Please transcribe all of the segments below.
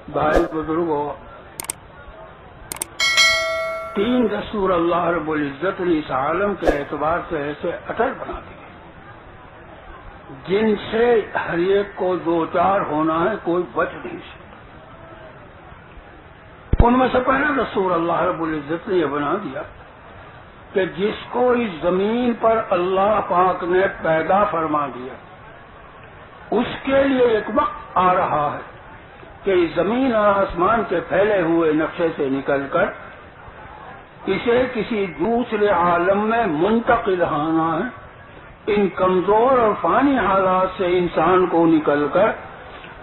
بھائی بزرگوں، 3 دستور اللہ رب العزت نے اس عالم کے اعتبار سے ایسے اٹل بنا دیے جن سے ہر ایک کو دو چار ہونا ہے، کوئی بچ نہیں سکتا۔ ان میں سے پہلا دستور اللہ رب العزت نے یہ بنا دیا کہ جس کو اس زمین پر اللہ پاک نے پیدا فرما دیا، اس کے لیے ایک وقت آ رہا ہے کہ اس زمین اور آسمان کے پھیلے ہوئے نقشے سے نکل کر اسے کسی دوسرے عالم میں منتقل ہونا ہے۔ ان کمزور اور فانی حالات سے انسان کو نکل کر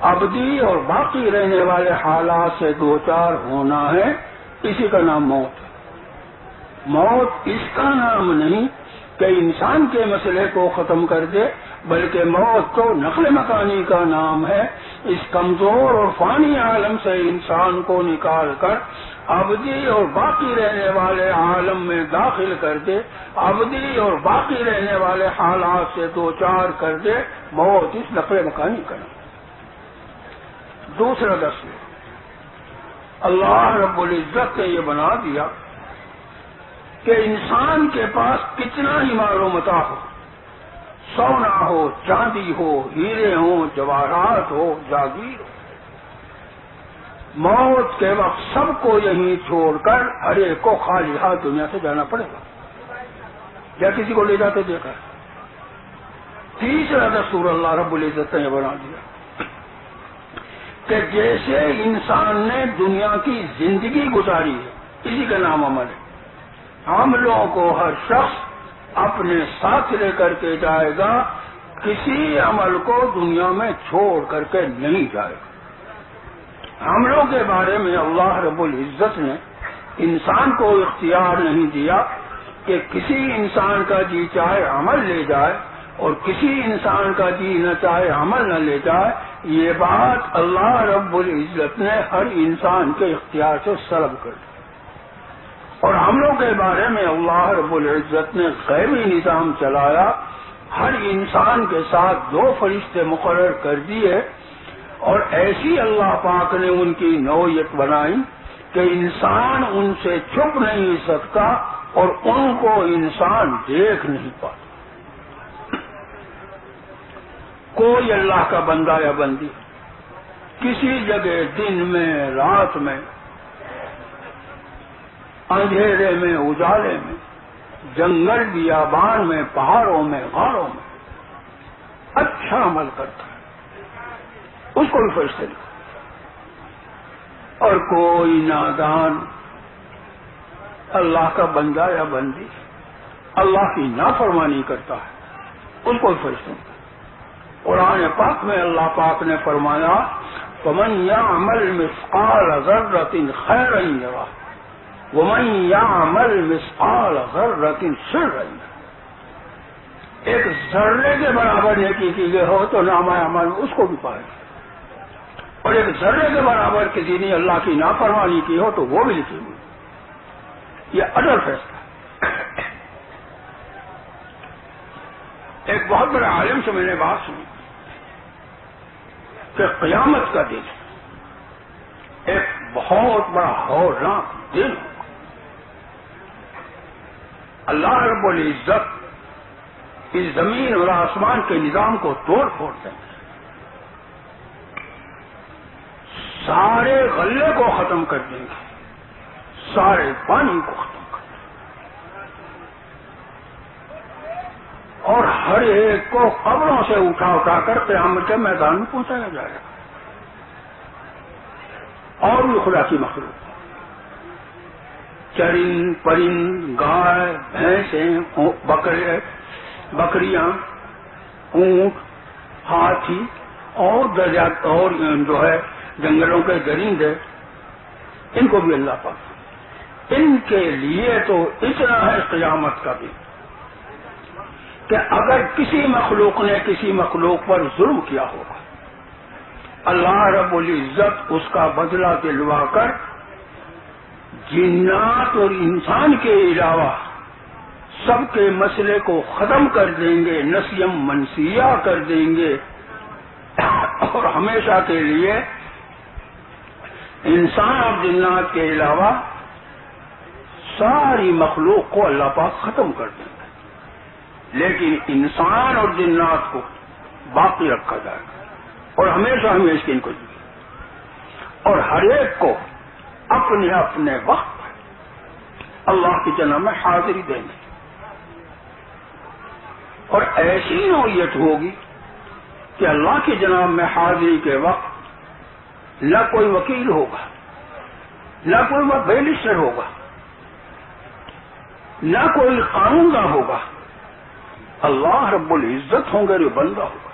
ابدی اور باقی رہنے والے حالات سے دوچار ہونا ہے۔ اسی کا نام موت ہے۔ موت اس کا نام نہیں کہ انسان کے مسئلے کو ختم کر دے، بلکہ موت تو نقل مکانی کا نام ہے۔ اس کمزور اور فانی عالم سے انسان کو نکال کر ابدی اور باقی رہنے والے عالم میں داخل کر دے، ابدی اور باقی رہنے والے حالات سے دوچار کر دے۔ موت اس نقل مکانی کا نام۔ دوسرا دستور اللہ رب العزت نے یہ بنا دیا کہ انسان کے پاس کتنا ہی مال و متاع ہو، سونا ہو، چاندی ہو، ہیرے ہوں، جواہرات ہو، جاگیر ہو، موت کے وقت سب کو یہیں چھوڑ کر ہر ایک کو خالی ہاتھ دنیا سے جانا پڑے گا۔ یا کسی کو لے جاتے دیکھا۔ تیسرا دستور اللہ رب العزت نے بنا دیا کہ جیسے انسان نے دنیا کی زندگی گزاری ہے، اسی کا نام عمل ہے۔ عملوں کو ہر شخص اپنے ساتھ لے کر کے جائے گا، کسی عمل کو دنیا میں چھوڑ کر کے نہیں جائے گا۔ عملوں کے بارے میں اللہ رب العزت نے انسان کو اختیار نہیں دیا کہ کسی انسان کا جی چاہے عمل لے جائے اور کسی انسان کا جی نہ چاہے عمل نہ لے جائے۔ یہ بات اللہ رب العزت نے ہر انسان کے اختیار سے سلب کر دی۔ اور عملوں کے بارے میں اللہ رب العزت نے غیبی نظام چلایا۔ ہر انسان کے ساتھ 2 فرشتے مقرر کر دیے، اور ایسی اللہ پاک نے ان کی نوعیت بنائی کہ انسان ان سے چھپ نہیں سکتا اور ان کو انسان دیکھ نہیں پاتا۔ کوئی اللہ کا بندہ یا بندی کسی جگہ دن میں، رات میں، اندھیرے میں، اجالے میں، جنگل بیابان میں، پہاڑوں میں، غاروں میں اچھا عمل کرتا ہے، اس کو بھی فرشتے لکھو۔ اور کوئی نادان اللہ کا بندہ یا بندی اللہ کی نافرمانی کرتا ہے، اس کو بھی فرشتے لکھو۔ قرآن پاک میں اللہ پاک نے فرمایا فَمَن يَعْمَلْ مِثْقَالَ ذَرَّةٍ خَيْرًا يَرَهُ وَمَن يَعْمَلْ مِثْقَالَ ذَرَّةٍ شَرًّا يَرَهُ۔ ایک ذرے کے برابر نیکی کی گئی ہو تو نامہ اعمال میں اس کو بھی پائے گا، اور ایک ذرے کے برابر کسی نے اللہ کی نافرمانی کی ہو تو وہ بھی لکھی ہوئی۔ یہ اڈل فیصلہ ہے۔ ایک بہت بڑے عالم سے میں نے بات سنی کہ قیامت کا دن ایک بہت بڑا ہولناک دن ہوگا۔ اللہ رب العزت اس زمین اور آسمان کے نظام کو توڑ پھوڑ دیں گے، سارے غلے کو ختم کر دیں گے، سارے پانی کو ختم کر دیں گے، اور ہر ایک کو قبروں سے اٹھا اٹھا کر قیامت کے میدان میں پہنچایا جائے گا۔ اور بھی خدا کی مخلوق، چرند پرند، گائے، بھینسیں، بکریاں، اونٹ، ہاتھی اور دریات اور جو ہے جنگلوں کے درندے، ان کو بھی اللہ پاک، ان کے لیے تو اتنا ہے قیامت کا دن کہ اگر کسی مخلوق نے کسی مخلوق پر ظلم کیا ہوگا، اللہ رب العزت اس کا بدلہ دلوا کر جنات اور انسان کے علاوہ سب کے مسئلے کو ختم کر دیں گے، نسیم منسیہ کر دیں گے، اور ہمیشہ کے لیے انسان اور جنات کے علاوہ ساری مخلوق کو اللہ پاک ختم کر دیں گے، لیکن انسان اور جنات کو باقی رکھا جائے گا اور ہمیشہ ہمیشہ ان کو دیں گے، اور ہر ایک کو اپنے اپنے وقت اللہ کی جناب میں حاضری دیں گے، اور ایسی نوعیت ہوگی کہ اللہ کی جناب میں حاضری کے وقت نہ کوئی وکیل ہوگا، نہ کوئی بیلسٹر ہوگا، نہ کوئی قانون داں ہوگا، اللہ رب العزت ہوں گے جو بندہ ہوگا،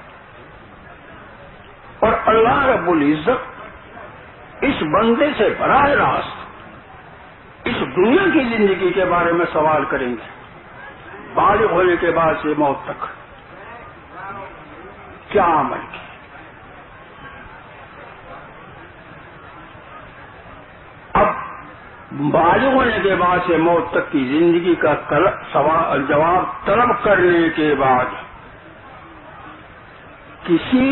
اور اللہ رب العزت اس بندے سے براہ راست اس دنیا کی زندگی کے بارے میں سوال کریں گے، بالغ ہونے کے بعد سے موت تک کیا عمل کیا۔ اب بالغ ہونے کے بعد سے موت تک کی زندگی کا جواب طلب کرنے کے بعد کسی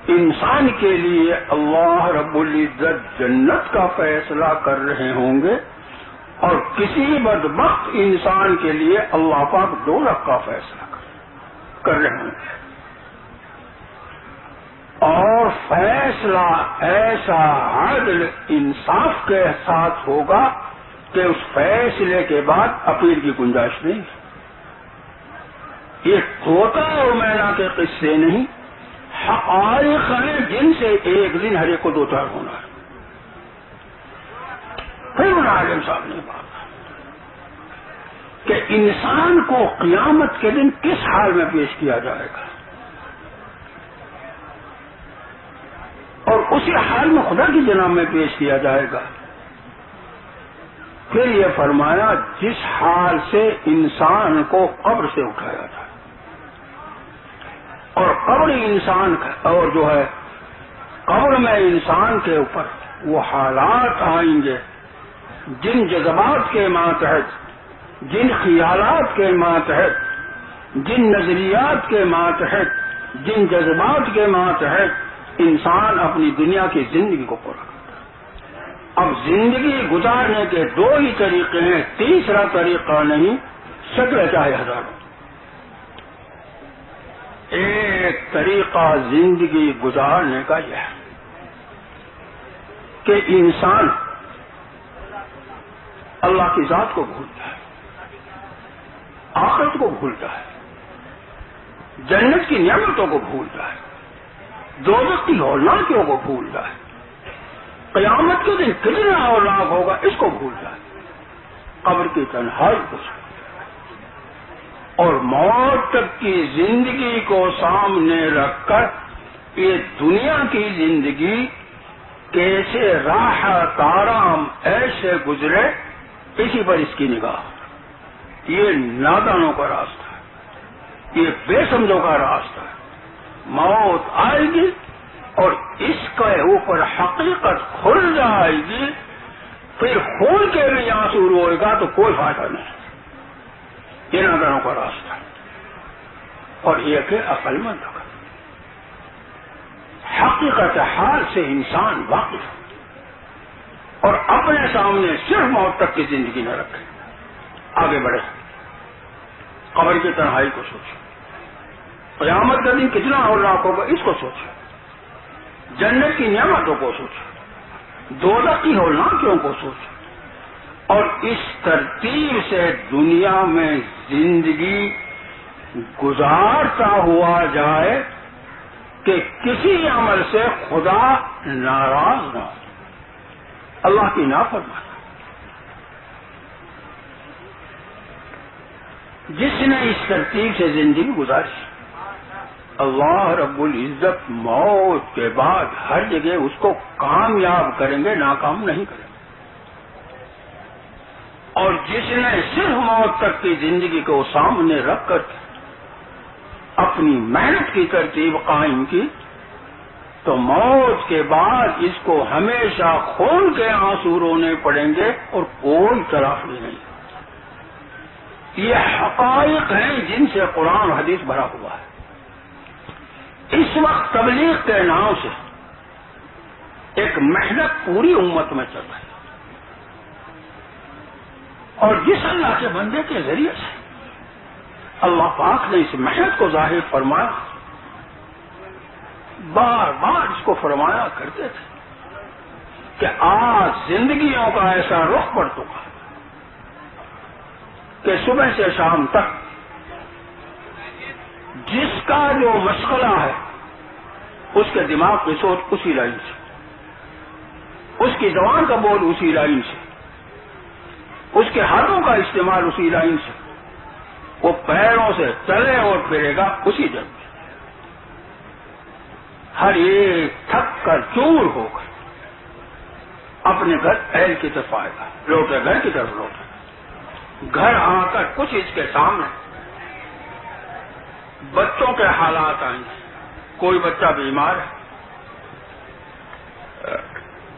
انسان کے لیے اللہ رب العزت جنت کا فیصلہ کر رہے ہوں گے، اور کسی بدبخت انسان کے لیے اللہ پاک دوزخ کا فیصلہ کر رہے ہوں گے، اور فیصلہ ایسا عدل انصاف کے ساتھ ہوگا کہ اس فیصلے کے بعد اپیل کی گنجائش نہیں۔ یہ طوطا اور مینا کے قصے نہیں، حقائق ہیں جن سے ایک دن ہر ایک کو دو چار ہونا ہے۔ پھر عالم صاحب نے بات کہ انسان کو قیامت کے دن کس حال میں پیش کیا جائے گا، اور اسی حال میں خدا کی جناب میں پیش کیا جائے گا۔ پھر یہ فرمایا جس حال سے انسان کو قبر سے اٹھایا جائے، اور قبر انسان اور جو ہے قبر میں انسان کے اوپر وہ حالات آئیں گے جن جذبات کے ماتحت، جن خیالات کے ماتحت، جن نظریات کے ماتحت، جن جذبات کے ماتحت انسان اپنی دنیا کی زندگی کو پورا کرتا ہے۔ اب زندگی گزارنے کے دو ہی طریقے ہیں، تیسرا طریقہ نہیں، شکل چاہے ہزاروں۔ ایک طریقہ زندگی گزارنے کا یہ ہے کہ انسان اللہ کی ذات کو بھولتا ہے، آخرت کو بھولتا ہے، جنت کی نعمتوں کو بھولتا ہے، دوزخ کی ہولناکیوں کو بھولتا ہے، قیامت کے دن کتنا ہولناک ہوگا اس کو بھولتا ہے، قبر کی تنہائی کو، اور موت تک کی زندگی کو سامنے رکھ کر یہ دنیا کی زندگی کیسے راحت آرام ایسے گزرے اسی پر اس کی نگاہ۔ یہ نادانوں کا راستہ ہے، یہ بے سمجھوں کا راستہ ہے۔ موت آئے گی اور اس کے اوپر حقیقت کھل جائے گی، پھر خون کے بھی آنسو روئے گا تو کوئی فائدہ نہیں۔ یہ نادانوں کا راستہ ہے، اور یہ کہ عقل مند ہوگا۔ حقیقت حال سے انسان واقف ہو اور اپنے سامنے صرف موت تک کی زندگی نہ رکھے، آگے بڑھے، قبر کی تنہائی کو سوچے، قیامت کا دن کتنا ہولناک ہوگا اس کو سوچے، جنت کی نعمتوں کو سوچے، دوزخ کی ہولناکیوں کو سوچے، اور اس ترتیب سے دنیا میں زندگی گزارتا ہوا جائے کہ کسی عمل سے خدا ناراض نہ ہو، اللہ کی نافرمانی۔ جس نے اس ترتیب سے زندگی گزاری، اللہ رب العزت موت کے بعد ہر جگہ اس کو کامیاب کریں گے، ناکام نہیں کریں گے۔ اور جس نے صرف موت تک کی زندگی کو سامنے رکھ کر اپنی محنت کی ترتیب قائم کی تو موت کے بعد اس کو ہمیشہ خون کے آنسو رونے پڑیں گے اور کوئی تلافی نہیں۔ یہ حقائق ہیں جن سے قرآن حدیث بھرا ہوا ہے۔ اس وقت تبلیغ کے نام سے ایک محنت پوری امت میں چل رہی ہے، اور جس اللہ کے بندے کے ذریعے سے اللہ پاک نے اس محنت کو ظاہر فرمایا، بار بار اس کو فرمایا کرتے تھے کہ آج زندگیوں کا ایسا رخ پڑ چکا کہ صبح سے شام تک جس کا جو مشغلہ ہے اس کے دماغ کی سوچ اسی لائن سے، اس کی زبان کا بول اسی لائن سے، اس کے ہاتھوں کا استعمال اسی لائن سے، وہ پیروں سے چلے اور پھرے گا اسی جگہ، ہر ایک تھک کر چور ہو کر اپنے گھر اہل کی طرف آئے گا، لوٹے گھر کی طرف لوٹے، گھر آ کر کچھ اس کے سامنے بچوں کے حالات آئیں گے، کوئی بچہ بیمار ہے،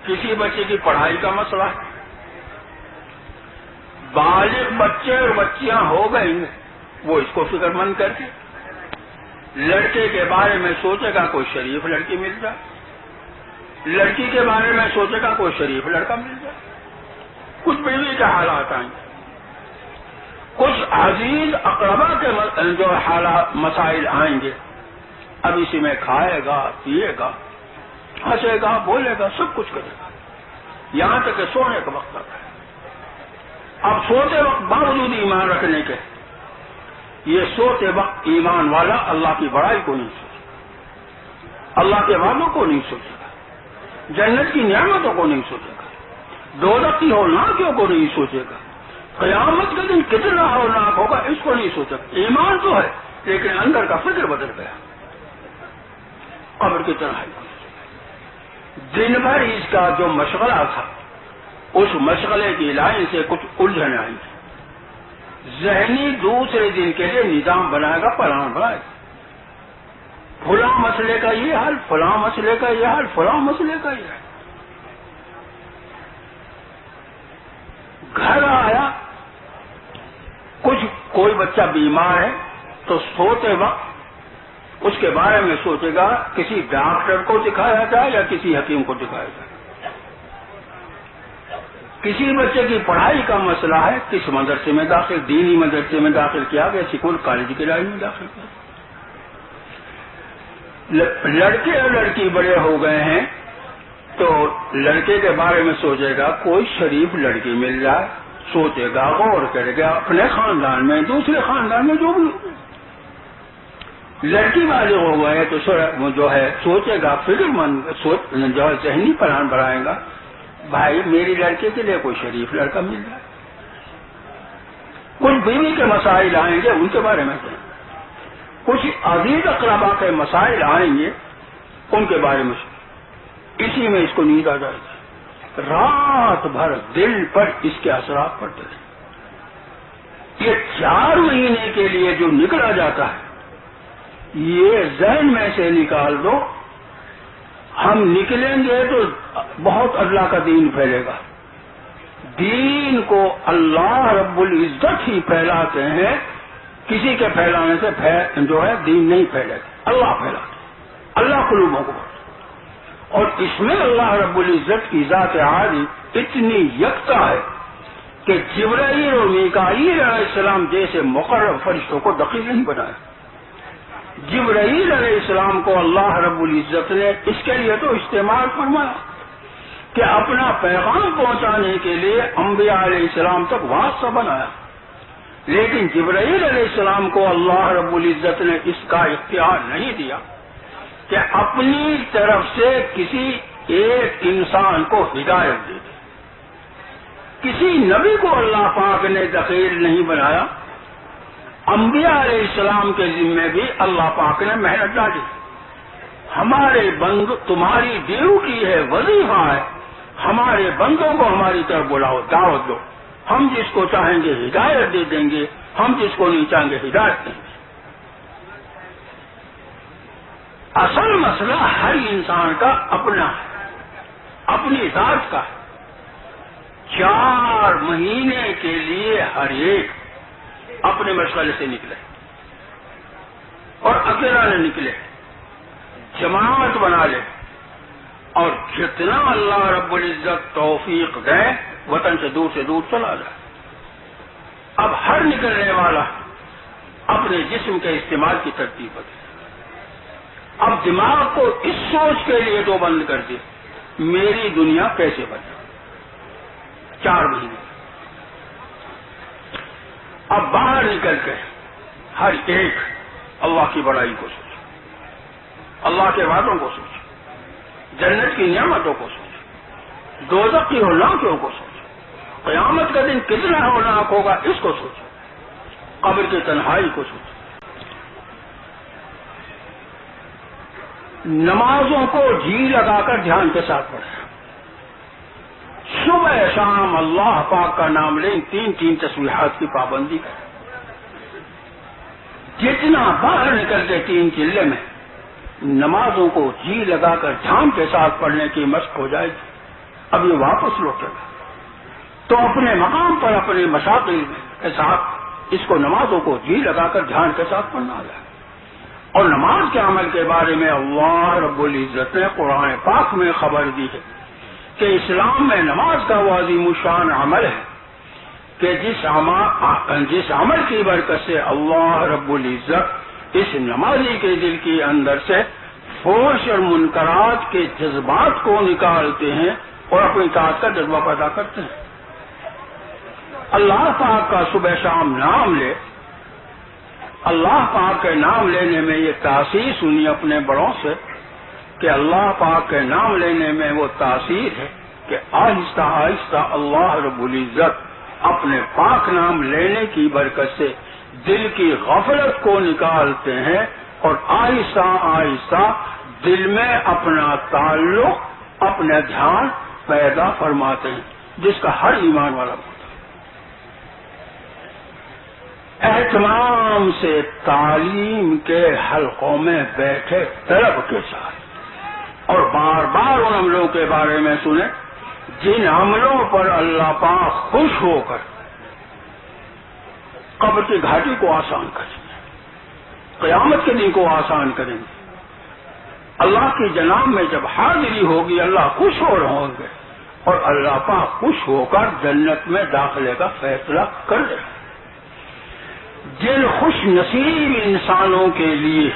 کسی بچے کی پڑھائی کا مسئلہ ہے، بالغ بچے اور بچیاں ہو گئی ہیں، وہ اس کو فکر مند کر کے لڑکے کے بارے میں سوچے گا کوئی شریف لڑکی مل جائے، لڑکی کے بارے میں سوچے گا کوئی شریف لڑکا مل جائے، کچھ بیوی کے حالات آئیں گے، کچھ عزیز اقربا کے جو حالات مسائل آئیں گے، اب اسی میں کھائے گا، پیے گا، ہنسے گا، بولے گا، سب کچھ کرے گا، یہاں تک کہ سونے کا وقت آتا ہے۔ اب سوتے وقت باوجود ایمان رکھنے کے یہ سوتے وقت ایمان والا اللہ کی بڑائی کو نہیں سوچے، اللہ کے وعدوں کو نہیں سوچے گا، جنت کی نعمتوں کو نہیں سوچے گا، دوزخ کی ہولناکیوں کو نہیں سوچے گا، قیامت کے دن کتنا ہولناک ہوگا اس کو نہیں سوچے گا۔ ایمان تو ہے لیکن اندر کا فکر بدل گیا، قبر کی تنہائی کو، دن بھر اس کا جو مشغلہ تھا اس مشغلے کی لائن سے کچھ الجھن آئیں گی، ذہنی دوسرے دن کے لیے نظام بنائے گا، پلان بنائے گا، فلاں مسئلے کا یہ حل، فلاں مسئلے کا یہ حل، فلاں مسئلے کا یہ حل۔ گھر آیا، کوئی بچہ بیمار ہے تو سوتے وقت اس کے بارے میں سوچے گا کسی ڈاکٹر کو دکھایا جائے یا کسی حکیم کو دکھایا جائے، کسی بچے کی پڑھائی کا مسئلہ ہے، کس مدرسے میں داخل، دینی مدرسے میں داخل کیا گیا، اسکول کالج کی لائن میں داخل کیا، لڑکے اور لڑکی بڑے ہو گئے ہیں تو لڑکے کے بارے میں سوچے گا کوئی شریف لڑکی مل جائے، سوچے گا، غور کرے گا، اپنے خاندان میں دوسرے خاندان میں جو بھی، لڑکی والے ہو گئے تو جو ہے سوچے گا، فکر مند جو ہے ذہنی پلان بنائے گا، بھائی میری لڑکے کے لیے کوئی شریف لڑکا مل جائے، کچھ بیوی کے مسائل آئیں گے ان کے بارے میں سوچیں، کچھ عزیز اقربا کے مسائل آئیں گے ان کے بارے میں سوچیں، اسی میں اس کو نیند آ جائے گی، رات بھر دل پر اس کے اثرات پڑتے ہیں۔ یہ 4 مہینے کے لیے جو نکلا جاتا ہے یہ ذہن میں سے نکال دو، ہم نکلیں گے تو بہت اللہ کا دین پھیلے گا، دین کو اللہ رب العزت ہی پھیلاتے ہیں، کسی کے پھیلانے سے جو ہے دین نہیں پھیلے گا، اللہ پھیلاتے ہیں، اللہ قلوبوں کو، اور اس میں اللہ رب العزت کی ذات عالی اتنی یکتا ہے کہ جبرائیل اور میکائیل علیہ السلام جیسے مقرب فرشتوں کو دخیل نہیں بنایا، جبرائیل علیہ السلام کو اللہ رب العزت نے اس کے لیے تو استعمال فرمایا کہ اپنا پیغام پہنچانے کے لیے انبیاء علیہ السلام تک واسطہ بنایا، لیکن جبرائیل علیہ السلام کو اللہ رب العزت نے اس کا اختیار نہیں دیا کہ اپنی طرف سے کسی ایک انسان کو ہدایت دے دے، کسی نبی کو اللہ پاک نے دخیل نہیں بنایا، انبیاء علیہ السلام کے ذمے بھی اللہ پاک نے محنت ڈالی، ہمارے بندو تمہاری ڈیوٹی ہے، وظیفہ ہے، ہمارے بندوں کو ہماری طرف بلاؤ، دعوت دو، ہم جس کو چاہیں گے ہدایت دے دیں گے، ہم جس کو نہیں چاہیں گے ہدایت دیں گے۔ اصل مسئلہ ہر انسان کا اپنا ہے، اپنی ذات کا ہے، 4 مہینے کے لیے ہر ایک اپنے مشغلے سے نکلے اور اکیلا نہ نکلے، جماعت بنا لے اور جتنا اللہ رب العزت توفیق دے وطن سے دور چلا جائے۔ اب ہر نکلنے والا اپنے جسم کے استعمال کی ترتیب بدلے۔ اب دماغ کو اس سوچ کے لیے تو بند کر دے میری دنیا کیسے بنے 4 مہینے۔ اب باہر نکل کے ہر ایک اللہ کی بڑائی کو سوچے، اللہ کے وعدوں کو سوچے، جنت کی نعمتوں کو سوچے، دوزخ کی ہولناکیوں کو سوچے، قیامت کا دن کتنا ہولناک ہوگا اس کو سوچے، قبر کی تنہائی کو سوچے۔ نمازوں کو جی لگا کر دھیان کے ساتھ پڑھیں، صبح شام اللہ پاک کا نام لیں، 3 تسبیحات کی پابندی کریں۔ جتنا باہر نکل کے 3 چلے میں نمازوں کو جی لگا کر دھیان کے ساتھ پڑھنے کی مشق ہو جائے گی، اب یہ واپس لوٹے گا تو اپنے مقام پر اپنے مشاغل کے ساتھ اس کو نمازوں کو جی لگا کر دھیان کے ساتھ پڑھنا ہے۔ اور نماز کے عمل کے بارے میں اللہ رب العزت نے قرآن پاک میں خبر دی ہے کہ اسلام میں نماز کا وہ عظیم الشان عمل ہے کہ جس عمل کی برکت سے اللہ رب العزت اس نمازی کے دل کے اندر سے فحش اور منکرات کے جذبات کو نکالتے ہیں اور اپنی اطاعت کا جذبہ پیدا کرتے ہیں۔ اللہ پاک کا صبح شام نام لے، اللہ پاک کے نام لینے میں یہ تاثیر سنی اپنے بڑوں سے کہ اللہ پاک کے نام لینے میں وہ تاثیر ہے کہ آہستہ آہستہ اللہ رب العزت اپنے پاک نام لینے کی برکت سے دل کی غفلت کو نکالتے ہیں اور آہستہ آہستہ دل میں اپنا تعلق، اپنا دھیان پیدا فرماتے ہیں جس کا ہر ایمان والا ہوتا ہے۔ اہتمام سے تعلیم کے حلقوں میں بیٹھے طلب کے ساتھ اور بار بار ان عملوں کے بارے میں سنیں جن عملوں پر اللہ پاک خوش ہو کر قبر کی گھاٹی کو آسان کریں گے، قیامت کے دن کو آسان کریں گے۔ اللہ کی جناب میں جب حاضری ہوگی اللہ خوش ہو رہے ہوں گے اور اللہ پاک خوش ہو کر جنت میں داخلے کا فیصلہ کر دے گا۔ جن خوش نصیب انسانوں کے لیے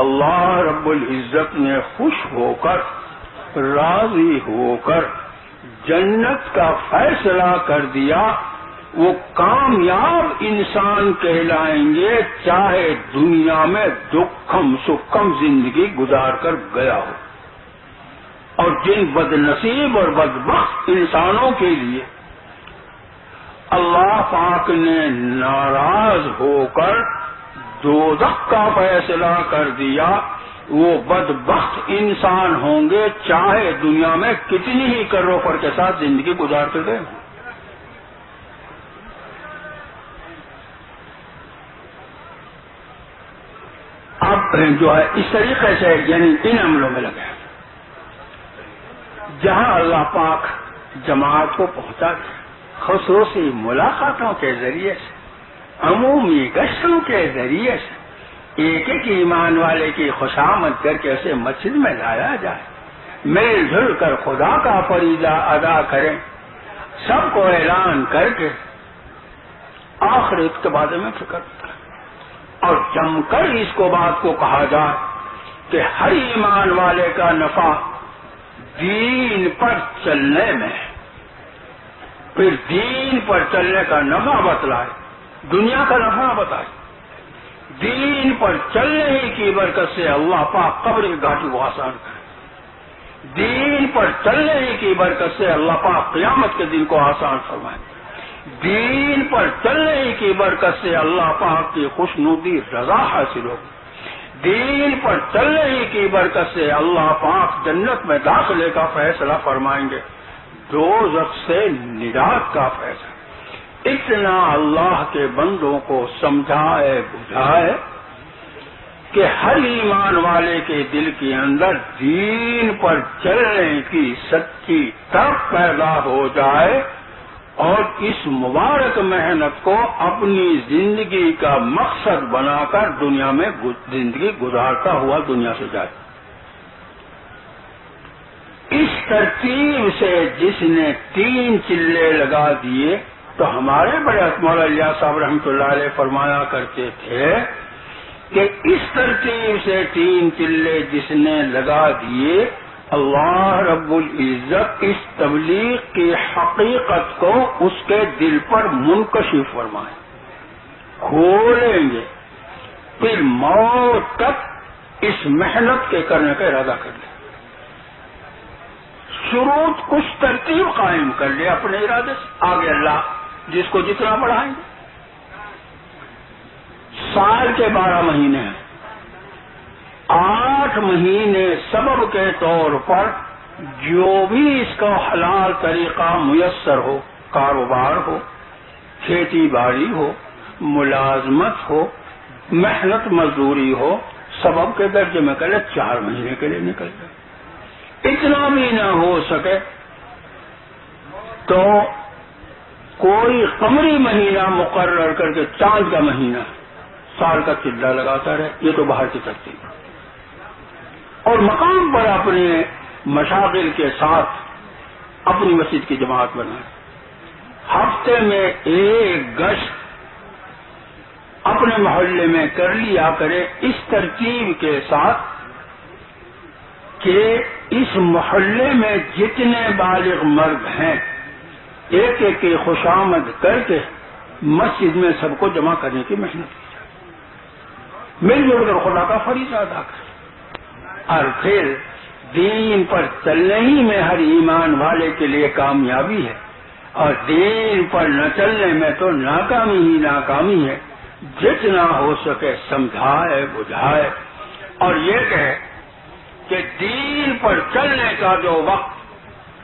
اللہ رب العزت نے خوش ہو کر راضی ہو کر جنت کا فیصلہ کر دیا وہ کامیاب انسان کہلائیں گے چاہے دنیا میں دکھم سکھم زندگی گزار کر گیا ہو۔ اور جن بد نصیب اور بدبخت انسانوں کے لیے اللہ پاک نے ناراض ہو کر دوزخ کا فیصلہ کر دیا وہ بدبخت انسان ہوں گے چاہے دنیا میں کتنی ہی کروڑ کے ساتھ زندگی گزار کر گئے ہوں۔ اب جو ہے اس طریقے سے یعنی ان عملوں میں لگے جہاں اللہ پاک جماعت کو پہنچا دے، خصوصی ملاقاتوں کے ذریعے سے، عمومی گشتوں کے ذریعے سے ایک ایک ایمان والے کی خوشامد کر کے اسے مسجد میں لایا جائے، مل جل کر خدا کا فریضہ ادا کریں، سب کو اعلان کر کے آخرت کے بارے میں فکر کریں اور جم کر اس کو بات کو کہا جائے کہ ہر ایمان والے کا نفع دین پر چلنے میں، پھر دین پر چلنے کا نفع بتلائے، دنیا کا نفع بتائے، دین پر چلنے ہی کی برکت سے اللہ پاک قبر کی گھاٹی کو آسان کرے، دین پر چلنے ہی کی برکت سے اللہ پاک قیامت کے دن کو آسان فرمائے، دین پر چلنے ہی کی برکت سے اللہ پاک کی خوشنودی رضا حاصل ہوگی، دین پر چلنے ہی کی برکت سے اللہ پاک جنت میں داخلے کا فیصلہ فرمائیں گے، دوزخ سے نجات کا فیصلہ۔ اتنا اللہ کے بندوں کو سمجھائے بجھائے کہ ہر ایمان والے کے دل کے اندر دین پر چلنے کی سچی طرف پیدا ہو جائے اور اس مبارک محنت کو اپنی زندگی کا مقصد بنا کر دنیا میں زندگی گزارتا ہوا دنیا سے جائے۔ ترتیب سے جس نے 3 چلے لگا دیے تو ہمارے بڑے مولا الیاس صاحب رحمۃ اللہ علیہ فرمایا کرتے تھے کہ اس ترتیب سے 3 چلے جس نے لگا دیے اللہ رب العزت اس تبلیغ کی حقیقت کو اس کے دل پر منکشف فرمائیں، کھولیں گے، پھر موت تک اس محنت کے کرنے کا ارادہ کر لیں، شروع کچھ ترتیب قائم کر لے اپنے ارادے سے، آگے اللہ جس کو جتنا بڑھائیں گے۔ سال کے 12 مہینے ہیں، 8 مہینے سبب کے طور پر جو بھی اس کا حلال طریقہ میسر ہو، کاروبار ہو، کھیتی باڑی ہو، ملازمت ہو، محنت مزدوری ہو، سبب کے درجے میں کرے 4 مہینے کے لیے نکل جائے۔ اتنا بھی نہ ہو سکے تو کوئی قمری مہینہ مقرر کر کے چاند کا مہینہ سال کا چلہ لگاتا رہے، یہ تو باہر کی ترتیب، اور مقام پر اپنے مشاغل کے ساتھ اپنی مسجد کی جماعت بنائے، ہفتے میں 1 گشت اپنے محلے میں کر لیا کرے اس ترتیب کے ساتھ کہ اس محلے میں جتنے بالغ مرد ہیں ایک ایک کی خوشامد کر کے مسجد میں سب کو جمع کرنے کی محنت کی جائے، مل جل کر خدا کا فریضہ ادا کرے، اور پھر دین پر چلنے ہی میں ہر ایمان والے کے لیے کامیابی ہے، اور دین پر نہ چلنے میں تو ناکامی ہی ناکامی ہے۔ جتنا ہو سکے سمجھائے بجھائے، اور یہ کہے کہ دین پر چلنے کا جو وقت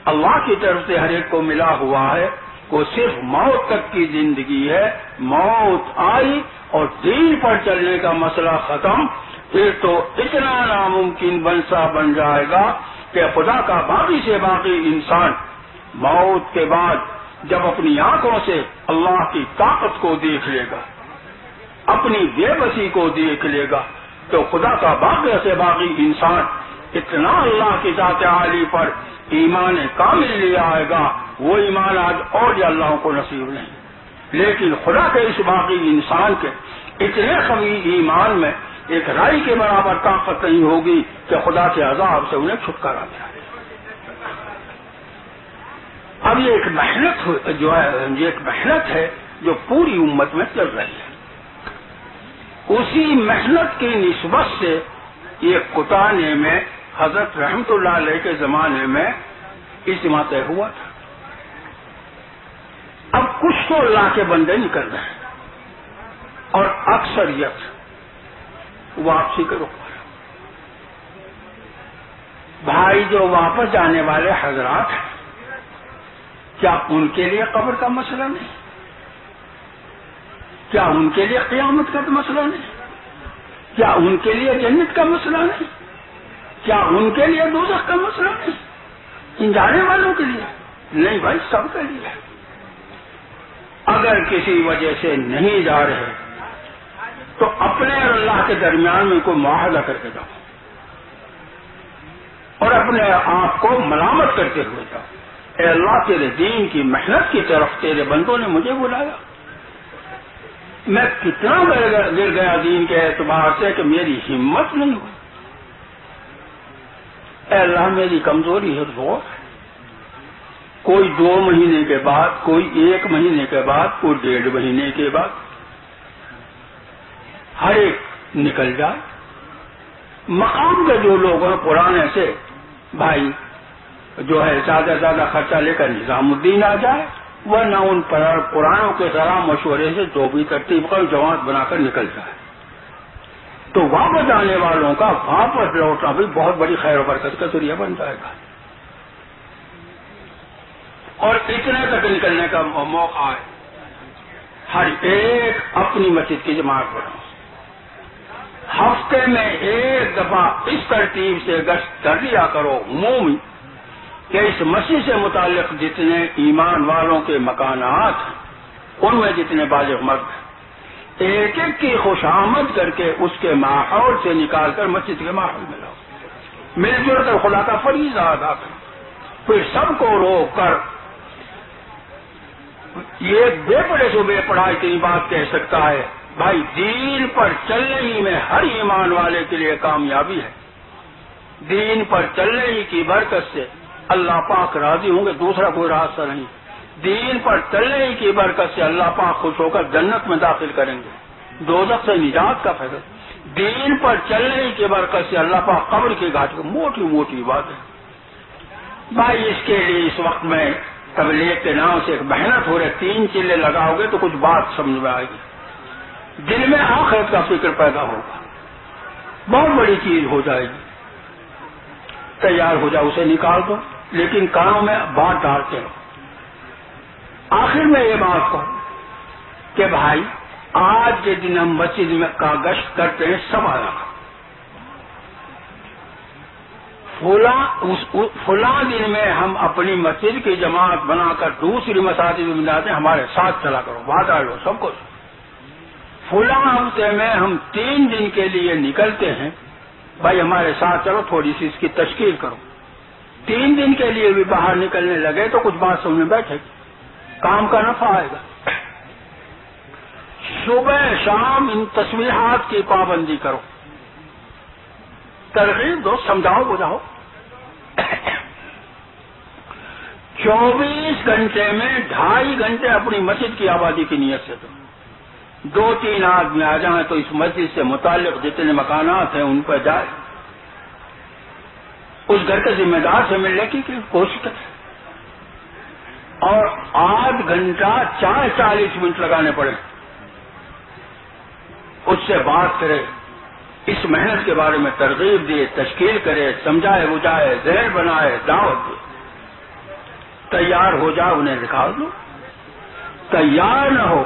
اللہ کی طرف سے ہر ایک کو ملا ہوا ہے وہ صرف موت تک کی زندگی ہے، موت آئی اور دین پر چلنے کا مسئلہ ختم، پھر تو اتنا ناممکن بن جائے گا کہ خدا کا باقی سے باقی انسان موت کے بعد جب اپنی آنکھوں سے اللہ کی طاقت کو دیکھ لے گا، اپنی بے بسی کو دیکھ لے گا، تو خدا کا باقی سے باقی انسان اتنا اللہ کی ذات عالی پر ایمان کامل لے آئے گا، وہ ایمان آج اور اللہ کو نصیب نہیں، لیکن خدا کے اس باقی انسان کے اتنے قوی ایمان میں ایک رائی کے برابر طاقت نہیں ہوگی کہ خدا کے عذاب سے انہیں چھٹکارا دیا۔ اب یہ ایک محنت ہے جو پوری امت میں چل رہی ہے، اسی محنت کی نسبت سے یہ کتانے میں حضرت رحمت اللہ علیہ کے زمانے میں اجتماع طے ہوا تھا۔ اب کچھ تو اللہ کے بندے نکل رہے ہیں اور اکثریت واپسی کا رخ کر، بھائی جو واپس جانے والے حضرات ہیں کیا ان کے لیے قبر کا مسئلہ نہیں؟ کیا ان کے لیے قیامت کا مسئلہ نہیں؟ کیا ان کے لیے جنت کا مسئلہ نہیں؟ کیا ان کے لیے دوزخ کا مسئلہ نہیں؟ ان جانے والوں کے لیے نہیں بھائی، سب کے لیے۔ اگر کسی وجہ سے نہیں جا رہے تو اپنے اور اللہ کے درمیان میں کوئی معاہدہ کر کے جاؤ اور اپنے آپ کو ملامت کرتے ہوئے جاؤ، اے اللہ تیرے دین کی محنت کی طرف تیرے بندوں نے مجھے بلایا، میں کتنا گر گیا دین کے اعتبار سے کہ میری ہمت نہیں ہوئی، اے اللہ میری کمزوری ہے، وہ کوئی 2 مہینے کے بعد، کوئی 1 مہینے کے بعد، کوئی 1.5 مہینے کے بعد ہر ایک نکل جائے۔ مقام کے جو لوگ ہیں پرانے سے بھائی جو ہے زیادہ زیادہ خرچہ لے کر نظام الدین آ جائے، ورنہ ان پرانوں کے ذرا مشورے سے جو بھی ترتیب کا جماعت بنا کر نکل جائے، تو واپس آنے والوں کا واپس لوٹنا بھی بہت بڑی خیر و برکت کا ذریعہ بن جائے گا، اور اتنے تک نکلنے کا موقع ہے۔ ہر ایک اپنی مسجد کی جماعت بناؤ، ہفتے میں 1 دفعہ اس ترتیب سے گشت کر لیا کرو عمومی کہ اس مسجد سے متعلق جتنے ایمان والوں کے مکانات ہیں ان میں جتنے بالغ مرد ہیں ایک ایک کی خوش آمد کر کے اس کے ماحول سے نکال کر مسجد کے ماحول میں لاؤ، مل جل کر خدا کا فریضہ ادا کرو، پھر سب کو روک کر یہ بے پڑھے سے بے پڑھا اتنی بات کہہ سکتا ہے، بھائی دین پر چلنے ہی میں ہر ایمان والے کے لیے کامیابی ہے، دین پر چلنے ہی کی برکت سے اللہ پاک راضی ہوں گے، دوسرا کوئی راستہ نہیں، دین پر چلنے ہی کی برکت سے اللہ پاک خوش ہو کر جنت میں داخل کریں گے، دوزخ سے نجات کا فیصلہ، دین پر چلنے ہی کی برکت سے اللہ پاک قبر کی گھاٹ کو، موٹی موٹی بات ہے بھائی۔ اس کے لیے اس وقت میں تبلیغ کے نام سے ایک محنت ہو رہی، 3 چلے لگاؤ گے تو کچھ بات سمجھ میں آئے گی، دل میں آخرت کا فکر پیدا ہوگا، بہت بڑی چیز ہو جائے گی، تیار ہو جاؤ، اسے نکال دو، لیکن کانوں میں بات ڈالتے رہو۔ آخر میں یہ بات کہوں کہ بھائی آج کے دن ہم مسجد میں کا گشت کرتے ہیں، سب آیا فلاں دن میں ہم اپنی مسجد کی جماعت بنا کر دوسری مساجد میں جاتے ہیں، ہمارے ساتھ چلا کرو، بات آ لو سب کچھ۔ فلاں ہفتے میں ہم 3 دن کے لیے نکلتے ہیں، بھائی ہمارے ساتھ چلو، تھوڑی سی اس کی تشکیل کرو۔ 3 دن کے لیے بھی باہر نکلنے لگے تو کچھ بات سمجھ میں بیٹھے گی، کام کا نفع آئے گا۔ صبح شام ان تسبیحات کی پابندی کرو، ترغیب دو، سمجھاؤ بجھاؤ۔ 24 گھنٹے میں 2.5 گھنٹے اپنی مسجد کی آبادی کی نیت سے دو۔ 2-3 آدمی آ جائیں تو اس مسجد سے متعلق جتنے مکانات ہیں ان پر جائے، اس گھر کے ذمہ دار سے ملنے کی کوشش کرے، اور آدھ گھنٹہ 40 منٹ لگانے پڑے، اس سے بات کرے، اس محنت کے بارے میں ترغیب دے، تشکیل کرے، سمجھائے بجھائے، ذہن بنائے، دعوت دے، تیار ہو جائے انہیں نکال دو۔ تیار نہ ہو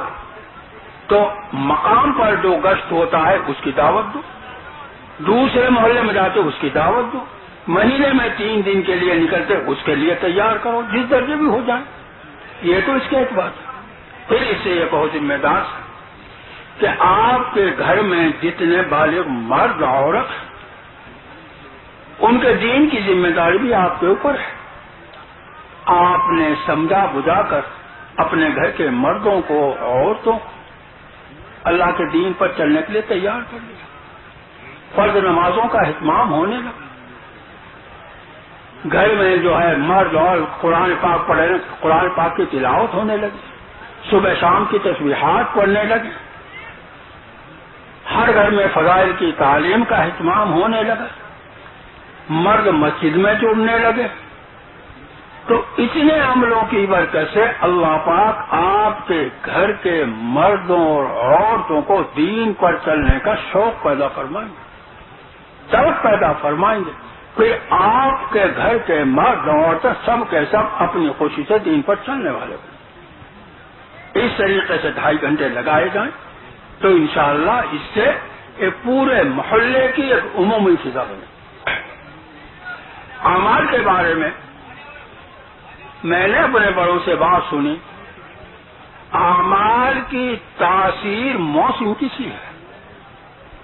تو مقام پر جو گشت ہوتا ہے اس کی دعوت دو، دوسرے محلے میں جاتے اس کی دعوت دو، مہینے میں 3 دن کے لیے نکلتے اس کے لیے تیار کرو، جس درجے بھی ہو جائے۔ یہ تو اس کے اعتبار ہے۔ پھر اس سے یہ بہت ذمہ دار ہے کہ آپ کے گھر میں جتنے بالغ مرد عورت ان کے دین کی ذمہ داری بھی آپ کے اوپر ہے۔ آپ نے سمجھا بجھا کر اپنے گھر کے مردوں کو، عورتوں کو اللہ کے دین پر چلنے کے لیے تیار کر لیا، فرض نمازوں کا اہتمام ہونے لگا، گھر میں جو ہے مرد اور قرآن پاک پڑھے، قرآن پاک کی تلاوت ہونے لگی، صبح شام کی تسبیحات پڑھنے لگے، ہر گھر میں فضائل کی تعلیم کا اہتمام ہونے لگا، مرد مسجد میں جڑنے لگے۔ تو اتنے عملوں کی برکت سے اللہ پاک آپ کے گھر کے مردوں اور عورتوں کو دین پر چلنے کا شوق پیدا فرمائیں گے، شوق پیدا فرمائیں گے، پھر آپ کے گھر کے مرد عورتیں سب کے سب اپنی خوشی سے دین پر چلنے والے ہوں۔ اس طریقے سے 2.5 گھنٹے لگائے جائیں تو انشاءاللہ اس سے ایک پورے محلے کی ایک عمومی فضا بنے۔ اعمال کے بارے میں میں نے اپنے بڑوں سے بات سنی، اعمال کی تاثیر موسم کسی ہے،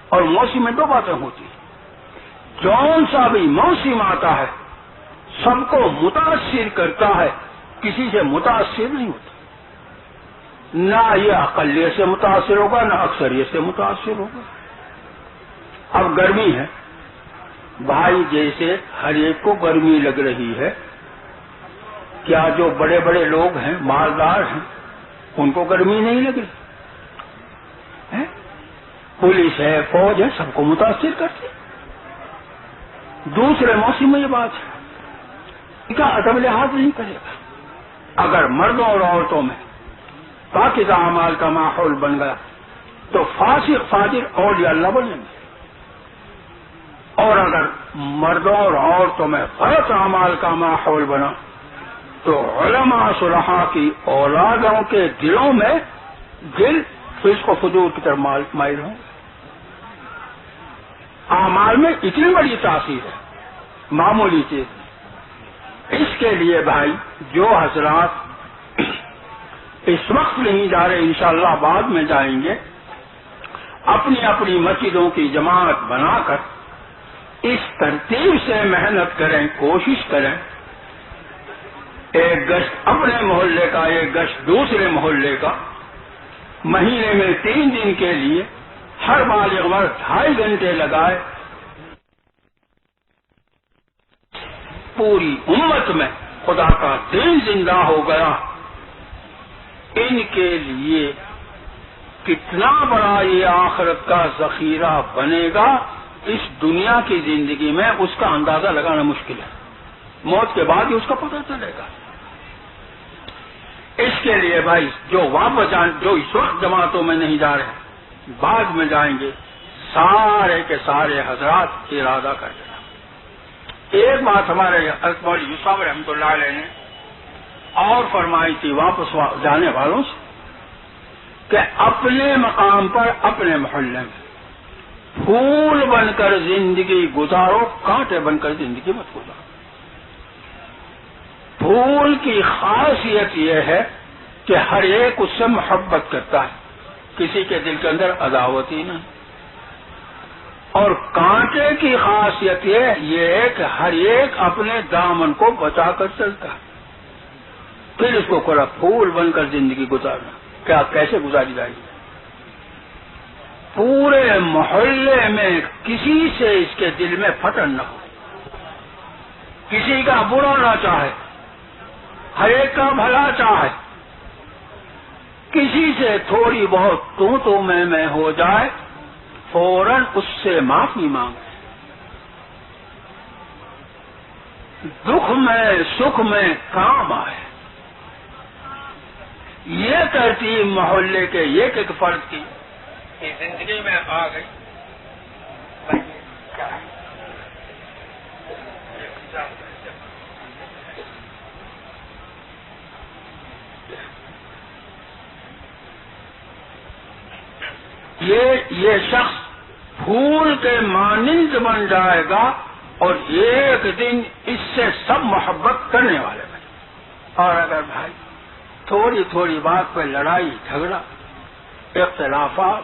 اور موسم میں 2 باتیں ہوتی ہیں، جون سا بھی موسم آتا ہے سب کو متاثر کرتا ہے، کسی سے متاثر نہیں ہوتا، نہ یہ اقلیت سے متاثر ہوگا نہ اکثریت سے متاثر ہوگا۔ اب گرمی ہے بھائی، جیسے ہر ایک کو گرمی لگ رہی ہے، کیا جو بڑے بڑے لوگ ہیں، مالدار ہیں، ان کو گرمی نہیں لگ رہی؟ پولیس ہے، فوج ہے، سب کو متاثر کرتی۔ دوسرے موسم میں یہ بات ہے کہ ادب لحاظ نہیں کرے گا۔ اگر مردوں اور عورتوں میں پاکیزہ اعمال کا ماحول بن گیا تو فاسق فاجر اولیاء اللہ بنیں گے، اور اگر مردوں اور عورتوں میں غلط اعمال کا ماحول بنا تو علماء صلحاء کی اولادوں کے دلوں میں دل فسق و فجور کی طرف مائل ہوں گے۔ اعمال میں اتنی بڑی تاثیر ہے، معمولی چیز۔ اس کے لیے بھائی جو حضرات اس وقت نہیں جا رہے، انشاءاللہ بعد میں جائیں گے، اپنی اپنی مسجدوں کی جماعت بنا کر اس ترتیب سے محنت کریں، کوشش کریں ایک گشت اپنے محلے کا، ایک گشت دوسرے محلے کا، مہینے میں 3 دن کے لیے ہر بالغ مرد 2.5 گھنٹے لگائے، پوری امت میں خدا کا دین زندہ ہو گیا. ان کے لیے کتنا بڑا یہ آخرت کا ذخیرہ بنے گا، اس دنیا کی زندگی میں اس کا اندازہ لگانا مشکل ہے. موت کے بعد ہی اس کا پتہ چلے گا. اس کے لیے بھائی جو واپس جو اس وقت جماعتوں میں نہیں جا رہے بعد میں جائیں گے، سارے کے سارے حضرات ارادہ کر دینا. ایک بات ہمارے مولوی یوسف صاحب رحمۃ اللہ علیہ نے اور فرمائی تھی واپس جانے والوں سے کہ اپنے مقام پر اپنے محلے میں پھول بن کر زندگی گزارو، کانٹے بن کر زندگی مت گزارو. پھول کی خاصیت یہ ہے کہ ہر ایک اس سے محبت کرتا ہے، کسی کے دل کے اندر عداوت ہی نہیں. اور کانٹے کی خاصیت یہ ہے کہ ہر ایک اپنے دامن کو بچا کر چلتا ہے. پھر اس کو کوئی پھول بن کر زندگی گزارنا کیا کیسے گزاری جائے گی؟ پورے محلے میں کسی سے اس کے دل میں پھٹن نہ ہو، کسی کا برا نہ چاہے، ہر ایک کا بھلا چاہے. کسی سے تھوڑی بہت تو میں ہو جائے فوراً اس سے معافی مانگے. دکھ میں سکھ میں کام آئے. یہ ترتیب محلے کے ایک فرد کی زندگی میں آ گئی. یہ شخص پھول کے مانند بن جائے گا اور ایک دن اس سے سب محبت کرنے والے بنے. اور اگر بھائی تھوڑی تھوڑی بات پہ لڑائی جھگڑا، اختلافات،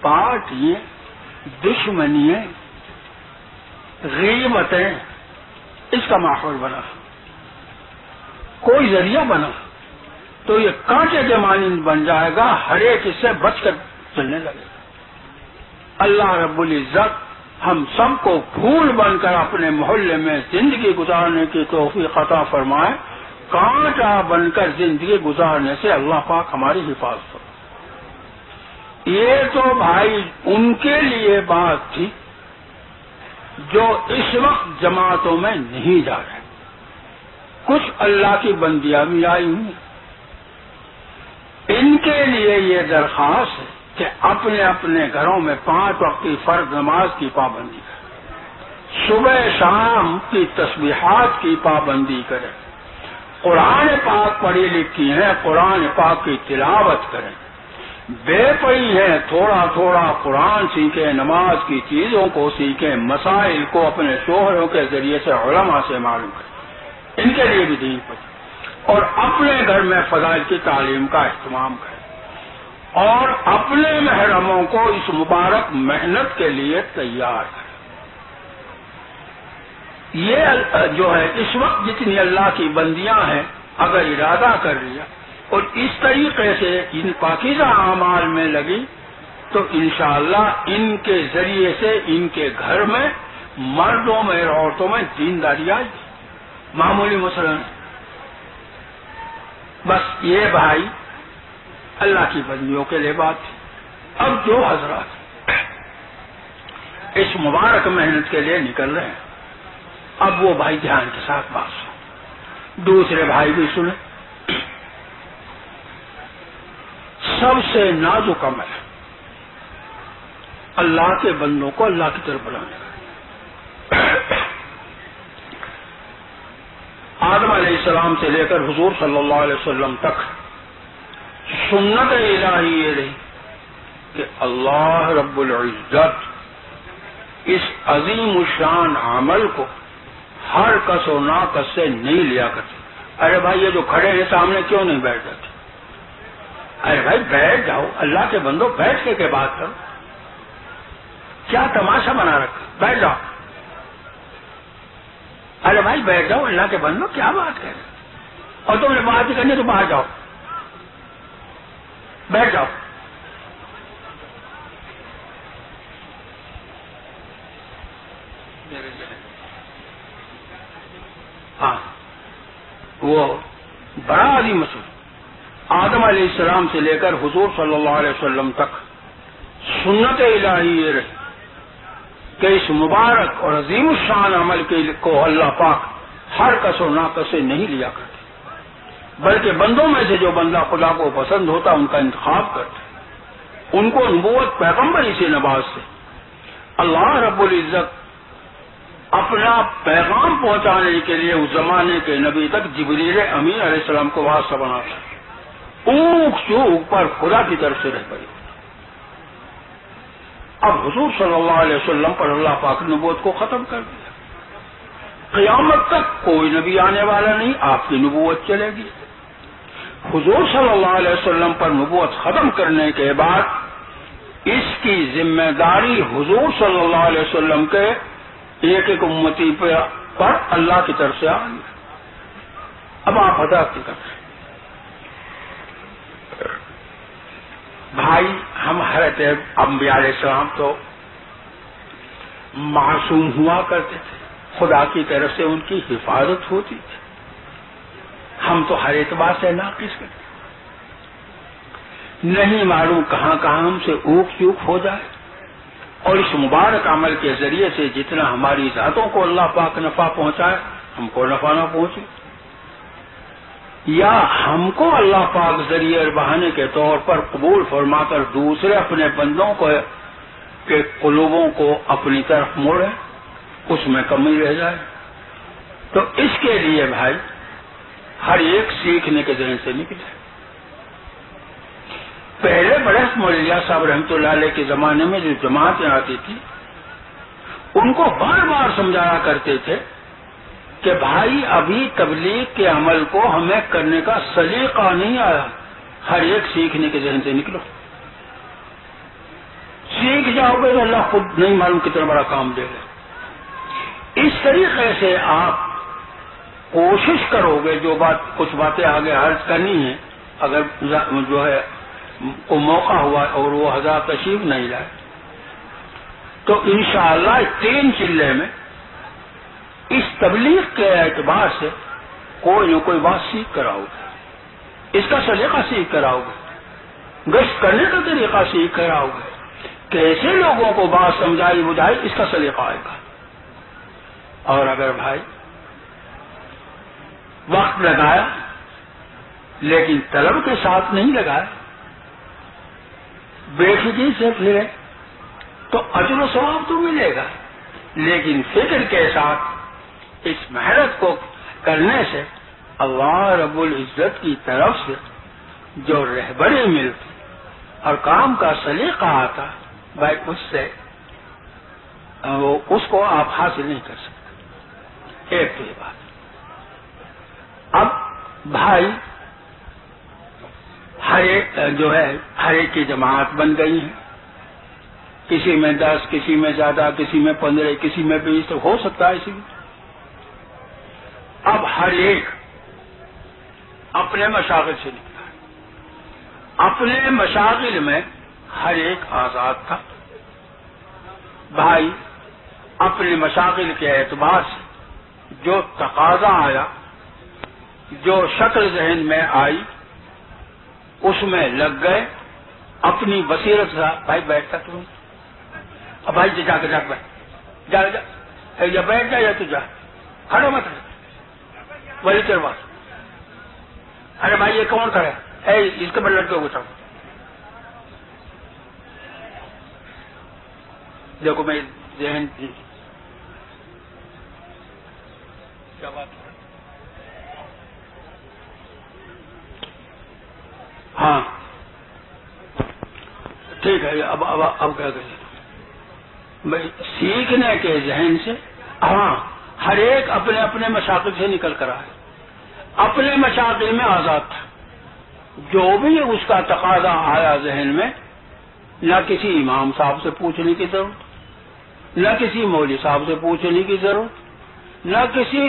پارٹیاں، دشمنیاں، غیبتیں، اس کا ماحول بنا، کوئی ذریعہ بنا تو یہ کانٹے کے مانند بن جائے گا، ہر ایک اس سے بچ کر چلنے لگے گا. اللہ رب العزت ہم سب کو پھول بن کر اپنے محلے میں زندگی گزارنے کی توفیق عطا فرمائے. کانٹا بن کر زندگی گزارنے سے اللہ پاک ہماری حفاظت ہو. یہ تو بھائی ان کے لیے بات تھی جو اس وقت جماعتوں میں نہیں جا رہے. کچھ اللہ کی بندیاں بھی آئی ہوئی، ان کے لیے یہ درخواست ہے کہ اپنے اپنے گھروں میں 5 وقت کی فرض نماز کی پابندی کریں، صبح شام کی تسبیحات کی پابندی کریں، قرآن پاک پڑھی لکھی ہیں قرآن پاک کی تلاوت کریں، بے پڑھی ہیں تھوڑا تھوڑا قرآن سیکھیں، نماز کی چیزوں کو سیکھیں، مسائل کو اپنے شوہروں کے ذریعے سے علماء سے معلوم کریں. ان کے لیے بھی دین پڑھیں اور اپنے گھر میں فضائل کی تعلیم کا اہتمام کریں اور اپنے محرموں کو اس مبارک محنت کے لیے تیار کریں. یہ جو ہے اس وقت جتنی اللہ کی بندیاں ہیں اگر ارادہ کر لیا اور اس طریقے سے ان پاکیزہ اعمال میں لگی تو انشاءاللہ ان کے ذریعے سے ان کے گھر میں مردوں میں اور عورتوں میں دینداری آئے گی. معمولی مسئلہ نہیں. بس یہ بھائی اللہ کی بندیوں کے لیے بات تھی. اب جو حضرات اس مبارک محنت کے لیے نکل رہے ہیں اب وہ بھائی دھیان کے ساتھ بات سن، دوسرے بھائی بھی سنیں. سب سے نازک عمل ہے اللہ کے بندوں کو اللہ کی طرف بلانے کا. آدم علیہ السلام سے لے کر حضور صلی اللہ علیہ وسلم تک سنت الہی یہ رہی کہ اللہ رب العزت اس عظیم الشان عمل کو ہر کس و ناکس سے نہیں لیا کرتے. ارے بھائی یہ جو کھڑے ہیں سامنے کیوں نہیں بیٹھ جاتے؟ ارے بھائی بیٹھ جاؤ، اللہ کے بندو بیٹھ کے بات کرو. کیا تماشا بنا رکھا؟ بیٹھ جاؤ. ارے بھائی بیٹھ جاؤ، اللہ کے بندو کیا بات کر رہے؟ اور تم نے بات کرنی تو باہر جاؤ، بیٹھ جاؤ. ہاں وہ بڑا عظیم مسئلہ، آدم علیہ السلام سے لے کر حضور صلی اللہ علیہ وسلم تک سنت الہی یہ رہی کہ اس مبارک اور عظیم الشان عمل کو اللہ پاک ہر کس و ناقص سے نہیں لیا کرتے، بلکہ بندوں میں سے جو بندہ خدا کو پسند ہوتا ان کا انتخاب کرتے، ان کو نبوت پیغمبری سے نوازتے. اللہ رب العزت اپنا پیغام پہنچانے کے لیے اس زمانے کے نبی تک جبریل امین علیہ السلام کو واسطہ بناتا، اونک چوک پر خدا کی طرف سے رہ پڑی. اب حضور صلی اللہ علیہ وسلم پر اللہ پاک نے نبوت کو ختم کر دیا، قیامت تک کوئی نبی آنے والا نہیں، آپ کی نبوت چلے گی. حضور صلی اللہ علیہ وسلم پر نبوت ختم کرنے کے بعد اس کی ذمہ داری حضور صلی اللہ علیہ وسلم کے ایک ایک امتی پر اللہ کی طرف سے آئی. اب آپ ادا کی کرتے بھائی، ہم حضرت انبیاء علیہ السلام تو معصوم ہوا کرتے تھے، خدا کی طرف سے ان کی حفاظت ہوتی تھی، ہم تو ہر اعتبار سے ناقص کرتے، نہیں معلوم کہاں کہاں ہم سے اوک چوک ہو جائے. اور اس مبارک عمل کے ذریعے سے جتنا ہماری ذاتوں کو اللہ پاک نفع پہنچائے ہم کو نفع نہ پہنچے، یا ہم کو اللہ پاک ذریعے اور بہانے کے طور پر قبول فرما کر دوسرے اپنے بندوں کو کے قلوبوں کو اپنی طرف موڑے، اس میں کمی رہ جائے. تو اس کے لیے بھائی ہر ایک سیکھنے کے ذہن سے نکلے. پہلے بڑے مولوی صاحب رحمۃ اللہ علیہ کے زمانے میں جو جماعتیں آتی تھی ان کو بار بار سمجھایا کرتے تھے کہ بھائی ابھی تبلیغ کے عمل کو ہمیں کرنے کا سلیقہ نہیں آیا، ہر ایک سیکھنے کے ذہن سے نکلو. سیکھ جاؤ گے تو اللہ خود نہیں معلوم کتنا بڑا کام دے گا. اس طریقے سے آپ کوشش کرو گے، جو کچھ باتیں آگے عرض کرنی ہیں، اگر جو ہے کو موقع ہوا اور وہ حضرات تشریف نہیں لائے تو انشاءاللہ 3 چلے میں اس تبلیغ کے اعتبار سے کوئی نہ کوئی بات سیکھ کر آؤ گے، اس کا سلیقہ سیکھ کر آؤ گے، گشت کرنے کا طریقہ سیکھ کر آؤ گے، کیسے لوگوں کو بات سمجھائی بجھائی اس کا سلیقہ آئے گا. اور اگر بھائی وقت لگایا لیکن طلب کے ساتھ نہیں لگایا، بے فکری سے پھرے تو اجر و ثواب تو ملے گا، لیکن فکر کے ساتھ اس محنت کو کرنے سے اللہ رب العزت کی طرف سے جو رہبری ملتی اور کام کا سلیقہ آتا بھائی اس کو آپ حاصل نہیں کر سکتے. ایک تو یہ بات. اب بھائی ہر ایک کی جماعت بن گئی ہے، کسی میں 10، کسی میں زیادہ، کسی میں 15، کسی میں 20 تو ہو سکتا ہے اسی میں. اب ہر ایک اپنے مشاغل سے نکلا ہے، اپنے مشاغل میں ہر ایک آزاد تھا. بھائی اپنے مشاغل کے اعتبار سے جو تقاضا آیا، جو شکل ذہن میں آئی اس میں لگ گئے، اپنی بصیرت سے. بھائی بیٹھتا تم، اب بھائی جا کے بیٹھ، جا یا بیٹھ جا یا تو جا، کھڑا مت رہ وہی تیرے بات. ارے بھائی یہ کون کھڑا ہے، اس کے بڑے لڑکے کو اٹھاؤ. دیکھو میں ذہن کیا بات ہے. ہاں ٹھیک ہے. اب کیا کریں بھائی سیکھنے کے ذہن سے. ہاں ہر ایک اپنے اپنے مشاغل سے نکل کر آئے، اپنے مشاغل میں آزاد تھا. جو بھی اس کا تقاضا آیا ذہن میں، نہ کسی امام صاحب سے پوچھنے کی ضرورت، نہ کسی مولوی صاحب سے پوچھنے کی ضرورت، نہ کسی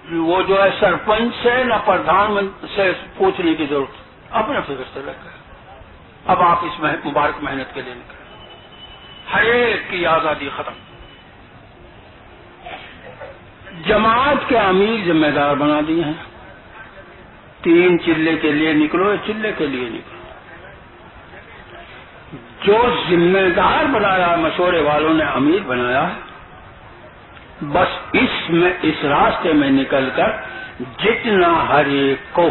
وہ جو ہے سرپنچ سے نہ پردھان سے پوچھنے کی ضرورت، اپنے فکر سے لگ گئے. اب آپ اس مبارک محنت کے لیے نکلے، ہر ایک کی آزادی ختم. جماعت کے امیر ذمہ دار بنا دیے ہیں، 3 چلے کے لیے نکلو، چلے کے لیے نکلو. جو ذمہ دار بنایا مشورے والوں نے امیر بنایا ہے، بس اس راستے میں نکل کر جتنا ہر ایک کو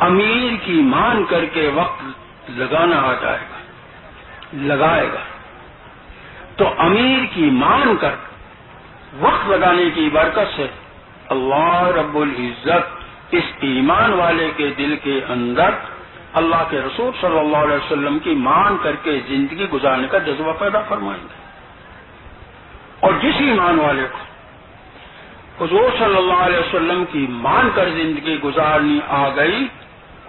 امیر کی مان کر کے وقت لگانا آ جائے گا، لگائے گا، تو امیر کی مان کر وقت لگانے کی برکت سے اللہ رب العزت اس ایمان والے کے دل کے اندر اللہ کے رسول صلی اللہ علیہ وسلم کی مان کر کے زندگی گزارنے کا جذبہ پیدا فرمائیں گے. اور جس ایمان والے کو حضور صلی اللہ علیہ وسلم کی مان کر زندگی گزارنی آ گئی،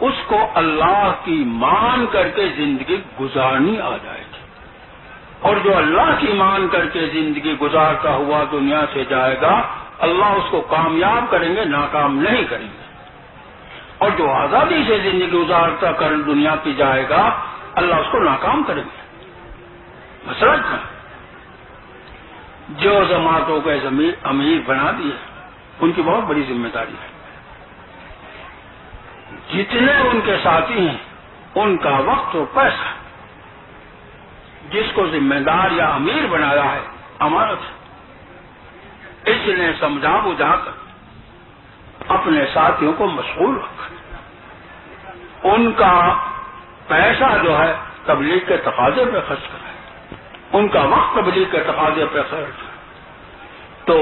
اس کو اللہ کی مان کر کے زندگی گزارنی آ جائے گی. اور جو اللہ کی مان کر کے زندگی گزارتا ہوا دنیا سے جائے گا، اللہ اس کو کامیاب کریں گے، ناکام نہیں کریں گے. اور جو آزادی سے زندگی گزارتا کر دنیا کی جائے گا، اللہ اس کو ناکام کریں گے. مسئلہ اتنا، جو جماعتوں کے امیر بنا دیے ان کی بہت بڑی ذمہ داری ہے. جتنے ان کے ساتھی ہیں ان کا وقت اور پیسہ جس کو ذمہ دار یا امیر بنایا ہے امانت ہے. اس نے سمجھا بجھا کر اپنے ساتھیوں کو مشغول رکھا. ان کا پیسہ جو ہے تبلیغ کے تقاضے پہ خرچ کرا ہے، ان کا وقت تبلیغ کے تقاضے پہ خرچ. تو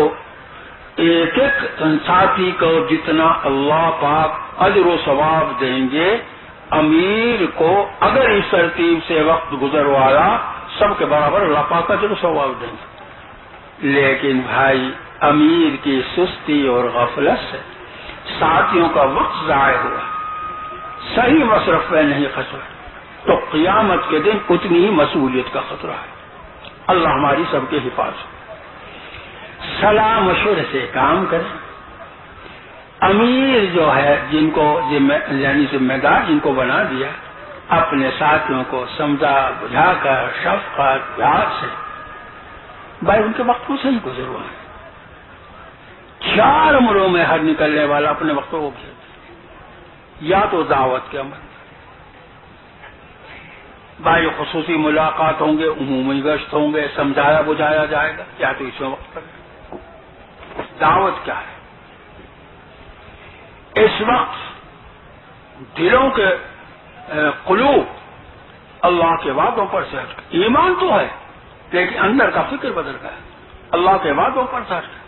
ایک ایک ساتھی کو جتنا اللہ پاک اجر و ثواب دیں گے، امیر کو اگر اس ترتیب سے وقت گزروایا سب کے برابر اللہ پاک اجر و ثواب دیں گے. لیکن بھائی امیر کی سستی اور غفلت سے ساتھیوں کا وقت ضائع ہوا، صحیح مصرف پہ نہیں خرچ ہوا، تو قیامت کے دن اتنی ہی مسئولیت کا خطرہ ہے. اللہ ہماری سب کے حفاظت. صلاح مشورے سے کام کریں. امیر جو ہے جن کو ذمہ دار جن کو بنا دیا، اپنے ساتھیوں کو سمجھا بجھا کر شفقت پیار سے بھائی ان کے وقت کو صحیح گزروا ہے. 4 عمروں میں ہر نکلنے والا اپنے وقت کو گزرتا، یا تو دعوت کے عمل، بھائی خصوصی ملاقات ہوں گے، عمومی گشت ہوں گے، سمجھایا بجھایا جائے گا، یا تو اس میں وقت کرے. دعوت کیا ہے؟ اس وقت دلوں کے قلوب اللہ کے وعدوں پر سے ہٹ گئے. ایمان تو ہے لیکن اندر کا فکر بدل گیا. اللہ کے وعدوں پر سے ہٹ گئے،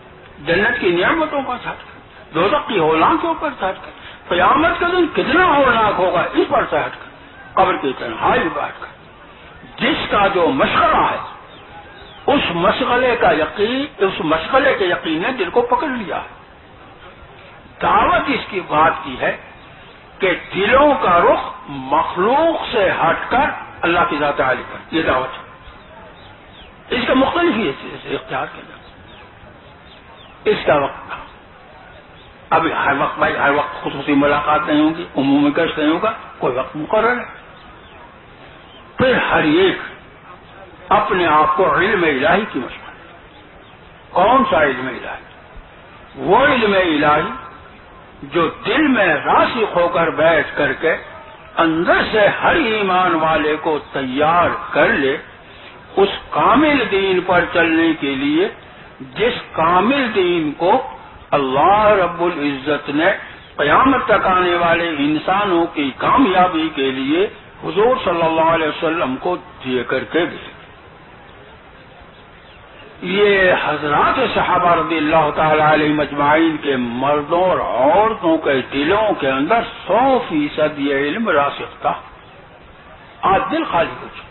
جنت کی نعمتوں پر سے ہٹ گئے، دوزخ کی ہولناکوں پر سے ہٹ گئے. قیامت کا دن کتنا ہولناک ہوگا اس پر سے ہٹ گئے. قبر کی تنہائی بیٹھ کر جس کا جو مشغلہ ہے اس مشغلے کے یقین نے دل کو پکڑ لیا. دعوت اس کی بات کی ہے کہ دلوں کا رخ مخلوق سے ہٹ کر اللہ کی ذات عالی پر، یہ دعوت ہے. اس کا مختلف ہی سے اختیار کیا جائے. اس کا وقت ابھی ہر وقت بھائی ہر وقت خصوصی ملاقات نہیں ہوگی، عمومی گشت نہیں ہوگا، کوئی وقت مقرر ہے. پھر ہر ایک اپنے آپ کو علم الہی کی مشغول. کون سا علم الہی؟ وہ علم الہی جو دل میں راسخ ہو کر بیٹھ کر کے اندر سے ہر ایمان والے کو تیار کر لے اس کامل دین پر چلنے کے لیے، جس کامل دین کو اللہ رب العزت نے قیامت تک آنے والے انسانوں کی کامیابی کے لیے حضور صلی اللہ علیہ وسلم کو دے کر کے گئے. یہ حضرات صحابہ رضی اللہ تعالی علیہ مجمعین کے مردوں اور عورتوں کے دلوں کے اندر 100% یہ علم راسخ تھا. آج دل خالی ہو چکا.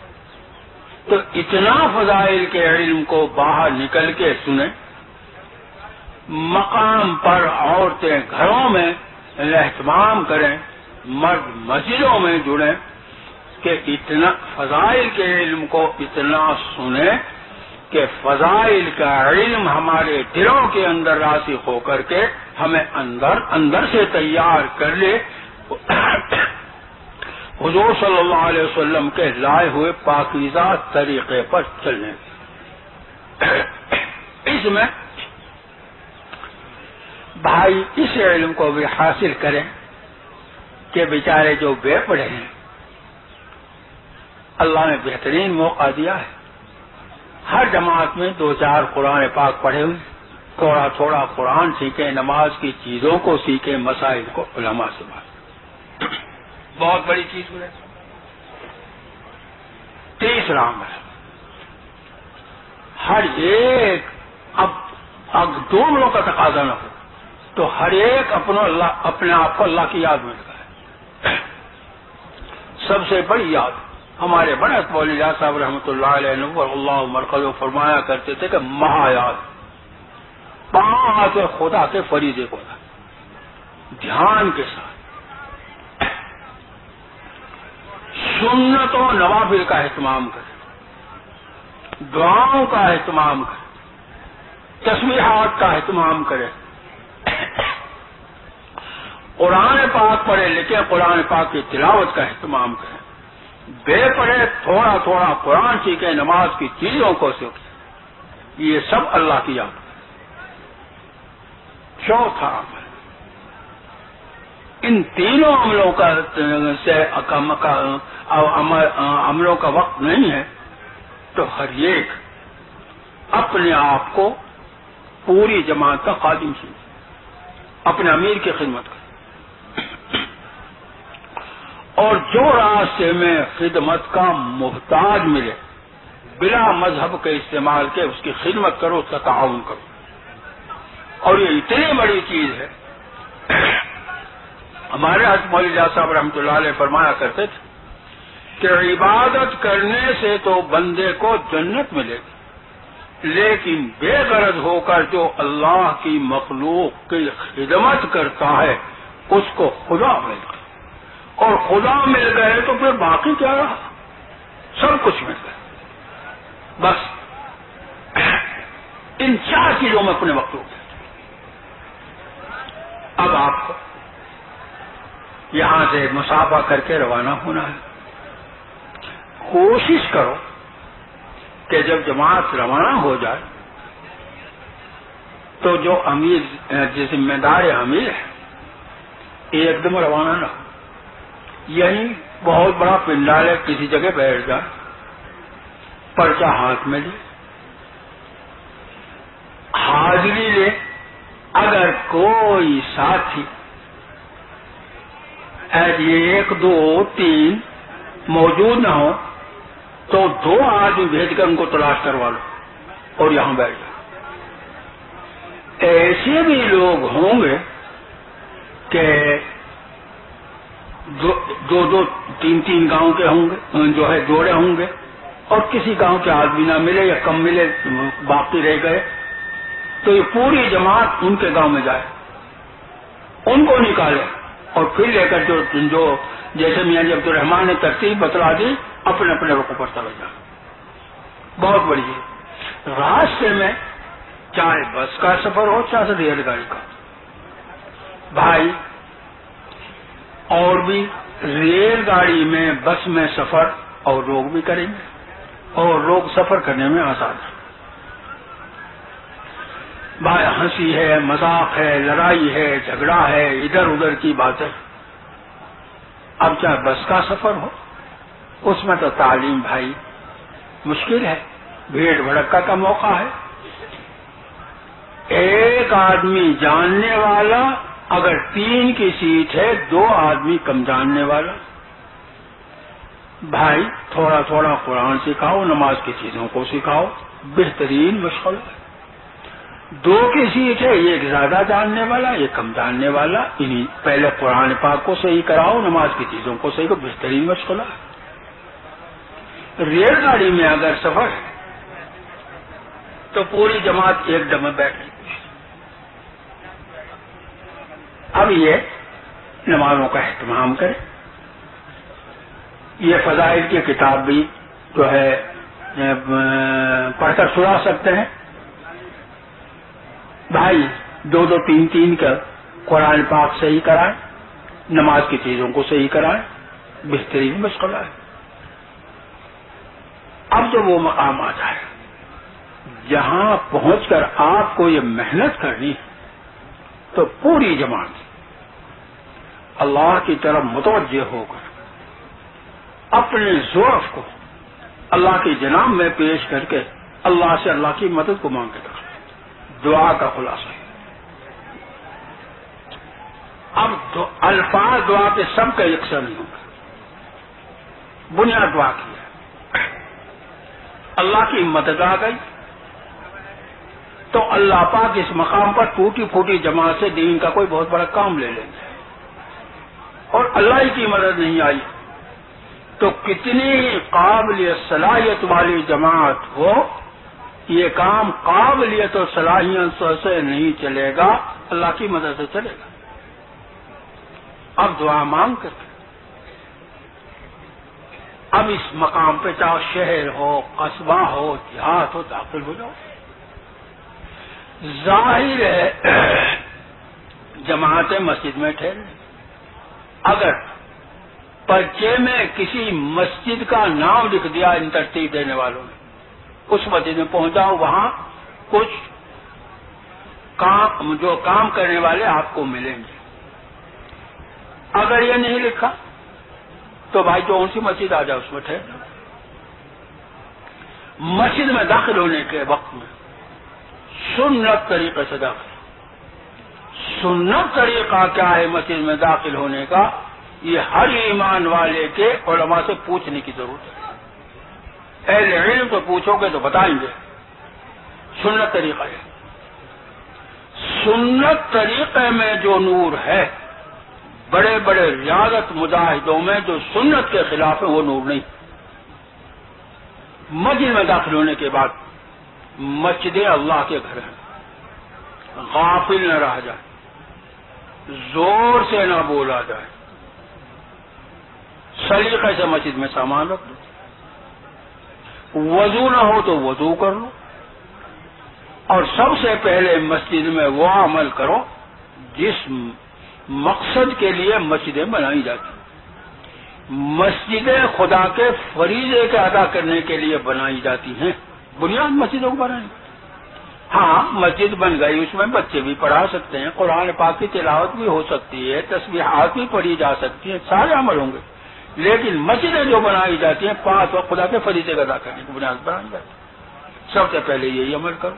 تو اتنا فضائل کے علم کو باہر نکل کے سنیں. مقام پر عورتیں گھروں میں اہتمام کریں، مرد مسجدوں میں جڑیں کہ اتنا فضائل کے علم کو اتنا سنیں کہ فضائل کا علم ہمارے دلوں کے اندر راسخ ہو کر کے ہمیں اندر سے تیار کر لے حضور صلی اللہ علیہ وسلم کے لائے ہوئے پاکیزہ طریقے پر چلنے اس میں بھائی اس علم کو بھی حاصل کریں کہ بیچارے جو بے پڑھے ہیں اللہ نے بہترین موقع دیا ہے. ہر جماعت میں 2-4 قرآن پاک پڑھے ہوئے, تھوڑا تھوڑا قرآن سیکھیں, نماز کی چیزوں کو سیکھیں, مسائل کو علماء سے بات. بہت بڑی چیز ہے. تیسرا عمل, ہر ایک اب دونوں کا تقاضا نہ ہو تو ہر ایک اپنے آپ کو اللہ کی یاد میں لگائے. سب سے بڑی یاد ہمارے بڑے مولوی صاحب رحمۃ اللہ علیہ نور اللہ مرکز فرمایا کرتے تھے کہ مہا یاد, 5 خدا کے فریضے کو دھیان کے ساتھ سنت و نوافل کا اہتمام کرے, دعاؤں کا اہتمام کرے, تسبیحات کا اہتمام کرے, قرآن پاک پڑھے لکھے قرآن پاک کی تلاوت کا اہتمام کرے, بے پڑھے تھوڑا تھوڑا قرآن سیکھیں, نماز کی چیزوں کو سیکھیں. یہ سب اللہ کی یاد. چوتھا عمل, ان تینوں عملوں کا عملوں کا وقت نہیں ہے تو ہر ایک اپنے آپ کو پوری جماعت کا خادم سمجھے, اپنے امیر کی خدمت کرے, اور جو راستے میں خدمت کا محتاج ملے بلا مذہب کے استعمال کے اس کی خدمت کرو, اس کا تعاون کرو. اور یہ اتنی بڑی چیز ہے. ہمارے حضرت مولوی صاحب رحمۃ اللہ علیہ فرمایا کرتے تھے کہ عبادت کرنے سے تو بندے کو جنت ملے گی, لیکن بے غرض ہو کر جو اللہ کی مخلوق کی خدمت کرتا ہے اس کو خدا مل گیا, اور خدا مل گئے تو پھر باقی کیا رہا, سب کچھ مل گیا. بس ان 4 چیزوں میں اپنے وقت ہو گئے. اب آپ کو یہاں سے مسافہ کر کے روانہ ہونا ہے. کوشش کرو کہ جب جماعت روانہ ہو جائے تو جو امیر ذمہ دار امیر ہے ایک دم روانہ نہ ہو, یعنی بہت بڑا پنڈال ہے کسی جگہ بیٹھ جائے, پرچہ ہاتھ میں لے, حاضری لے. اگر کوئی ساتھی 1 2 3 موجود نہ ہو تو 2 آدمی بھیج کر ان کو تلاش کروا لو اور یہاں بیٹھ جاؤ. ایسے بھی لوگ ہوں گے کہ 2 3 گاؤں کے ہوں گے, جو ہے جوڑے ہوں گے, اور کسی گاؤں کے آدمی نہ ملے یا کم ملے, باقی رہ گئے, تو یہ پوری جماعت ان کے گاؤں میں جائے, ان کو نکالے اور پھر لے کر جو جیسے میاں جی عبد الرحمان نے ترتیب بتلا دی اپنے اپنے رخوں پر توجہ. بہت بڑی ہے. راستے میں چاہے بس کا سفر ہو چاہے ریل گاڑی کا, بھائی اور بھی ریل گاڑی میں بس میں سفر اور لوگ بھی کریں گے, اور لوگ سفر کرنے میں آسان ہے. بھائی ہنسی ہے, مذاق ہے, لڑائی ہے, جھگڑا ہے, ادھر ادھر کی باتیں. اب چاہے بس کا سفر ہو اس میں تو تعلیم بھائی مشکل ہے, بھیڑ بھڑکا کا موقع ہے. ایک آدمی جاننے والا اگر 3 کی سیٹ ہے 2 آدمی کم جاننے والا. بھائی تھوڑا تھوڑا قرآن سکھاؤ, نماز کی چیزوں کو سکھاؤ, بہترین مشغلہ ہے. 2 کی سیٹ ہے, ایک زیادہ جاننے والا ایک کم جاننے والا, انہیں پہلے قرآن پاک کو صحیح کراؤ, نماز کی چیزوں کو صحیح کرو, بہترین مشغلہ ہے. ریل گاڑی میں اگر سفر ہے تو پوری جماعت ایک دم میں بیٹھ گئی. اب یہ نمازوں کا اہتمام کرے. یہ فضائل کی کتاب بھی جو ہے پڑھ کر سنا سکتے ہیں. بھائی دو دو تین تین کا قرآن پاک صحیح کرائیں، نماز کی چیزوں کو صحیح کرائیں، بہترین مشغلہ ہے۔ اب جب وہ مقام آ جائے جہاں پہنچ کر آپ کو یہ محنت کرنی ہے تو پوری جماعت اللہ کی طرف متوجہ ہو کر اپنے ضعف کو اللہ کی جناب میں پیش کر کے اللہ سے اللہ کی مدد کو مانگ کے رکھیں۔ دعا کا خلاصہ ہے۔ اب الفاظ دعا کے سب کا یکساں نہیں ہوگا، بنیاد دعا کی ہے۔ اللہ کی مدد آ گئی تو اللہ پاک اس مقام پر ٹوٹی پھوٹی جماعت سے دین کا کوئی بہت بڑا کام لے لیں گے، اور اللہ ہی کی مدد نہیں آئی تو کتنی قابلیت صلاحیت والی جماعت ہو، یہ کام قابلیت اور صلاحیت سے نہیں چلے گا، اللہ کی مدد سے چلے گا۔ اب دعا مانگ کر اب اس مقام پہ چاہے شہر ہو، قصبہ ہو، دیہات ہو، داخل ہو جاؤ۔ ظاہر ہے جماعتیں مسجد میں ٹھہریں، اگر پرچے میں کسی مسجد کا نام لکھ دیا ان ترتیب دینے والوں نے، اس مسجد میں پہنچ جاؤ، وہاں کچھ کام جو کام کرنے والے آپ کو ملیں گے۔ اگر یہ نہیں لکھا تو بھائی جو سی مسجد آ جائے اس میں ٹھہر جاؤ۔ مسجد میں داخل ہونے کے وقت میں سنت طریقے سے داخل۔ سنت طریقہ کیا ہے مسجد میں داخل ہونے کا؟ یہ ہر ایمان والے کے علماء سے پوچھنے کی ضرورت ہے۔ اہل علم تو پوچھو گے تو بتائیں گے سنت طریقہ ہے۔ سنت طریقے میں جو نور ہے، بڑے بڑے ریاضت مجاہدوں میں جو سنت کے خلاف ہے وہ نور نہیں۔ مسجد میں داخل ہونے کے بعد مسجدیں اللہ کے گھر ہیں، غافل نہ رہ جائے، زور سے نہ بولا جائے، سلیقے سے مسجد میں سامان رکھ دو، وضو نہ ہو تو وضو کر لو، اور سب سے پہلے مسجد میں وہ عمل کرو جس مقصد کے لیے مسجدیں بنائی جاتی۔ مسجدیں خدا کے فریضے کے ادا کرنے کے لیے بنائی جاتی ہیں، بنیاد مسجدوں کو بنائی۔ ہاں مسجد بن گئی، اس میں بچے بھی پڑھا سکتے ہیں، قرآن پاک کی تلاوت بھی ہو سکتی ہے، تسبیحات بھی پڑھی جا سکتی ہیں، سارے عمل ہوں گے، لیکن مسجدیں جو بنائی جاتی ہیں پانچ وقت خدا کے فریضے کا ادا کرنے کی بنیاد بنائی جاتی ہے۔ سب سے پہلے یہی عمل کرو،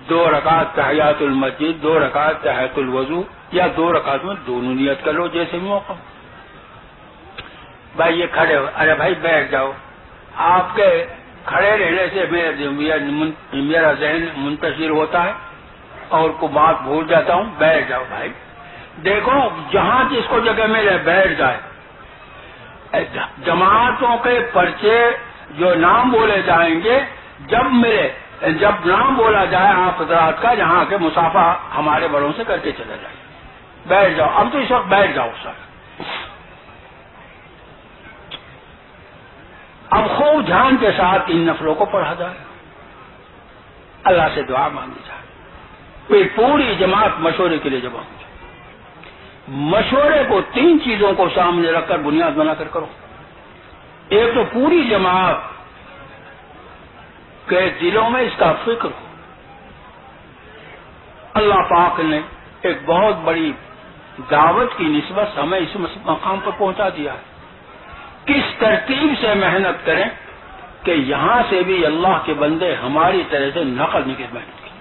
2 رکعت تحیات المسجد، 2 رکعت تحیات الوضو، یا 2 رکعت میں دونوں نیت کر لو جیسے بھی موقع۔ بھائی یہ کھڑے ہو، ارے بھائی بیٹھ جاؤ، آپ کے کھڑے رہنے سے میرا ذہن منتشر ہوتا ہے اور کو بات بھول جاتا ہوں، بیٹھ جاؤ بھائی۔ دیکھو جہاں جس کو جگہ ملے بیٹھ جائے۔ جماعتوں کے پرچے جو نام بولے جائیں گے جب نام بولا جائے آپ حضرات کا، یہاں کے مسافہ ہمارے بڑوں سے کر کے چلا جائے، بیٹھ جاؤ۔ اب تو اس وقت بیٹھ جاؤ سر۔ اب خوب دھیان کے ساتھ ان نفلوں کو پڑھا جائے، اللہ سے دعا مانگی جائے، پھر پوری جماعت مشورے کے لیے جمع ہو جائے۔ مشورے کو 3 چیزوں کو سامنے رکھ کر بنیاد بنا کر کرو۔ ایک تو پوری جماعت کے دلوں میں اس کا فکر ہو۔ اللہ پاک نے ایک بہت بڑی دعوت کی نسبت ہمیں اس مقام پر پہنچا دیا ہے، کس ترتیب سے محنت کریں کہ یہاں سے بھی اللہ کے بندے ہماری طرح سے نقل نہیں کی محنت کی۔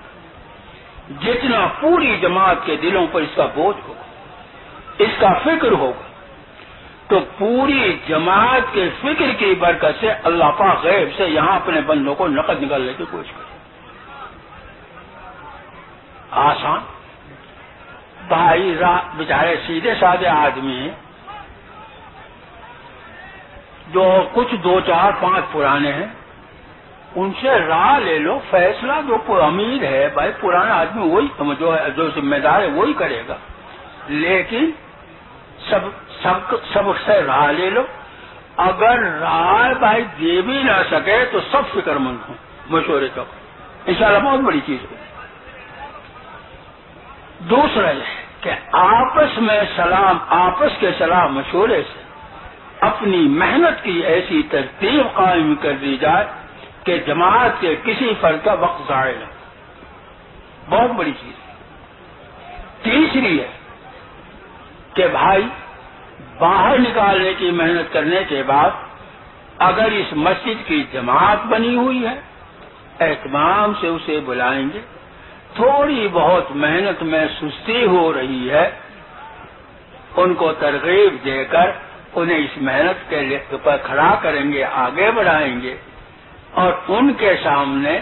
جتنا پوری جماعت کے دلوں پر اس کا بوجھ ہوگا، اس کا فکر ہوگا، تو پوری جماعت کے فکر کی برکت سے اللہ پاک غیب سے یہاں اپنے بندوں کو نقل نکالنے کی کوشش کرے۔ آسان بھائی بیچارے سیدھے سادے آدمی جو کچھ 2 4 5 پرانے ہیں، ان سے راہ لے لو، فیصلہ جو امیر ہے بھائی پرانا آدمی وہی جو ذمہ دار ہے وہی کرے گا، لیکن سب سے راہ لے لو۔ اگر رائے بھائی دے بھی نہ سکے تو سب فکر مند ہوں، مشورے کا انشاءاللہ بہت بڑی چیز ہوگی۔ دوسرا یہ ہے کہ آپس میں آپس کے صلاح مشورے سے اپنی محنت کی ایسی ترتیب قائم کر دی جائے کہ جماعت کے کسی فرد کا وقت ضائع نہ ہو۔ بہت بڑی چیز ہے۔ تیسری ہے کہ بھائی باہر نکالنے کی محنت کرنے کے بعد اگر اس مسجد کی جماعت بنی ہوئی ہے اہتمام سے اسے بلائیں گے، تھوڑی بہت محنت میں سستی ہو رہی ہے ان کو ترغیب دے کر انہیں اس محنت کے پر کھڑا کریں گے، آگے بڑھائیں گے، اور ان کے سامنے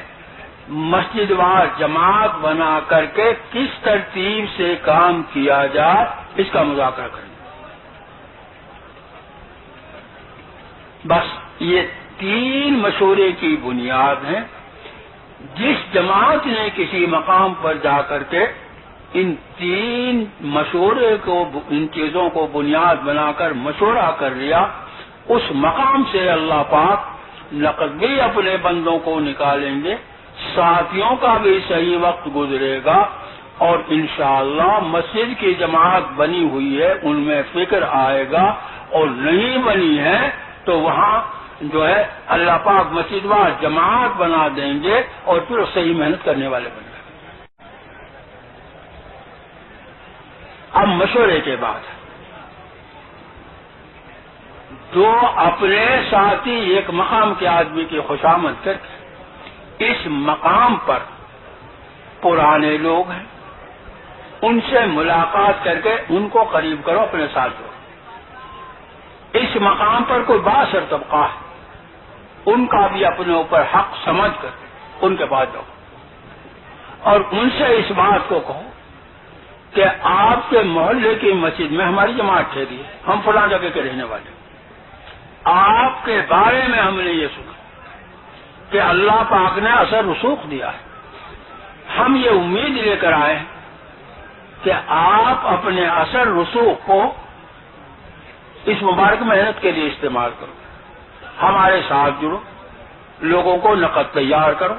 مسجد وار جماعت بنا کر کے کس ترتیب سے کام کیا جائے اس کا مذاکرہ کریں گے۔ بس یہ 3 مشورے کی بنیاد ہیں۔ جس جماعت نے کسی مقام پر جا کر کے ان 3 مشورے کو، ان چیزوں کو بنیاد بنا کر مشورہ کر لیا، اس مقام سے اللہ پاک لقد بھی اپنے بندوں کو نکالیں گے، ساتھیوں کا بھی صحیح وقت گزرے گا، اور انشاءاللہ مسجد کی جماعت بنی ہوئی ہے ان میں فکر آئے گا، اور نہیں بنی ہے تو وہاں جو ہے اللہ پاک مسجد وار جماعت بنا دیں گے اور پھر صحیح محنت کرنے والے بن جائیں گے۔ اب مشورے کے بعد جو اپنے ساتھی ایک مقام کے آدمی کی خوشامد کر کے اس مقام پر پرانے لوگ ہیں ان سے ملاقات کر کے ان کو قریب کرو، اپنے ساتھ جوڑو۔ اس مقام پر کوئی بااثر طبقہ ہے ان کا بھی اپنے اوپر حق سمجھ کر ان کے پاس جاؤ اور ان سے اس بات کو کہو کہ آپ کے محلے کی مسجد میں ہماری جماعت ٹھہری ہے، ہم فلاں جگہ کے رہنے والے ہیں، آپ کے بارے میں ہم نے یہ سنا کہ اللہ پاک نے اثر رسوخ دیا ہے، ہم یہ امید لے کر آئے ہیں کہ آپ اپنے اثر رسوخ کو اس مبارک محنت کے لیے استعمال کرو، ہمارے ساتھ جڑو، لوگوں کو نقد تیار کرو،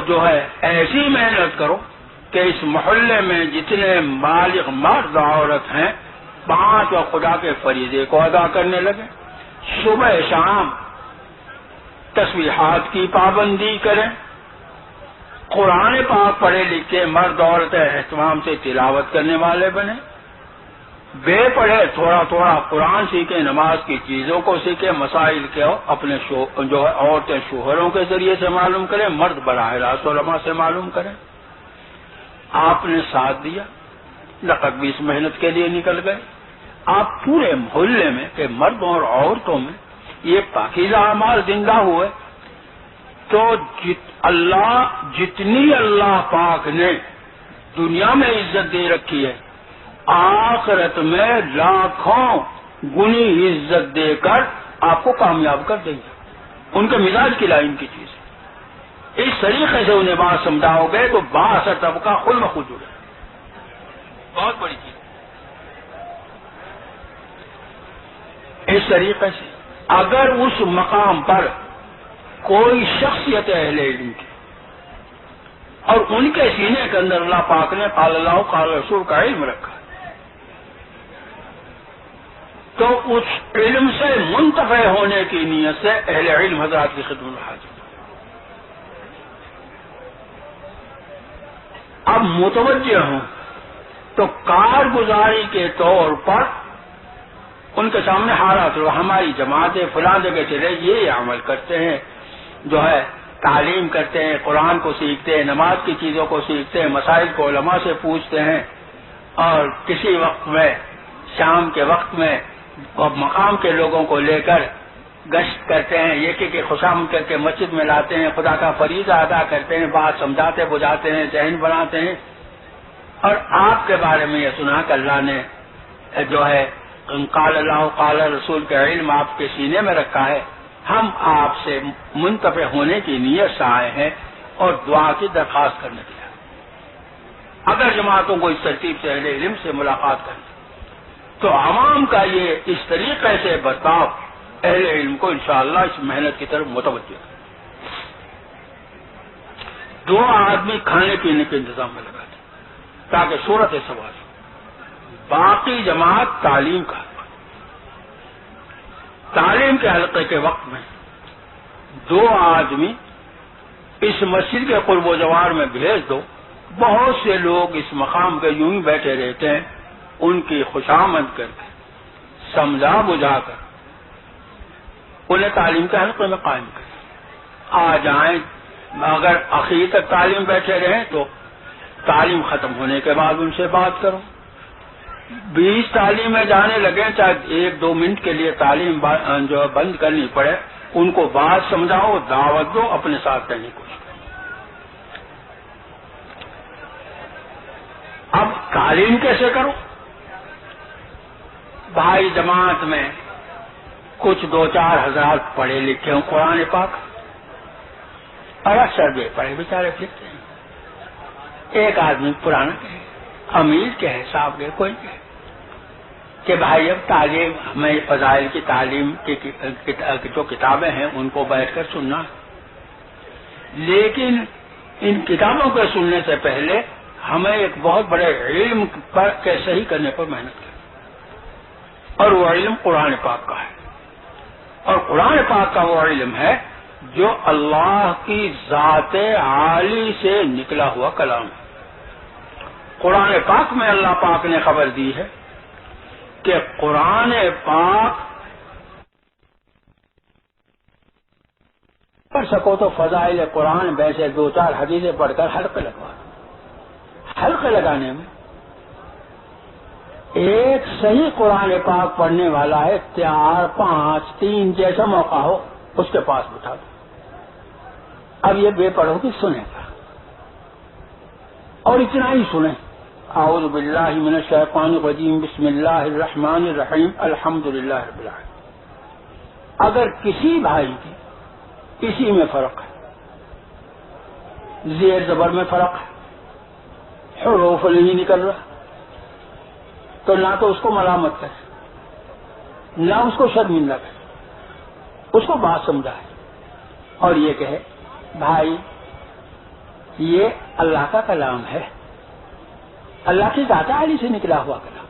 جو ہے ایسی محنت کرو کہ اس محلے میں جتنے بالغ مرد عورت ہیں 5 وقت خدا کے فریضے کو ادا کرنے لگے، صبح شام تسبیحات کی پابندی کریں، قرآن پاک پڑھے لکھے مرد عورت اہتمام سے تلاوت کرنے والے بنے، بے پڑھے تھوڑا تھوڑا قرآن سیکھیں، نماز کی چیزوں کو سیکھیں، مسائل کے اپنے جو ہے عورتیں شوہروں کے ذریعے سے معلوم کریں، مرد براہ راست علماء سے معلوم کریں۔ آپ نے ساتھ دیا، لقد بھی اس محنت کے لیے نکل گئے، آپ پورے محلے میں کہ مردوں اور عورتوں میں یہ پاکیزہ اعمال زندہ ہوئے تو جتنی اللہ پاک نے دنیا میں عزت دے رکھی ہے آخرت میں لاکھوں گنی عزت دے کر آپ کو کامیاب کر دیں گے۔ ان کے مزاج کی لائن کی چیز ہے، اس طریقے سے انہیں بات سمجھاؤ گے تو بااثر طبقہ خود بخود جڑے، بہت بڑی چیز۔ اس طریقے سے اگر اس مقام پر کوئی شخصیت اہل علم کی اور ان کے سینے کے اندر اللہ پاک نے قال اللہ قال رسول کا علم رکھا تو اس علم سے منتفع ہونے کی نیت سے اہل علم حضرات کی خدمت میں حاضر۔ اب متوجہ ہوں تو کارگزاری کے طور پر ان کے سامنے حالات ہماری جماعتیں فلاں جگہ چلے یہ عمل کرتے ہیں، جو ہے تعلیم کرتے ہیں، قرآن کو سیکھتے ہیں، نماز کی چیزوں کو سیکھتے ہیں، مسائل کو علماء سے پوچھتے ہیں، اور کسی وقت میں شام کے وقت میں مقام کے لوگوں کو لے کر گشت کرتے ہیں، یہ کہ خوشامد کر کے مسجد میں لاتے ہیں، خدا کا فریضہ ادا کرتے ہیں، بات سمجھاتے بجھاتے ہیں، ذہن بناتے ہیں۔ اور آپ کے بارے میں یہ سنا کہ اللہ نے جو ہے قال اللہ قال رسول کا علم آپ کے سینے میں رکھا ہے، ہم آپ سے منتفع ہونے کی نیت سے آئے ہیں اور دعا کی درخواست کرنے کے لیے۔ اگر جماعتوں کو اس ترتیب سے اہل علم سے ملاقات کریں تو عوام کا یہ اس طریقے سے برتاؤ اہل علم کو انشاءاللہ اس محنت کی طرف متوجہ ہے۔ 2 آدمی کھانے پینے کے انتظام میں لگا دیں، تاکہ صورت سوال باقی جماعت تعلیم کا تعلیم کے حلقے کے وقت میں 2 آدمی اس مسجد کے قرب و جوار میں بھیج دو. بہت سے لوگ اس مقام پہ یوں ہی بیٹھے رہتے ہیں. ان کی خوشامد کر کے سمجھا بجھا کر انہیں تعلیم کے حلقے میں قائم کریں. آ جائیں. اگر آخر تک تعلیم بیٹھے رہیں تو تعلیم ختم ہونے کے بعد ان سے بات کرو. 20 تعلیم میں جانے لگے چاہے 1-2 منٹ کے لیے تعلیم جو بند کرنی پڑے, ان کو بات سمجھاؤ, دعوت دو, اپنے ساتھ کرنے کی کوشش کرو. اب تعلیم کیسے کرو؟ بھائی جماعت میں کچھ 2-4 حضرات پڑھے لکھے ہوں قرآن پاک, اور اکثر بے پڑھے بیچارے پھرتے ہیں. ایک آدمی پرانا کہے, امیر کہے, صاحب کہے, کوئی کہے کہ بھائی اب تعلیم ہمیں فضائل کی تعلیم کی جو کتابیں ہیں ان کو بیٹھ کر سننا, لیکن ان کتابوں کے سننے سے پہلے ہمیں ایک بہت بڑے علم پر کے صحیح کرنے پر محنت کریں, اور وہ علم قرآن پاک کا ہے. اور قرآن پاک کا وہ علم ہے جو اللہ کی ذات عالی سے نکلا ہوا کلام ہے. قرآن پاک میں اللہ پاک نے خبر دی ہے کہ قرآن پاک پڑھ سکو تو فضائل قرآن ویسے 2-4 حدیثیں پڑھ کر حلقے لگوا. حلقے لگانے میں ایک صحیح قرآن پاک پڑھنے والا ہے, 4, 5, 3 جیسا موقع ہو اس کے پاس بٹھا دو. اب یہ بے پڑھو کہ سنے گا, اور اتنا ہی سنیں. اعوذ باللہ من الشیطان الرجیم, بسم اللہ الرحمن الرحیم, الحمدللہ رب العالمین. اگر کسی بھائی کی کسی میں فرق ہے, زیر زبر میں فرق ہے, حروف نہیں نکل رہا, تو نہ تو اس کو ملامت کرے, نہ اس کو شرمندہ کرے, اس کو بات سمجھائے اور یہ کہے بھائی یہ اللہ کا کلام ہے, اللہ کی ذات عالی سے نکلا ہوا کلام.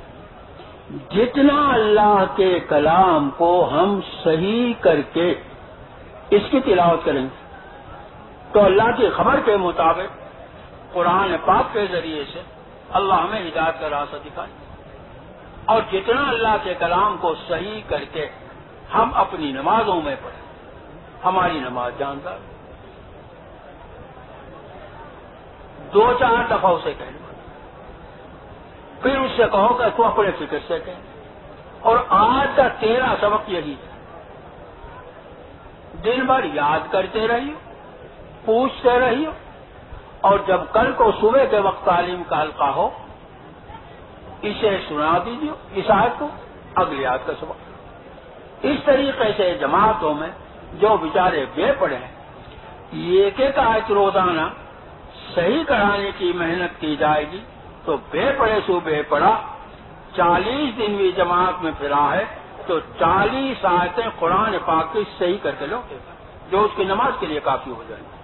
جتنا اللہ کے کلام کو ہم صحیح کر کے اس کی تلاوت کریں گے تو اللہ کی خبر کے مطابق قرآن پاک کے ذریعے سے اللہ ہمیں ہدایت کا راستہ دکھائے. اور جتنا اللہ کے کلام کو صحیح کر کے ہم اپنی نمازوں میں پڑھیں, ہماری نماز جاندار. 2-4 دفعہ اسے کہہ لو, پھر اس سے کہو کہ تو اپنے فکر سے کہے. اور آج کا 13 سبق یہی ہے, دن بھر یاد کرتے رہیے, پوچھتے رہیے, اور جب کل کو صبح کے وقت تعلیم کا حلقہ ہو اسے سنا دیجیے, اس آیت کو, اگلی آیت کا سبق. اس طریقے سے جماعتوں میں جو بیچارے بے پڑھے ہیں, ایک ایک آیت روزانہ صحیح کرانے کی محنت کی جائے گی تو بے پڑھے سو بے پڑھا 40 دن بھی جماعت میں پھرا ہے تو 40 آیتیں قرآن پاک کی صحیح کر کے لو, جو اس کی نماز کے لیے کافی ہو جائیں گی.